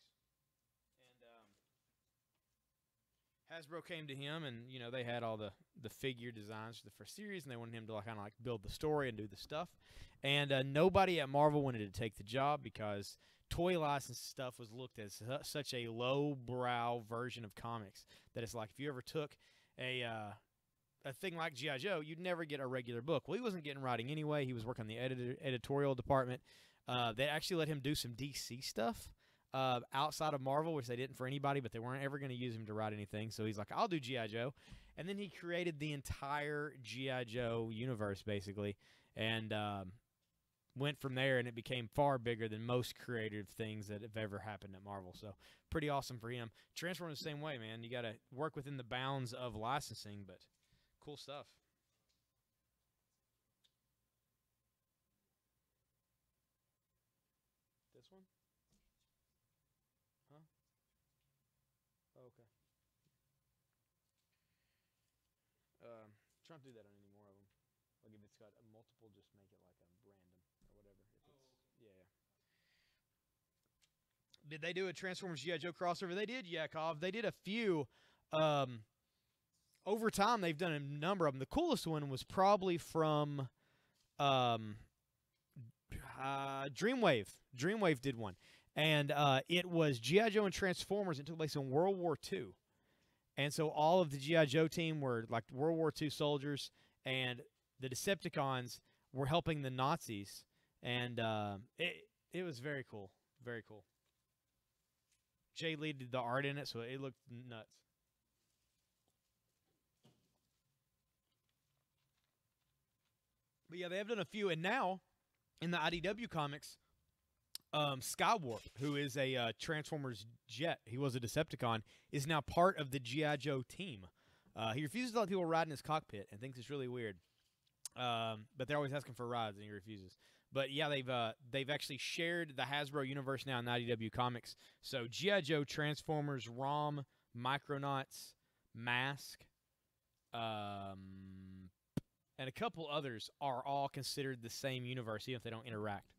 And Hasbro came to him, and they had all the figure designs for the first series, and they wanted him to kind of like build the story and do the stuff. And nobody at Marvel wanted to take the job because toy license stuff was looked at as such a low-brow version of comics that it's like if you ever took a thing like G.I. Joe, you'd never get a regular book. Well, he wasn't getting writing anyway. He was working in the editorial department. They actually let him do some DC stuff outside of Marvel, which they didn't for anybody, but they weren't ever going to use him to write anything. So he's like, I'll do G.I. Joe. And then he created the entire G.I. Joe universe, basically, and went from there, and it became far bigger than most creative things that have ever happened at Marvel. So pretty awesome for him. Transformers the same way, man. You got to work within the bounds of licensing, but cool stuff. This one? Huh? Oh, okay. Try not to do that on any more of them. Like if it's got a multiple, just make it like a random or whatever. If it's, yeah. Did they do a Transformers G.I. Joe crossover? They did, Yakov. They did a few. Over time, they've done a number of them. The coolest one was probably from Dreamwave. Dreamwave did one. And it was G.I. Joe and Transformers. It took place in World War II. And so all of the G.I. Joe team were like World War II soldiers, and the Decepticons were helping the Nazis. And it was very cool. Very cool. Jay Lee did the art in it, so it looked nuts. But yeah, they have done a few. And now, in the IDW comics, Skywarp, who is a Transformers jet, he was a Decepticon, is now part of the G.I. Joe team. He refuses to let people ride in his cockpit and thinks it's really weird. But they're always asking for rides, and he refuses. But yeah, they've actually shared the Hasbro universe now in the IDW comics. So G.I. Joe, Transformers, ROM, Micronauts, Mask, and a couple others are all considered the same universe, even if they don't interact.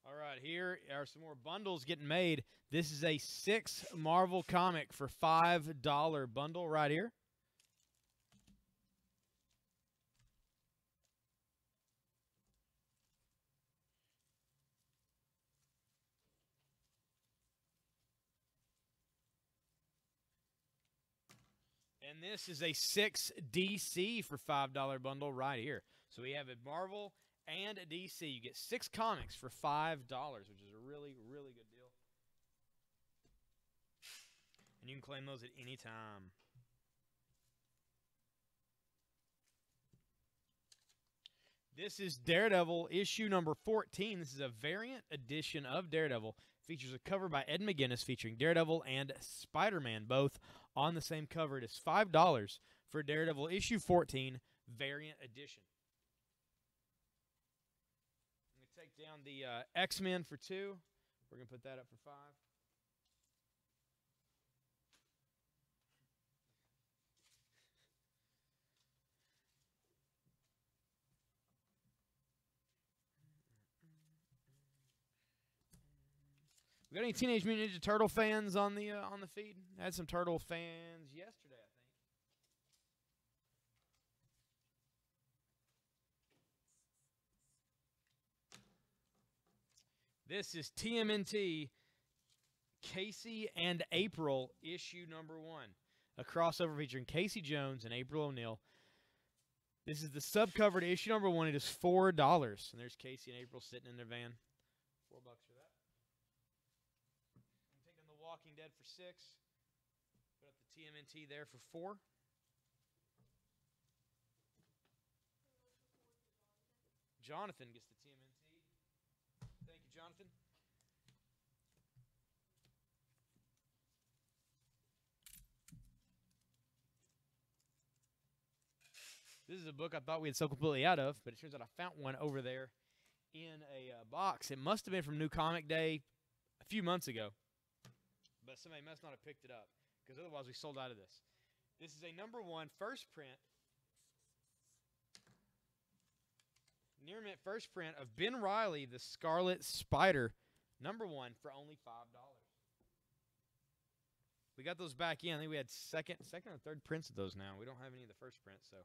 All right, here are some more bundles getting made. This is a 6 Marvel comic for $5 bundle right here. And this is a 6 DC for $5 bundle right here. So we have a Marvel and a DC. You get 6 comics for $5, which is a really, really good deal. And you can claim those at any time. This is Daredevil issue number 14. This is a variant edition of Daredevil. Features a cover by Ed McGuinness featuring Daredevil and Spider-Man, both on the same cover. It is $5 for Daredevil issue 14 variant edition. I'm going to take down the X-Men for 2. We're going to put that up for 5. We got any Teenage Mutant Ninja Turtle fans on the feed? I had some Turtle fans yesterday, I think. This is TMNT Casey and April issue number 1. A crossover featuring Casey Jones and April O'Neil. This is the subcover to issue number 1. It is $4. And there's Casey and April sitting in their van. $4 for that. Walking Dead for 6. Put up the TMNT there for 4. Jonathan gets the TMNT. Thank you, Jonathan. This is a book I thought we had so completely out of, but it turns out I found one over there in a box. It must have been from New Comic Day a few months ago. But somebody must not have picked it up, because otherwise we sold out of this. This is a number 1 first print, near mint first print of Ben Reilly, the Scarlet Spider, number 1 for only $5. We got those back in. I think we had second or third prints of those now. We don't have any of the first prints, so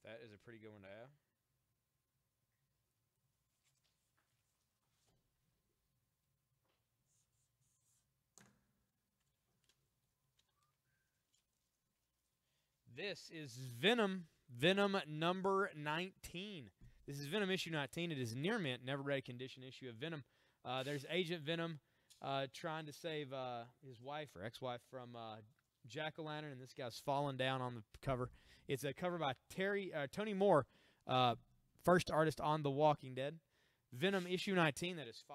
that is a pretty good one to have. This is Venom number 19. This is Venom issue 19. It is near mint, never read condition issue of Venom. There's Agent Venom trying to save his wife or ex-wife from Jack-o'-lantern, and this guy's falling down on the cover. It's a cover by Tony Moore, first artist on The Walking Dead. Venom issue 19, that is $5.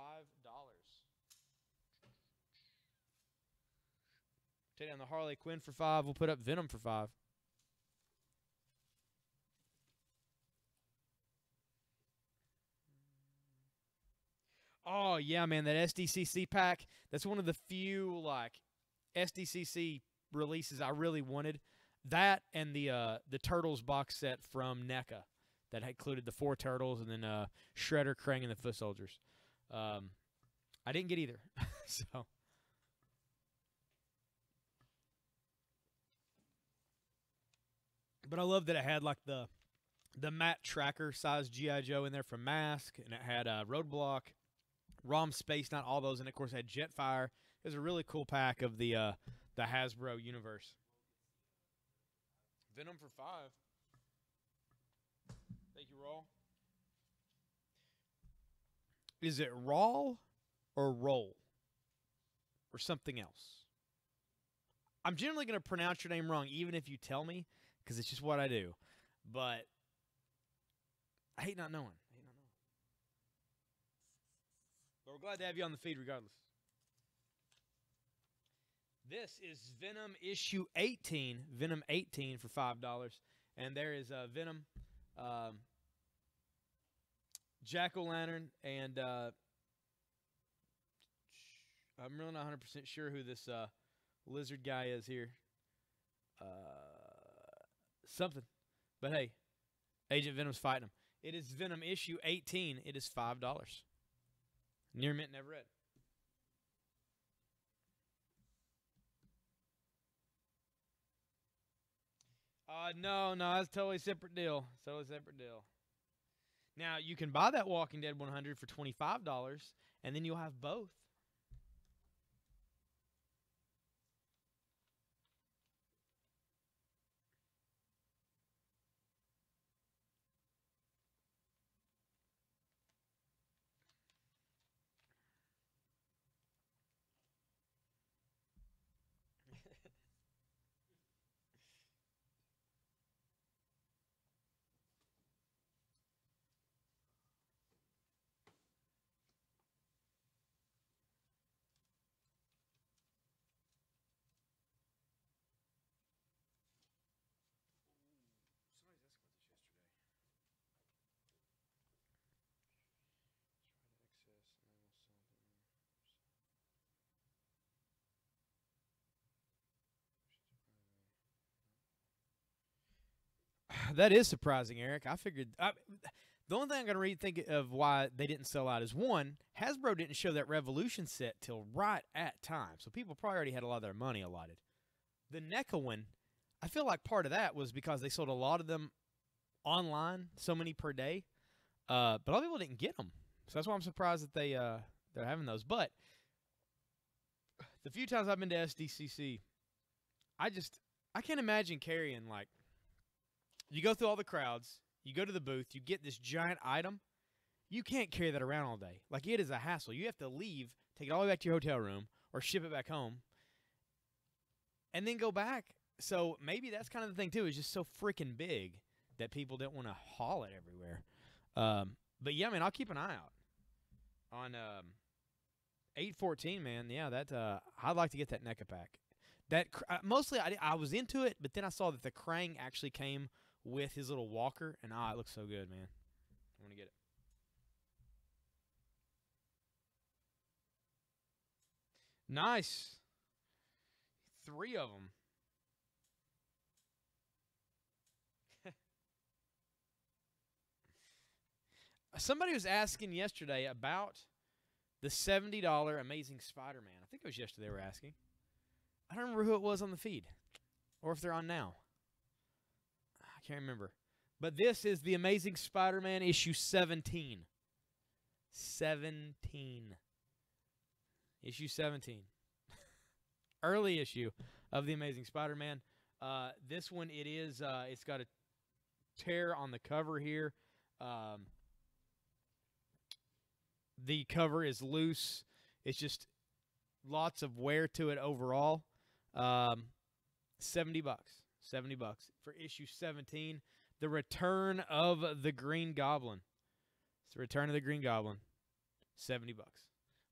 Take down the Harley Quinn for $5. We'll put up Venom for $5. Oh, yeah, man, that SDCC pack, that's one of the few, like, SDCC releases I really wanted. That and the Turtles box set from NECA that included the 4 Turtles and then Shredder, Krang, and the Foot Soldiers. I didn't get either, so... But I love that it had, like, the Matt Tracker size G.I. Joe in there from Mask, and it had Roadblock, ROM Space, not all those, and of course it had Jetfire. It was a really cool pack of the Hasbro universe. Venom for $5. Thank you, Raw. Is it Raw or Roll? Or something else? I'm generally going to pronounce your name wrong, even if you tell me, because it's just what I do. But I hate not knowing. But we're glad to have you on the feed regardless. This is Venom issue 18. Venom 18 for $5. And there is Venom, Jack-o'-lantern, and I'm really not 100% sure who this lizard guy is here. Something. But hey, Agent Venom's fighting him. It is Venom issue 18. It is $5. Near mint, never read. No, that's a totally separate deal. Totally separate deal. Now you can buy that Walking Dead 100 for $25, and then you'll have both. That is surprising, Eric. The only thing I can think of why they didn't sell out is one, Hasbro didn't show that Revolution set till right at time, so people probably already had a lot of their money allotted. The NECA one, I feel like part of that was because they sold a lot of them online, so many per day, but a lot of people didn't get them, so that's why I'm surprised that they're having those. But the few times I've been to SDCC, I can't imagine carrying like. You go through all the crowds, you go to the booth, you get this giant item. You can't carry that around all day. Like, it is a hassle. You have to leave, take it all the way back to your hotel room, or ship it back home, and then go back. So maybe that's kind of the thing, too. It's just so freaking big that people don't want to haul it everywhere. But, yeah, man, I'll keep an eye out. On 8/14, man, yeah, I'd like to get that NECA pack. Mostly, I was into it, but then I saw that the Krang actually came with his little walker, and it looks so good, man. I want to get it. Nice. 3 of them. Somebody was asking yesterday about the $70 Amazing Spider-Man. I think it was yesterday they were asking. I don't remember who it was on the feed, or if they're on now. I can't remember. But this is the Amazing Spider-Man issue 17. 17. Issue 17. Early issue of the Amazing Spider-Man. This one, it's got a tear on the cover here. The cover is loose. It's just lots of wear to it overall. $70. $70 for issue 17. The Return of the Green Goblin. It's the Return of the Green Goblin. $70.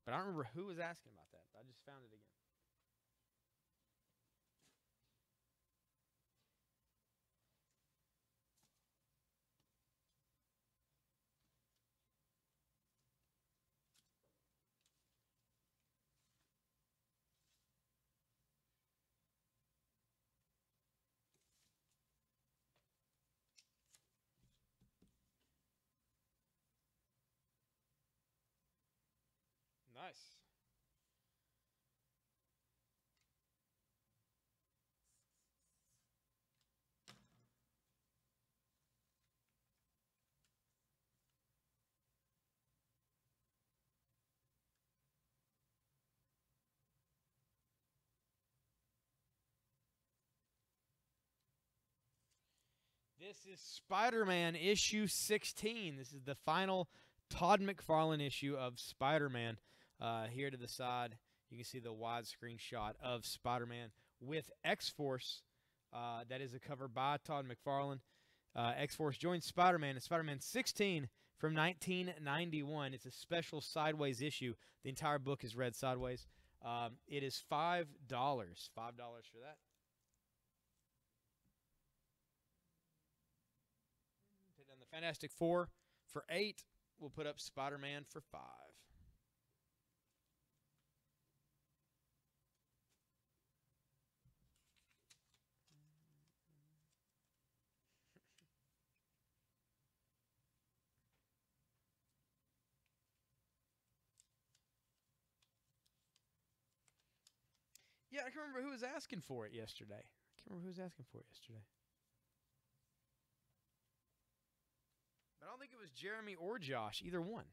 But I don't remember who was asking about that. I just found it again. Nice. This is Spider-Man issue 16. This is the final Todd McFarlane issue of Spider-Man. Here to the side, you can see the widescreen shot of Spider-Man with X-Force. That is a cover by Todd McFarlane. X-Force joins Spider-Man in Spider-Man 16 from 1991. It's a special sideways issue. The entire book is read sideways. It is $5. $5 for that. Take down the Fantastic Four for $8. We'll put up Spider-Man for $5. Yeah, I can't remember who was asking for it yesterday. I can't remember who was asking for it yesterday. But I don't think it was Jeremy or Josh, either one.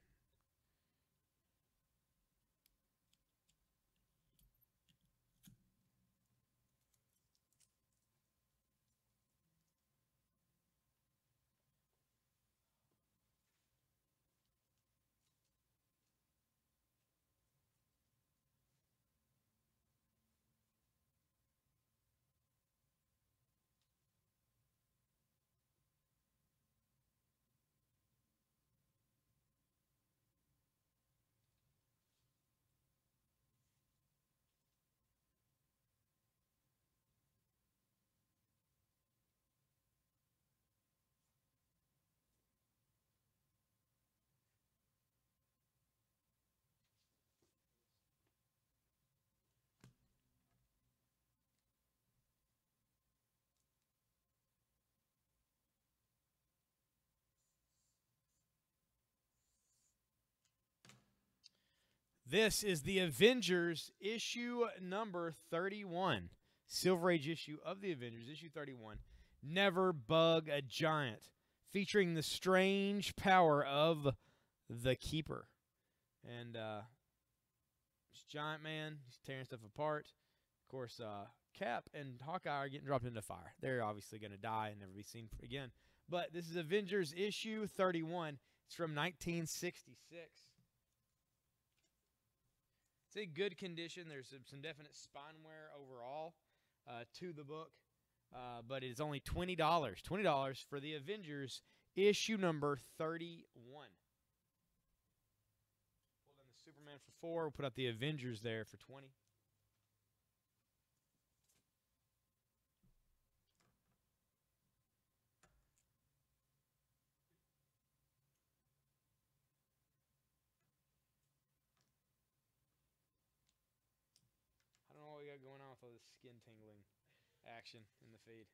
This is the Avengers issue number 31. Silver Age issue of the Avengers, issue 31. Never Bug a Giant. Featuring the strange power of the Keeper. And it's Giant Man. He's tearing stuff apart. Of course, Cap and Hawkeye are getting dropped into fire. They're obviously going to die and never be seen again. But this is Avengers issue 31. It's from 1966. It's in good condition. There's some definite spine wear overall to the book, but it is only $20. $20 for the Avengers issue number 31. Pulled in the Superman for $4. We'll put out the Avengers there for $20. I don't know what we got going on with all this skin tingling action in the feed.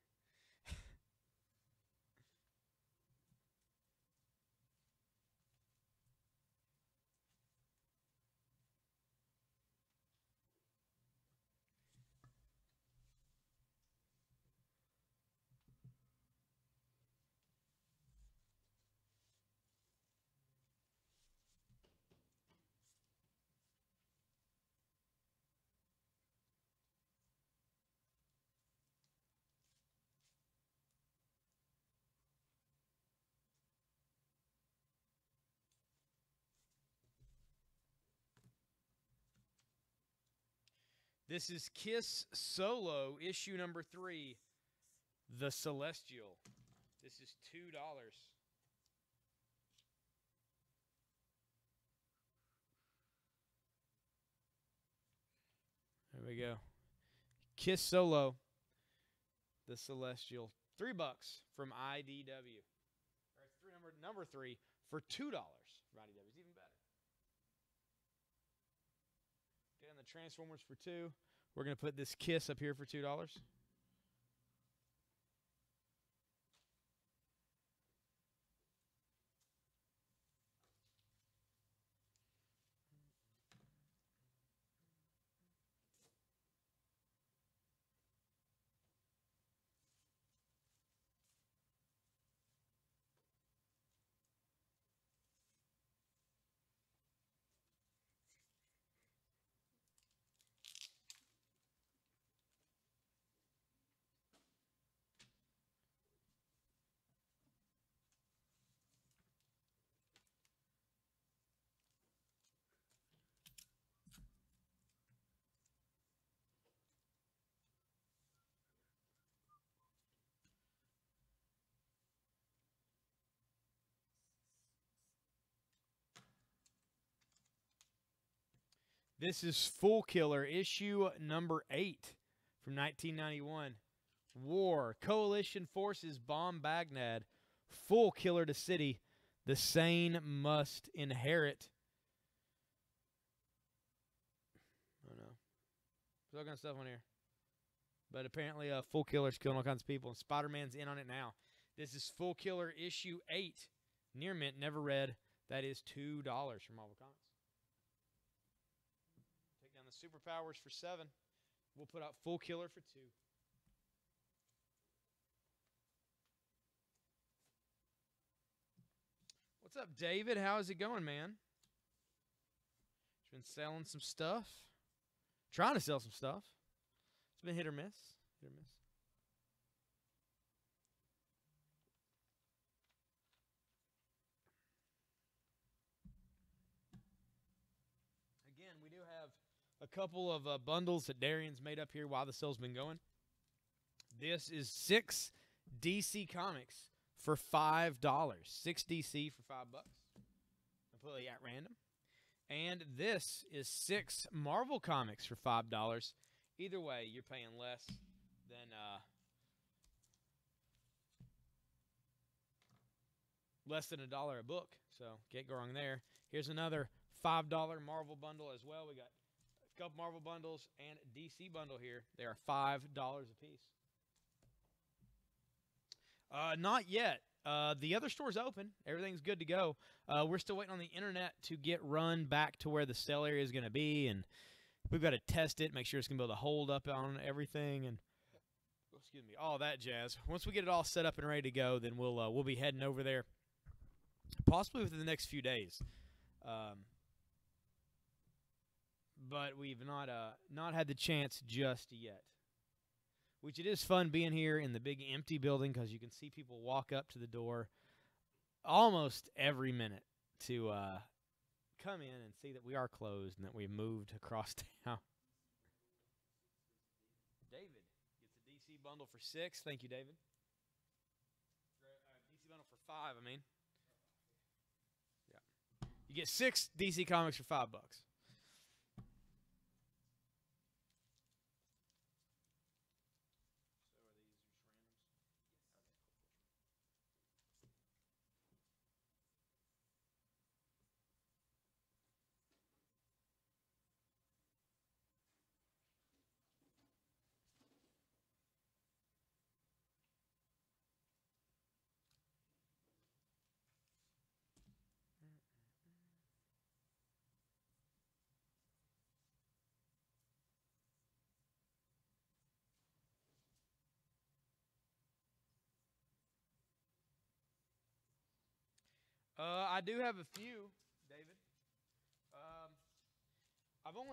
This is Kiss Solo, issue number 3, The Celestial. This is $2. There we go. Kiss Solo, The Celestial. $3 from IDW. Or number 3 for $2 from IDW. It's even better. Getting the Transformers for $2. We're going to put this Kiss up here for $2. This is Full Killer, issue number 8 from 1991. War. Coalition forces bomb Baghdad. Full Killer to city. The sane must inherit. Oh no. There's all kinds of stuff on here. But apparently Full Killer's killing all kinds of people, and Spider-Man's in on it now. This is Full Killer issue 8. Near mint, never read. That is $2 from Marvel Comics. Take down the Superpowers for $7. We'll put out Full Killer for 2. What's up, David? How is it going, man? Just been selling some stuff. Trying to sell some stuff. It's been hit or miss. Hit or miss. Again, we do have a couple of bundles that Darian's made up here while the sale's been going. This is 6 DC comics for $5. 6 DC for $5. Completely at random. And this is 6 Marvel comics for $5. Either way, you're paying less than $1 a book. So can't go wrong there. Here's another $5 Marvel bundle as well. We got a couple Marvel bundles and a DC bundle here. They are $5 a piece. Not yet. The other store's open. Everything's good to go. We're still waiting on the internet to get run back to where the sale area is going to be, and we've got to test it, make sure it's going to be able to hold up on everything, and excuse me, all that jazz. Once we get it all set up and ready to go, then we'll be heading over there, possibly within the next few days. But we've not had the chance just yet. Which it is fun being here in the big empty building because you can see people walk up to the door almost every minute to come in and see that we are closed and that we've moved across town. David gets a DC bundle for 6. Thank you, David. DC bundle for 5, I mean. Yeah. You get 6 DC comics for $5. I do have a few, David.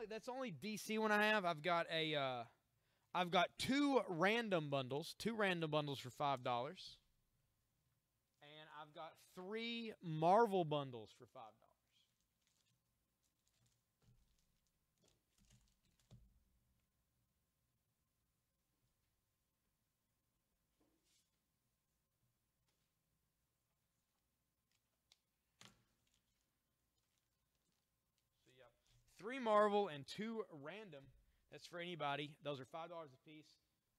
That's only DC one I have. I've got 2 random bundles, for $5, and I've got 3 Marvel bundles for $5. So yeah, 3 Marvel and 2 random. That's for anybody. Those are $5 a piece.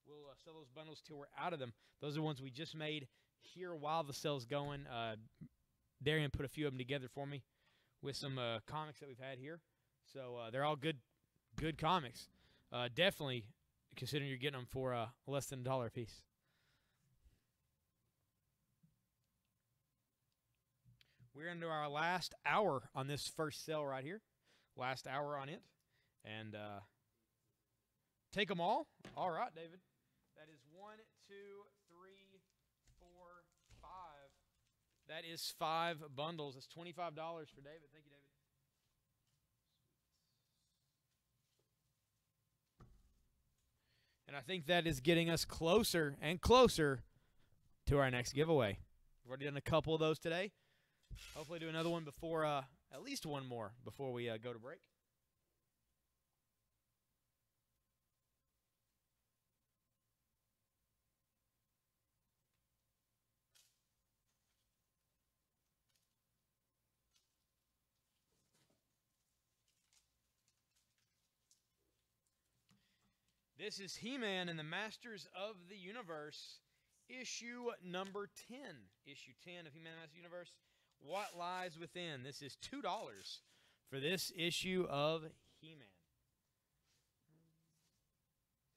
We'll sell those bundles till we're out of them. Those are the ones we just made here while the sale's going. Darian put a few of them together for me with some comics that we've had here. So they're all good comics. Definitely considering you're getting them for less than $1 a piece. We're into our last hour on this first sale right here. Last hour on it. And take them all? All right, David. That is 1, 2, 3, 4, 5. That is 5 bundles. That's $25 for David. Thank you, David. And I think that is getting us closer and closer to our next giveaway. We've already done a couple of those today. Hopefully do another one before, at least one more before we go to break. This is He-Man and the Masters of the Universe, issue number 10. Issue 10 of He-Man and the Masters of the Universe. What Lies Within. This is $2 for this issue of He-Man.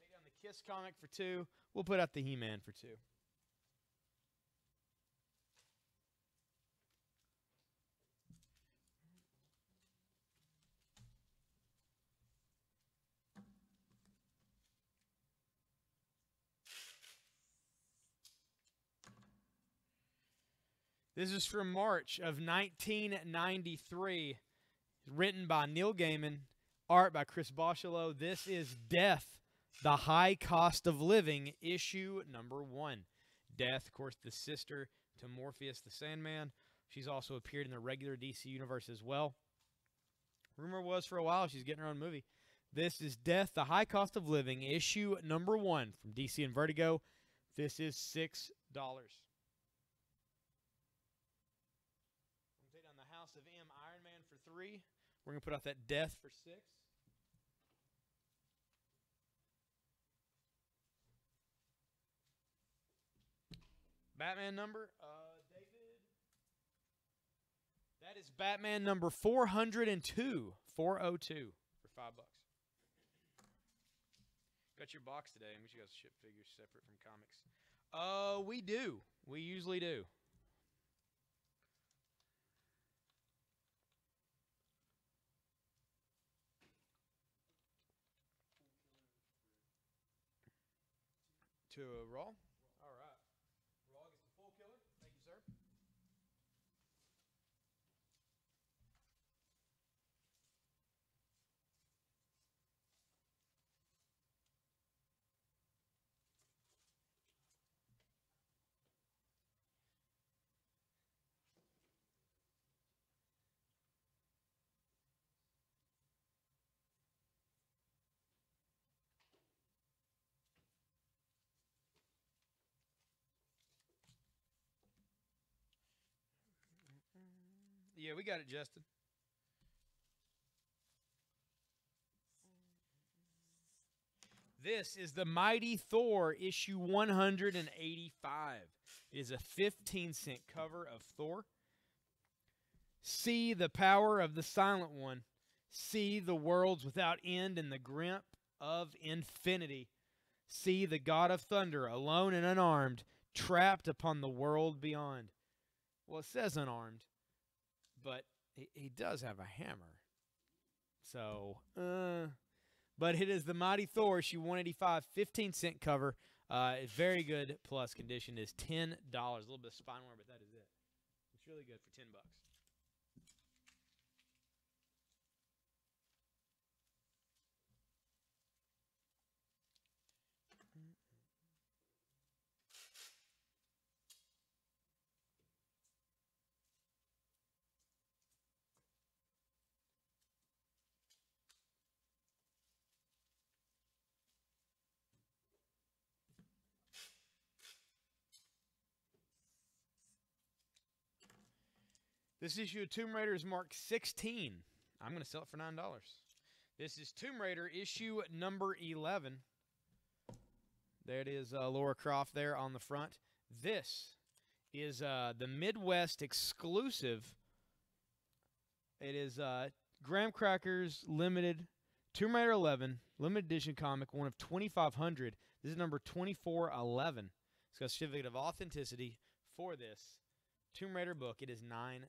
Take down the Kiss comic for 2. We'll put out the He-Man for 2. This is from March of 1993. Written by Neil Gaiman. Art by Chris Boschelot. This is Death, the High Cost of Living, issue number 1. Death, of course, the sister to Morpheus the Sandman. She's also appeared in the regular DC universe as well. Rumor was for a while she's getting her own movie. This is Death, the High Cost of Living, issue number 1 from DC and Vertigo. This is $6. Take down the House of M Iron Man for 3. We're going to put out that Death for 6. Batman number, David. That is Batman number 402. 402 for $5. Got your box today. I wish you guys ship figures separate from comics. We do. We usually do. To Raw? All right. Raw gets the full killer. Thank you, sir. Yeah, we got it, Justin. This is the Mighty Thor, issue 185. It is a 15-cent cover of Thor. See the power of the Silent One. See the worlds without end in the grip of infinity. See the God of Thunder, alone and unarmed, trapped upon the world beyond. Well, it says unarmed, but he does have a hammer. So, but it is the Mighty Thor, issue 185, 15-cent cover. Very good plus condition. Is $10. A little bit of spine wear, but that is it. It's really good for $10. This issue of Tomb Raider is marked 16. I'm going to sell it for $9. This is Tomb Raider issue number 11. There it is, Laura Croft there on the front. This is the Midwest exclusive. It is Graham Crackers Limited Tomb Raider 11 limited edition comic, one of 2,500. This is number 2411. It's got a certificate of authenticity for this Tomb Raider book. It is $9. On the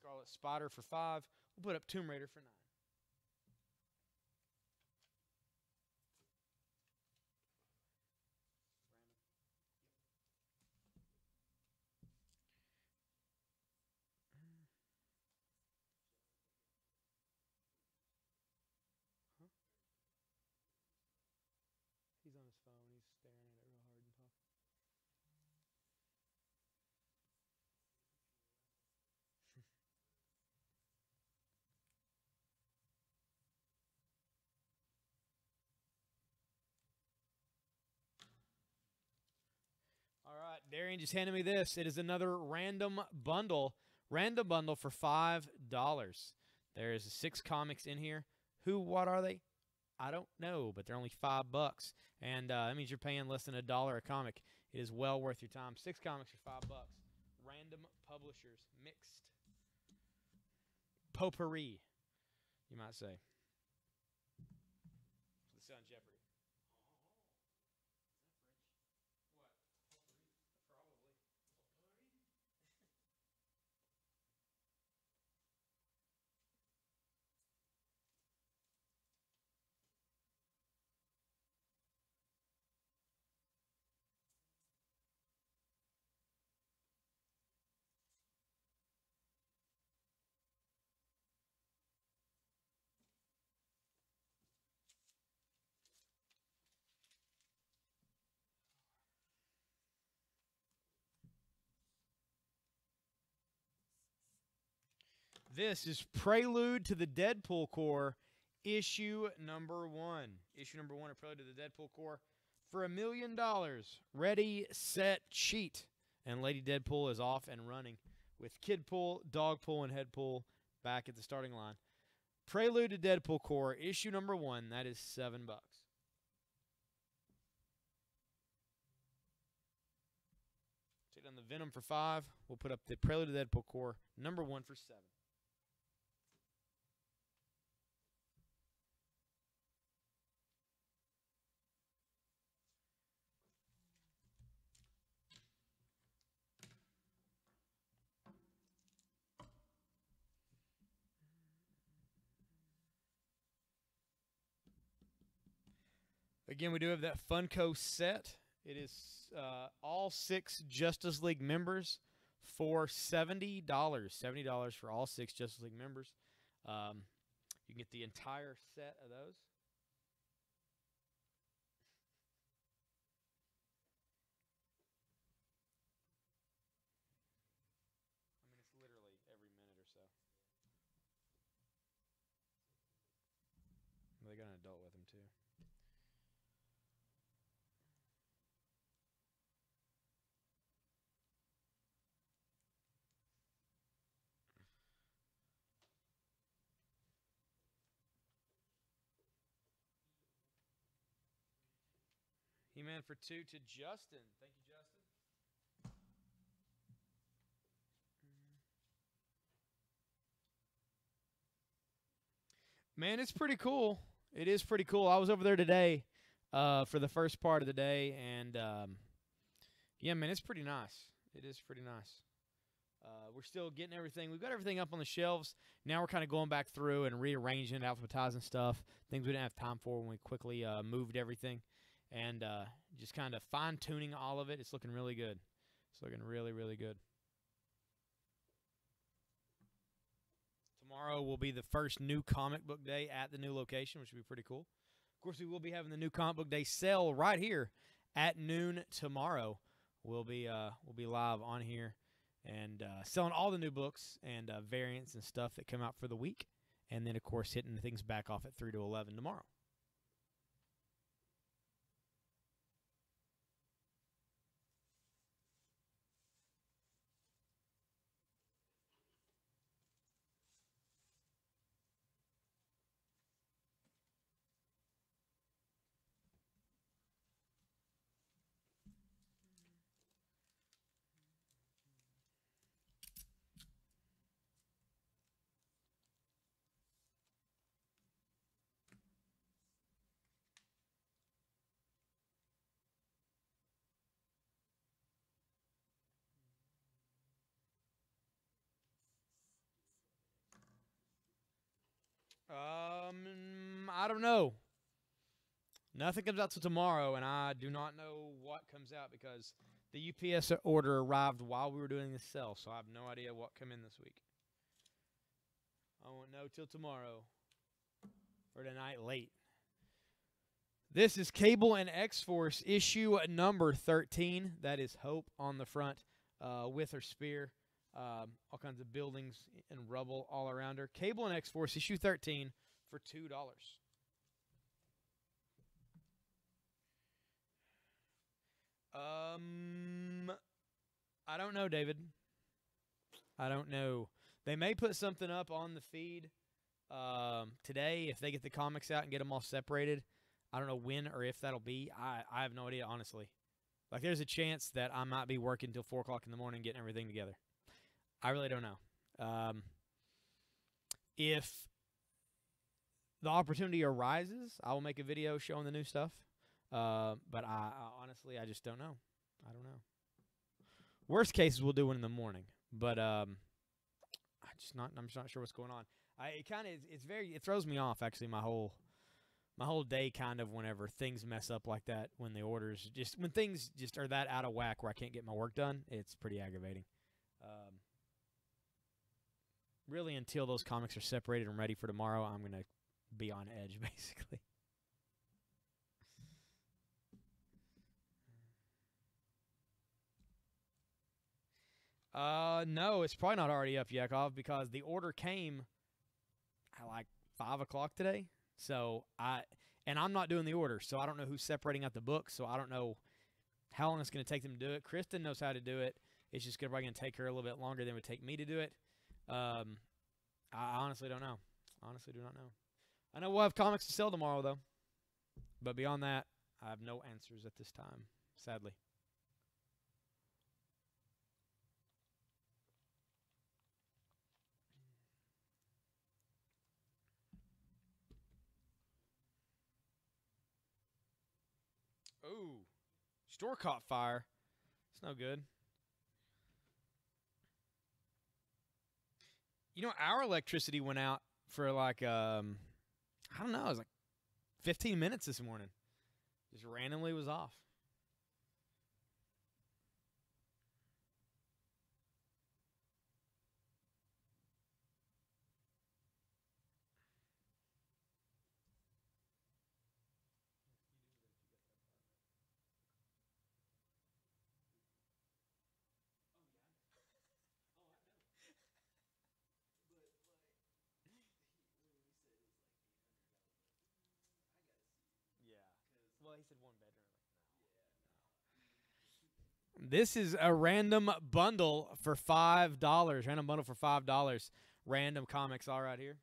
Scarlet Spider for $5. We'll put up Tomb Raider for $9. He's on his phone. He's staring at it real hard and talking. All right, Darian just handed me this. It is another random bundle. Random bundle for $5. There's 6 comics in here. What are they? I don't know, but they're only $5. And that means you're paying less than $1 a comic. It is well worth your time. 6 comics for $5. Random publishers. Mixed. Potpourri, you might say. It's on Jeopardy. This is Prelude to the Deadpool Core, issue number 1. Issue number 1 of Prelude to the Deadpool Core for $1 million. Ready, set, cheat. And Lady Deadpool is off and running with Kidpool, Dogpool, and Headpool back at the starting line. Prelude to Deadpool Core, issue number 1. That is $7. Take down the Venom for $5. We'll put up the Prelude to Deadpool Core, number 1 for $7. Again, we do have that Funko set. It is all 6 Justice League members for $70. $70 for all 6 Justice League members. You can get the entire set of those. I mean, it's literally every minute or so. They got an adult with them, too. He-Man for 2 to Justin. Thank you, Justin. Man, it's pretty cool. It is pretty cool. I was over there today for the first part of the day, and yeah, man, it's pretty nice. It is pretty nice. We're still getting everything. We've got everything up on the shelves. Now we're kind of going back through and rearranging, alphabetizing stuff, things we didn't have time for when we quickly moved everything. And just kind of fine-tuning all of it. It's looking really good. It's looking really, really good. Tomorrow will be the first new comic book day at the new location, which will be pretty cool. Of course, we will be having the new comic book day sale right here at noon tomorrow. We'll be live on here and selling all the new books and variants and stuff that come out for the week. And then, of course, hitting things back off at 3 to 11 tomorrow. I don't know. Nothing comes out till tomorrow, and I do not know what comes out because the UPS order arrived while we were doing this sale, so I have no idea what come in this week. I won't know till tomorrow or tonight late. This is Cable and X-Force issue number 13. That is Hope on the front with her spear. All kinds of buildings and rubble all around her. Cable and X-Force issue 13 for $2. I don't know, David. I don't know. They may put something up on the feed today if they get the comics out and get them all separated. I don't know when or if that'll be. I have no idea, honestly. Like, there's a chance that I might be working till 4 o'clock in the morning getting everything together. I really don't know. If the opportunity arises, I will make a video showing the new stuff. But I honestly, I just don't know. I don't know. Worst cases, we'll do one in the morning. But I'm just not sure what's going on. It throws me off, actually, my whole day kind of whenever things mess up like that, when things just are that out of whack where I can't get my work done. It's pretty aggravating. Really, until those comics are separated and ready for tomorrow, I'm going to be on edge, basically. No, it's probably not already up, Yakov, because the order came at like 5 o'clock today. So I'm not doing the order, so I don't know who's separating out the books. So I don't know how long it's going to take them to do it. Kristen knows how to do it. It's just probably going to take her a little bit longer than it would take me to do it. I honestly don't know. Honestly, do not know. I know we'll have comics to sell tomorrow, though. But beyond that, I have no answers at this time, sadly. Ooh, store caught fire. It's no good. You know, our electricity went out for like I don't know, it was like 15 minutes this morning. Just randomly was off. Yeah. Well, he said one bedroom. This is a random bundle for $5. Random bundle for $5. Random comics all right here.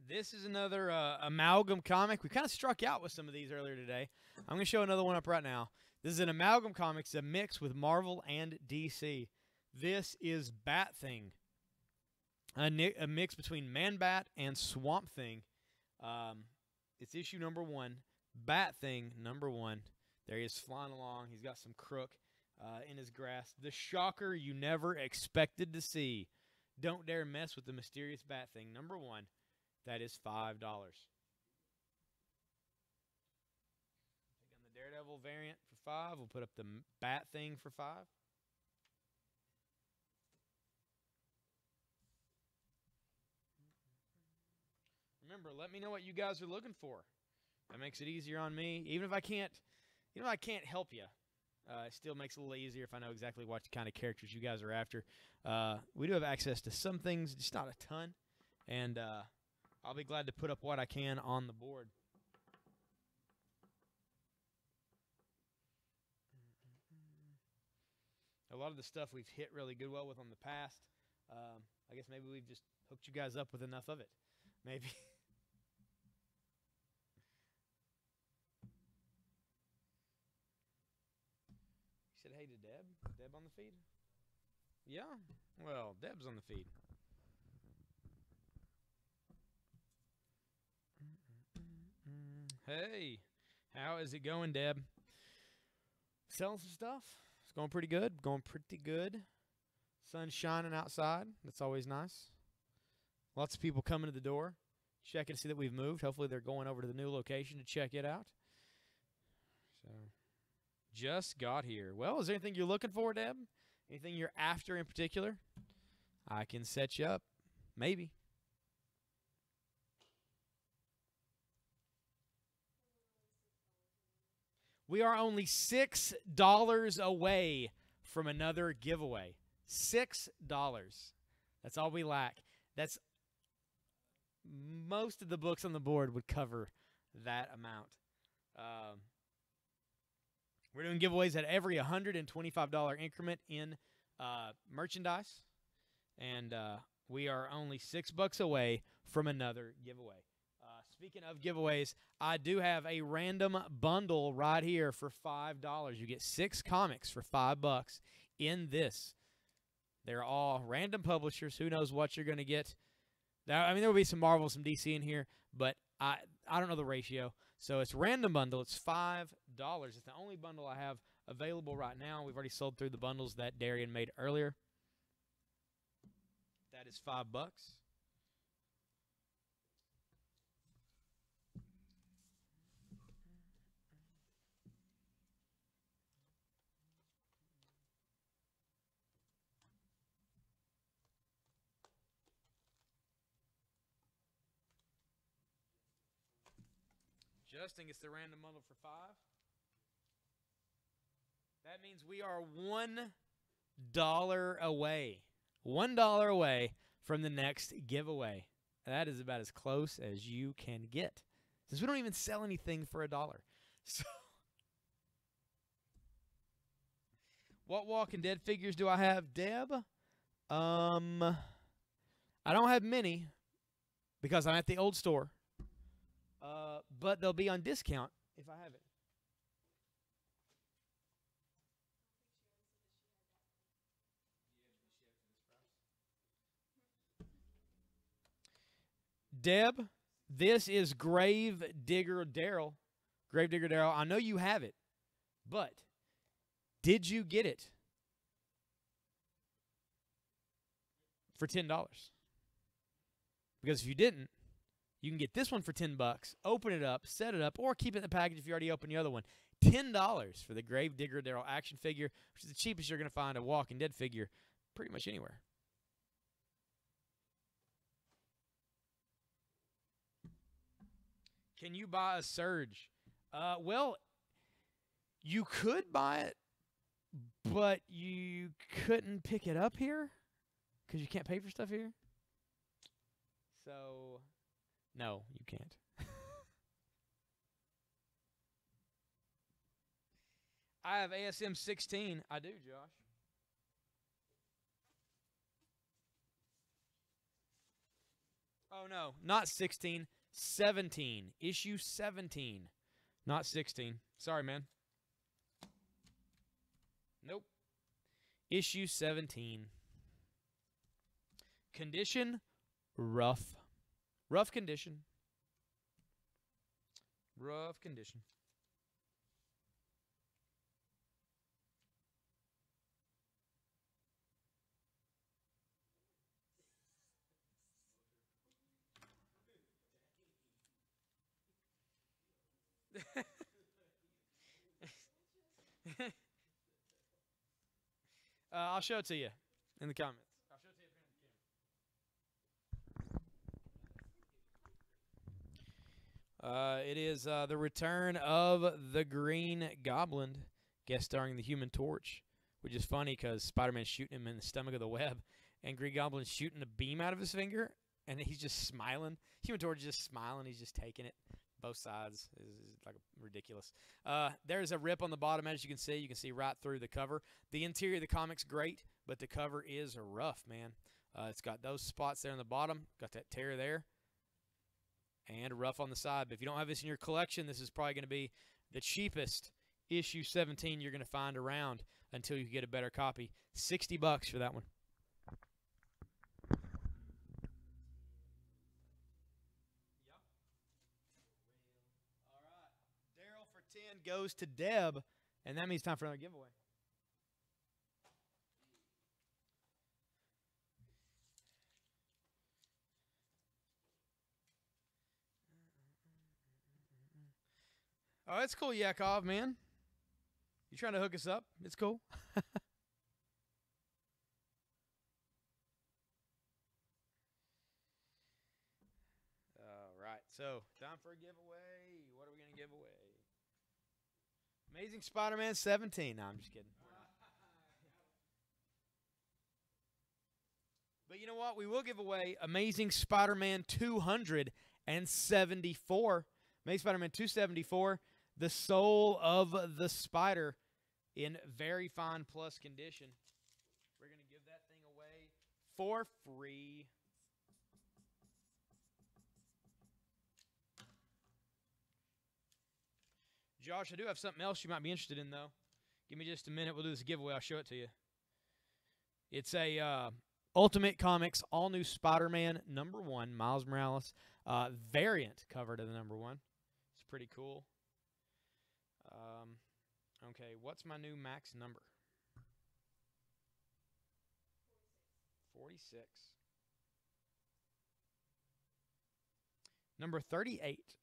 This is another amalgam comic. We kind of struck out with some of these earlier today. I'm going to show another one up right now. This is an amalgam comic. It's a mix with Marvel and DC. This is Bat Thing, a mix between Man Bat and Swamp Thing. It's issue number 1. Bat Thing number 1. There he is flying along. He's got some crook in his grasp. The shocker you never expected to see. Don't dare mess with the mysterious Bat Thing number 1. That is $5. Take on the Daredevil variant for $5. We'll put up the Bat Thing for $5. Remember, let me know what you guys are looking for. That makes it easier on me. Even if I can't help you, it still makes it a little easier if I know exactly what kind of characters you guys are after. We do have access to some things, just not a ton, and I'll be glad to put up what I can on the board. A lot of the stuff we've hit really good well with on the past. I guess maybe we've just hooked you guys up with enough of it. Maybe. You said hey to Deb? Deb on the feed? Yeah? Well, Deb's on the feed. Hey, how is it going, Deb? Selling some stuff. It's going pretty good. Going pretty good. Sun's shining outside. That's always nice. Lots of people coming to the door, checking to see that we've moved. Hopefully they're going over to the new location to check it out. So, just got here. Well, is there anything you're looking for, Deb? Anything you're after in particular? I can set you up. Maybe. We are only $6 away from another giveaway. $6. That's all we lack. That's most of the books on the board would cover that amount. We're doing giveaways at every $125 increment in merchandise. And we are only $6 away from another giveaway. Speaking of giveaways, I do have a random bundle right here for $5. You get 6 comics for $5 in this. They're all random publishers. Who knows what you're going to get? I mean, there will be some Marvel, some DC in here, but I don't know the ratio. So it's random bundle. It's $5. It's the only bundle I have available right now. We've already sold through the bundles that Darian made earlier. That is $5. Justin gets the random bundle for $5. That means we are $1 away. $1 away from the next giveaway. That is about as close as you can get. Since we don't even sell anything for $1. So, what Walking Dead figures do I have, Deb? I don't have many because I'm at the old store. But they'll be on discount if I have it. Deb, this is Grave Digger Daryl. Grave Digger Daryl, I know you have it, but did you get it for $10? Because if you didn't, you can get this one for $10, open it up, set it up, or keep it in the package if you already opened the other one. $10 for the Grave Digger Daryl action figure, which is the cheapest you're going to find a Walking Dead figure pretty much anywhere. Can you buy a Surge? Well, you could buy it, but you couldn't pick it up here because you can't pay for stuff here. So, no, you can't. I have ASM 16. I do, Josh. Oh, no, not 16. 17. Issue 17. Not 16. Sorry, man. Nope. Issue 17. Condition, rough. Rough condition. Rough condition. I'll show it to you in the comments. I'll show it to you if you're in the camera. It is the return of the Green Goblin, guest starring the Human Torch, which is funny because Spider-Man's shooting him in the stomach of the web, and Green Goblin's shooting a beam out of his finger, and he's just smiling. Human Torch is just smiling. He's just taking it. Both sides is like ridiculous. There's a rip on the bottom, as you can see. You can see right through the cover. The interior of the comic's great, but the cover is rough, man. It's got those spots there on the bottom. Got that tear there. And rough on the side. But if you don't have this in your collection, this is probably going to be the cheapest issue 17 you're going to find around until you get a better copy. $60 for that one. Goes to Deb, and that means time for another giveaway. Oh, that's cool, Yakov, man. You trying to hook us up? It's cool. All right, so time for a giveaway. What are we going to give away? Amazing Spider-Man 17. No, I'm just kidding. But you know what? We will give away Amazing Spider-Man 274. Amazing Spider-Man 274. The Soul of the Spider in very fine plus condition. We're going to give that thing away for free. Josh, I do have something else you might be interested in, though. Give me just a minute. We'll do this giveaway. I'll show it to you. It's a Ultimate Comics all-new Spider-Man #1, Miles Morales, variant cover to the #1. It's pretty cool. Okay, what's my new max number? 46. Number 38.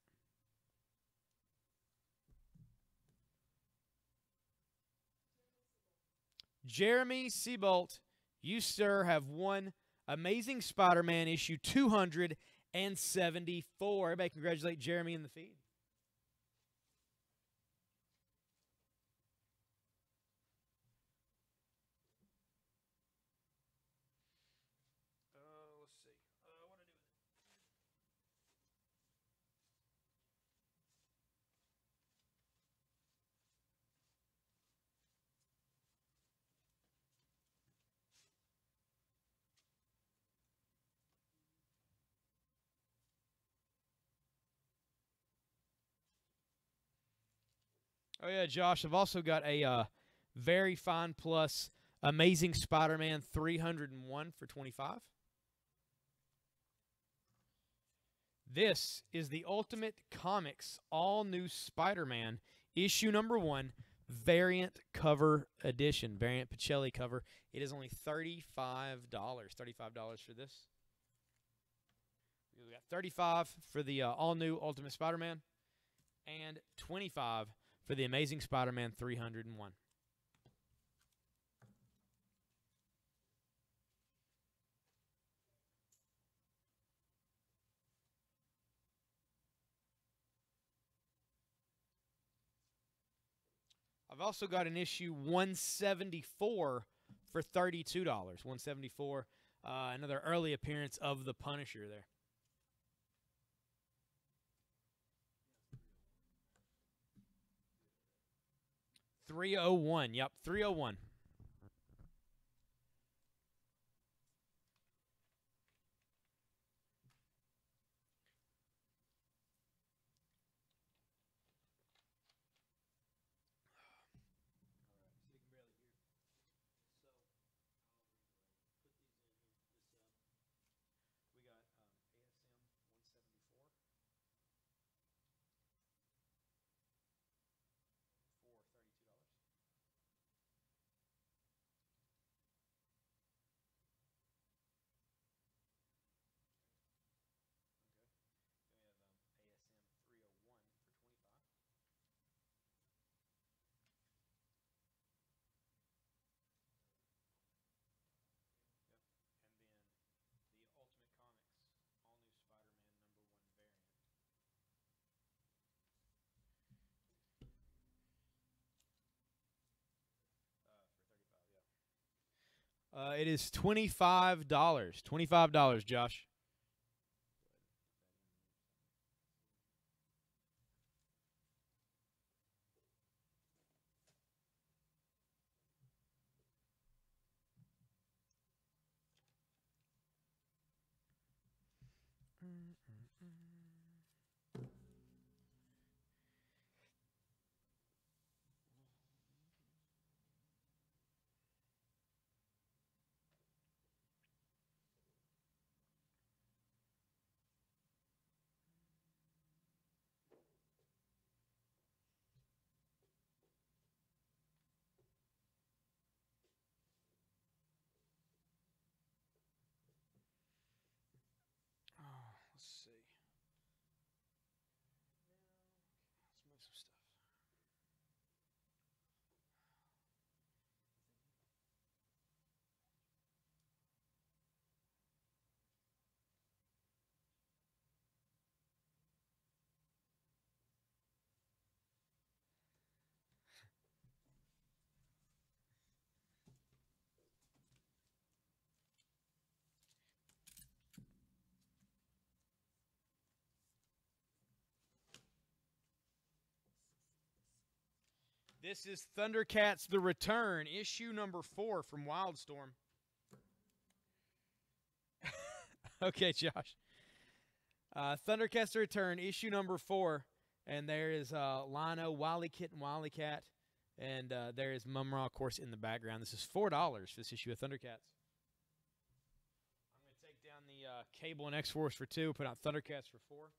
Jeremy Seabolt, you, sir, have won Amazing Spider-Man issue 274. Everybody congratulate Jeremy in the feed. Let's see. What do I do with it? Oh, yeah, Josh, I've also got a very fine plus Amazing Spider-Man 301 for 25. This is the Ultimate Comics all-new Spider-Man issue #1 variant cover edition, variant Pacelli cover. It is only $35. $35 for this. We got 35 for the all-new Ultimate Spider-Man and 25 for the Amazing Spider-Man 301. I've also got an issue 174 for $32. 174, another early appearance of the Punisher there. $301. Yep, $301. It is $25. $25, Josh. Let's see. Let's move some stuff. This is Thundercats The Return, issue #4 from Wildstorm. Okay, Josh. Thundercats The Return, issue #4. And there is Lino, Wily Kit, and Wily Cat. And there is Mumra, of course, in the background. This is $4 for this issue of Thundercats. I'm going to take down the Cable and X-Force for 2, put out Thundercats for 4.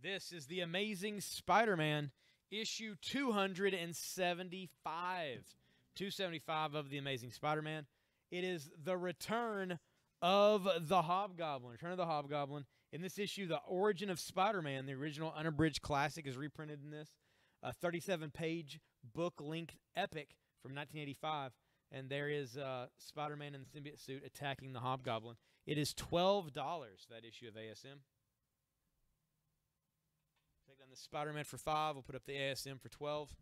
This is The Amazing Spider-Man, issue 275. 275 of The Amazing Spider-Man. It is the return of the Hobgoblin. Return of the Hobgoblin. In this issue, The Origin of Spider-Man, the original unabridged classic, is reprinted in this. A 37-page book-length epic from 1985. And there is Spider-Man in the symbiote suit attacking the Hobgoblin. It is $12, that issue of ASM. Take down the Spider-Man for 5. We'll put up the ASM for 12.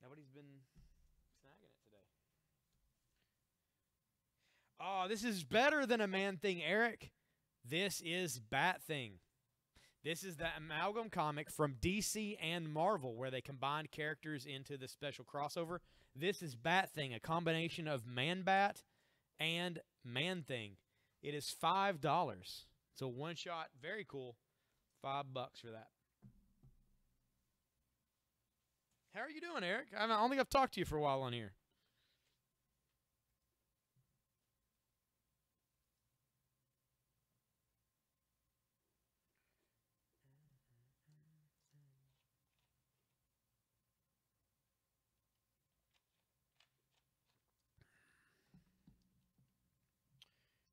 Nobody's been snagging it today. Oh, this is better than a Man-Thing, Eric. This is Bat-Thing. This is the amalgam comic from DC and Marvel where they combined characters into the special crossover. This is Bat-Thing, a combination of Man-Bat and Man-Thing. It is $5. It's a one-shot, very cool. $5 for that. How are you doing, Eric? I don't think I've talked to you for a while on here.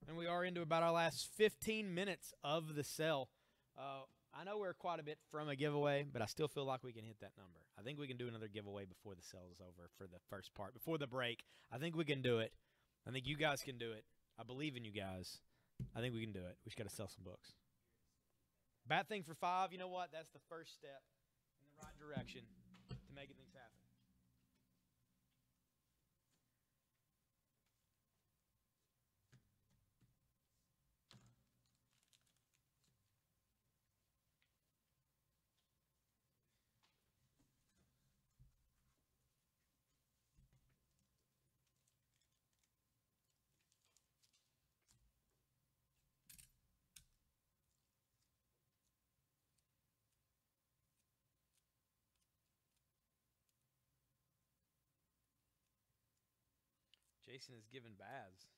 And we are into about our last 15 minutes of the sell. I know we're quite a bit from a giveaway, but I still feel like we can hit that number. I think we can do another giveaway before the sale is over for the first part, before the break. I think we can do it. I think you guys can do it. I believe in you guys. I think we can do it. We just got to sell some books. Bat-Thing for 5. You know what? That's the first step in the right direction to making things happen. Jason is given baths.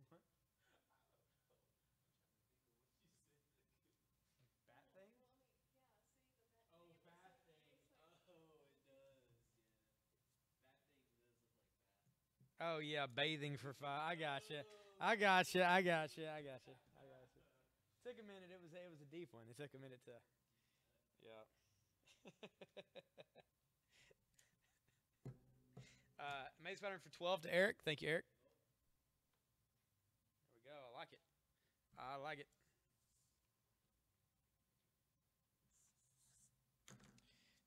What? Bat thing? Oh, bat thing. Oh, it does. Yeah. Oh, yeah, bathing for 5. I gotcha. I gotcha. I gotcha. I gotcha. I gotcha. Took a minute. It was a deep one. It took a minute to. Yeah. Amazing Spider-Man for 12 to Eric. Thank you, Eric. There we go. I like it. I like it.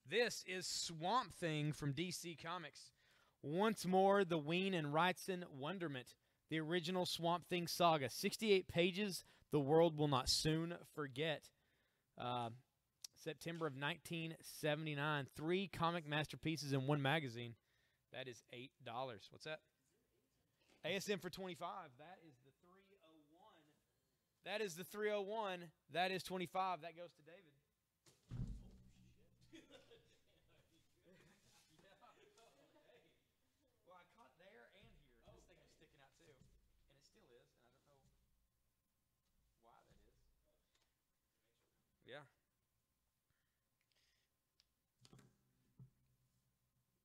This is Swamp Thing from DC Comics. Once more, the Ween and Wrightson wonderment. The original Swamp Thing saga. 68 pages. The world will not soon forget. September of 1979. 3 comic masterpieces in 1 magazine. That is $8. What's that? ASM for 25. That is the 301. That is the 301. That is 25. That goes to David. Well, I caught there and here. This thing was sticking out too. And it still is. And I don't know why that is. Yeah.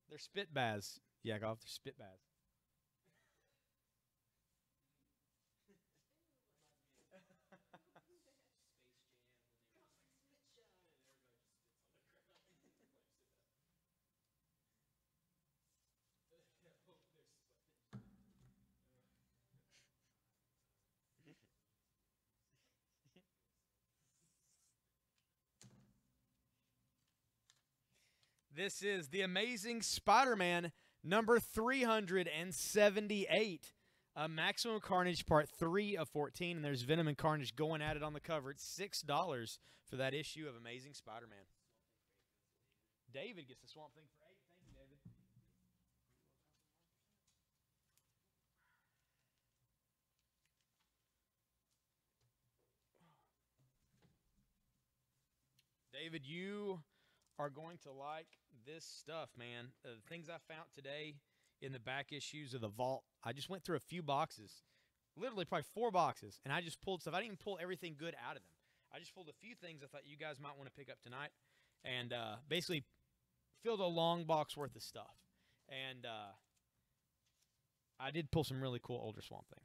They're spit baths. Yeah, golf. They're spit baths. This is The Amazing Spider-Man number 378. Maximum Carnage Part 3 of 14, and there's Venom and Carnage going at it on the cover. It's $6 for that issue of Amazing Spider-Man. David gets the Swamp Thing for 8. Thank you, David. David, you are going to like this stuff, man. The things I found today in the back issues of the Vault, I just went through a few boxes, literally probably 4 boxes, and I just pulled stuff. I didn't even pull everything good out of them. I just pulled a few things I thought you guys might want to pick up tonight, and basically filled a long box worth of stuff. And I did pull some really cool older Swamp Thing.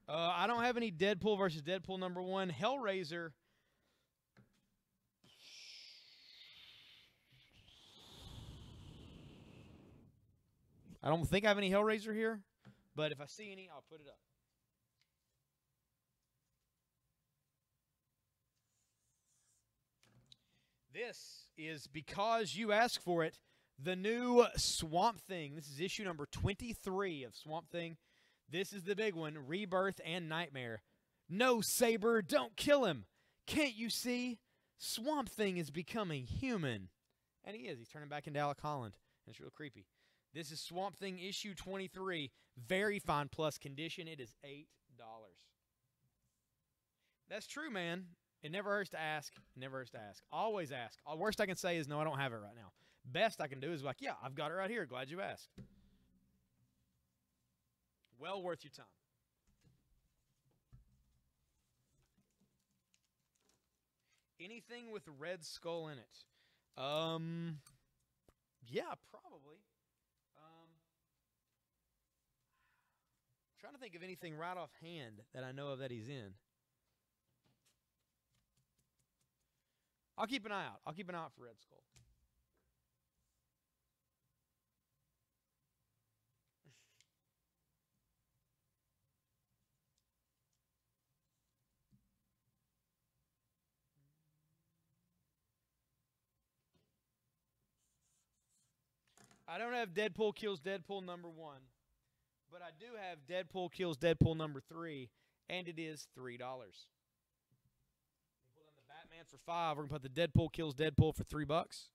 I don't have any Deadpool versus Deadpool number 1. Hellraiser. I don't think I have any Hellraiser here, but if I see any, I'll put it up. This is Because You Asked For It, the new Swamp Thing. This is issue number 23 of Swamp Thing. This is the big one, Rebirth and Nightmare. No, Saber, don't kill him. Can't you see? Swamp Thing is becoming human. And he is. He's turning back into Alec Holland. It's real creepy. This is Swamp Thing issue 23. Very fine plus condition. It is $8. That's true, man. It never hurts to ask. It never hurts to ask. Always ask. The worst I can say is, no, I don't have it right now. Best I can do is like, yeah, I've got it right here. Glad you asked. Well worth your time. Anything with Red Skull in it? Yeah, probably. Trying to think of anything right offhand that I know of that he's in. I'll keep an eye out. I'll keep an eye out for Red Skull. I don't have Deadpool Kills Deadpool number 1, but I do have Deadpool Kills Deadpool number 3, and it is $3. We pull down the Batman for $5. We're going to put the Deadpool Kills Deadpool for $3.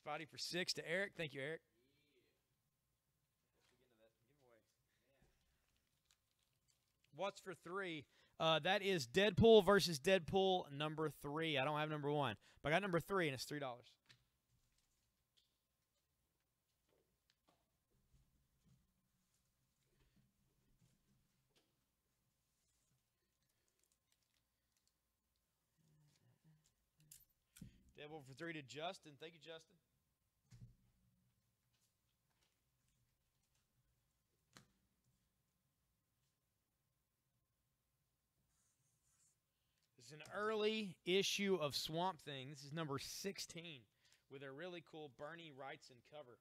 Spotty for 6 to Eric. Thank you, Eric. What's for 3? That is Deadpool versus Deadpool number 3. I don't have number 1, but I got number 3, and it's $3. Deadpool for 3 to Justin. Thank you, Justin. This is an early issue of Swamp Thing. This is number 16 with a really cool Bernie Wrightson cover.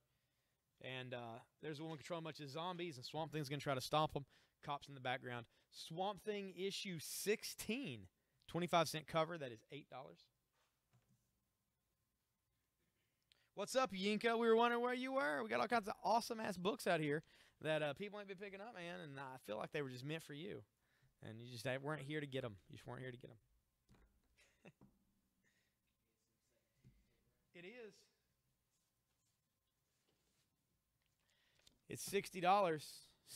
And there's a woman controlling a bunch of zombies, and Swamp Thing's going to try to stop them. Cops in the background. Swamp Thing issue 16. 25-cent cover. That is $8. What's up, Yinka? We were wondering where you were. We got all kinds of awesome-ass books out here that people ain't been picking up, man, and I feel like they were just meant for you. And you just weren't here to get them. You just weren't here to get them. It is. It's $60.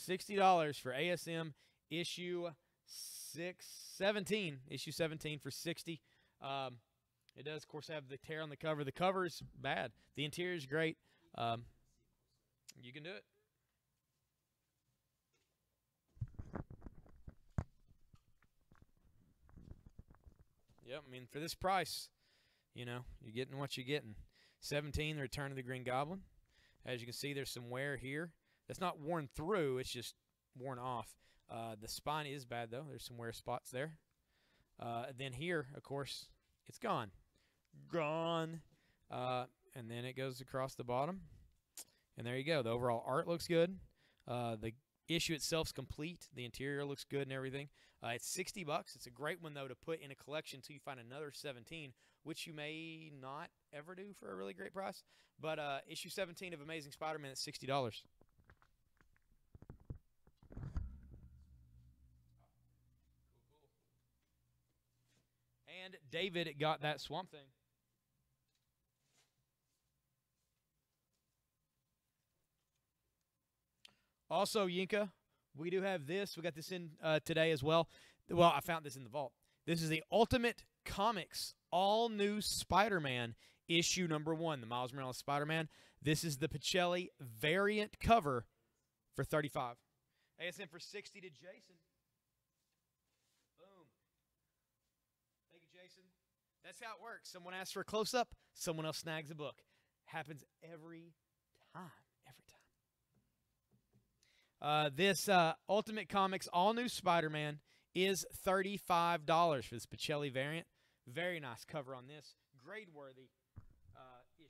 $60 for ASM issue 17. Issue 17 for $60. It does, of course, have the tear on the cover. The cover's bad. The interior is great. You can do it. Yep, I mean, for this price, you know, you're getting what you're getting. 17, The Return of the Green Goblin. As you can see, there's some wear here. That's not worn through. It's just worn off. The spine is bad, though. There's some wear spots there. Then here, of course, it's gone. Gone. And then it goes across the bottom. And there you go. The overall art looks good. The issue itself's complete. The interior looks good and everything. It's $60. It's a great one, though, to put in a collection until you find another 17, which you may not ever do for a really great price. But issue 17 of Amazing Spider-Man is $60. And David got that Swamp Thing. Also, Yinka, we do have this. We got this in today as well. Well, I found this in the vault. This is the Ultimate Comics All-New Spider-Man issue number 1, the Miles Morales Spider-Man. This is the Pacelli variant cover for $35. ASM for $60 to Jason. Boom. Thank you, Jason. That's how it works. Someone asks for a close-up, someone else snags a book. Happens every time. This Ultimate Comics All-New Spider-Man is $35 for this Pacelli variant. Very nice cover on this. Grade-worthy issue.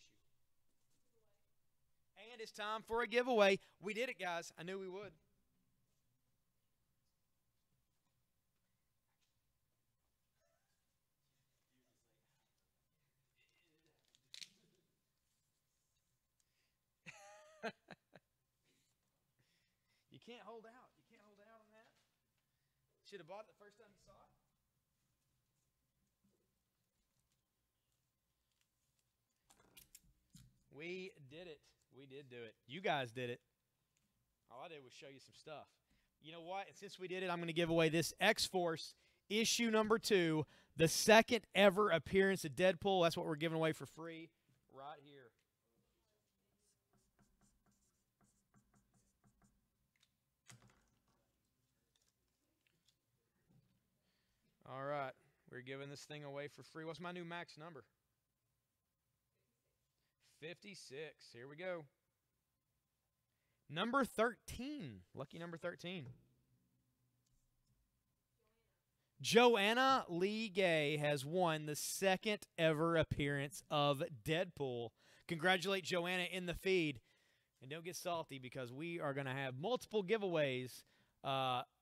And it's time for a giveaway. We did it, guys. I knew we would. You can't hold out. You can't hold out on that. Should have bought it the first time you saw it. We did it. We did do it. You guys did it. All I did was show you some stuff. You know what? And since we did it, I'm going to give away this X-Force issue number 2, the second ever appearance of Deadpool. That's what we're giving away for free right here. All right. We're giving this thing away for free. What's my new max number? 56. Here we go. Number 13. Lucky number 13. Joanna Lee Gay has won the second ever appearance of Deadpool. Congratulate Joanna in the feed. And don't get salty because we are going to have multiple giveaways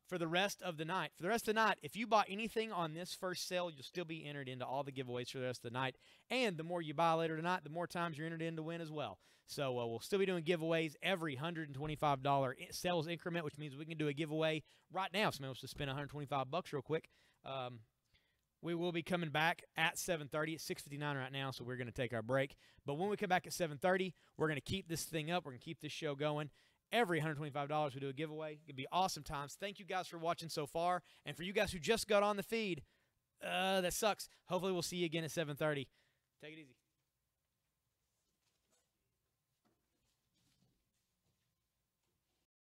for the rest of the night. For the rest of the night, if you bought anything on this first sale, you'll still be entered into all the giveaways for the rest of the night. And the more you buy later tonight, the more times you're entered in to win as well. So we'll still be doing giveaways every $125 sales increment, which means we can do a giveaway right now. If someone wants to spend $125 real quick. We will be coming back at 7:30. It's 6:59 right now, so we're going to take our break. But when we come back at 7:30, we're going to keep this thing up. We're going to keep this show going. Every $125 we do a giveaway. It'll be awesome times. Thank you guys for watching so far. And for you guys who just got on the feed, that sucks. Hopefully we'll see you again at 7:30. Take it easy.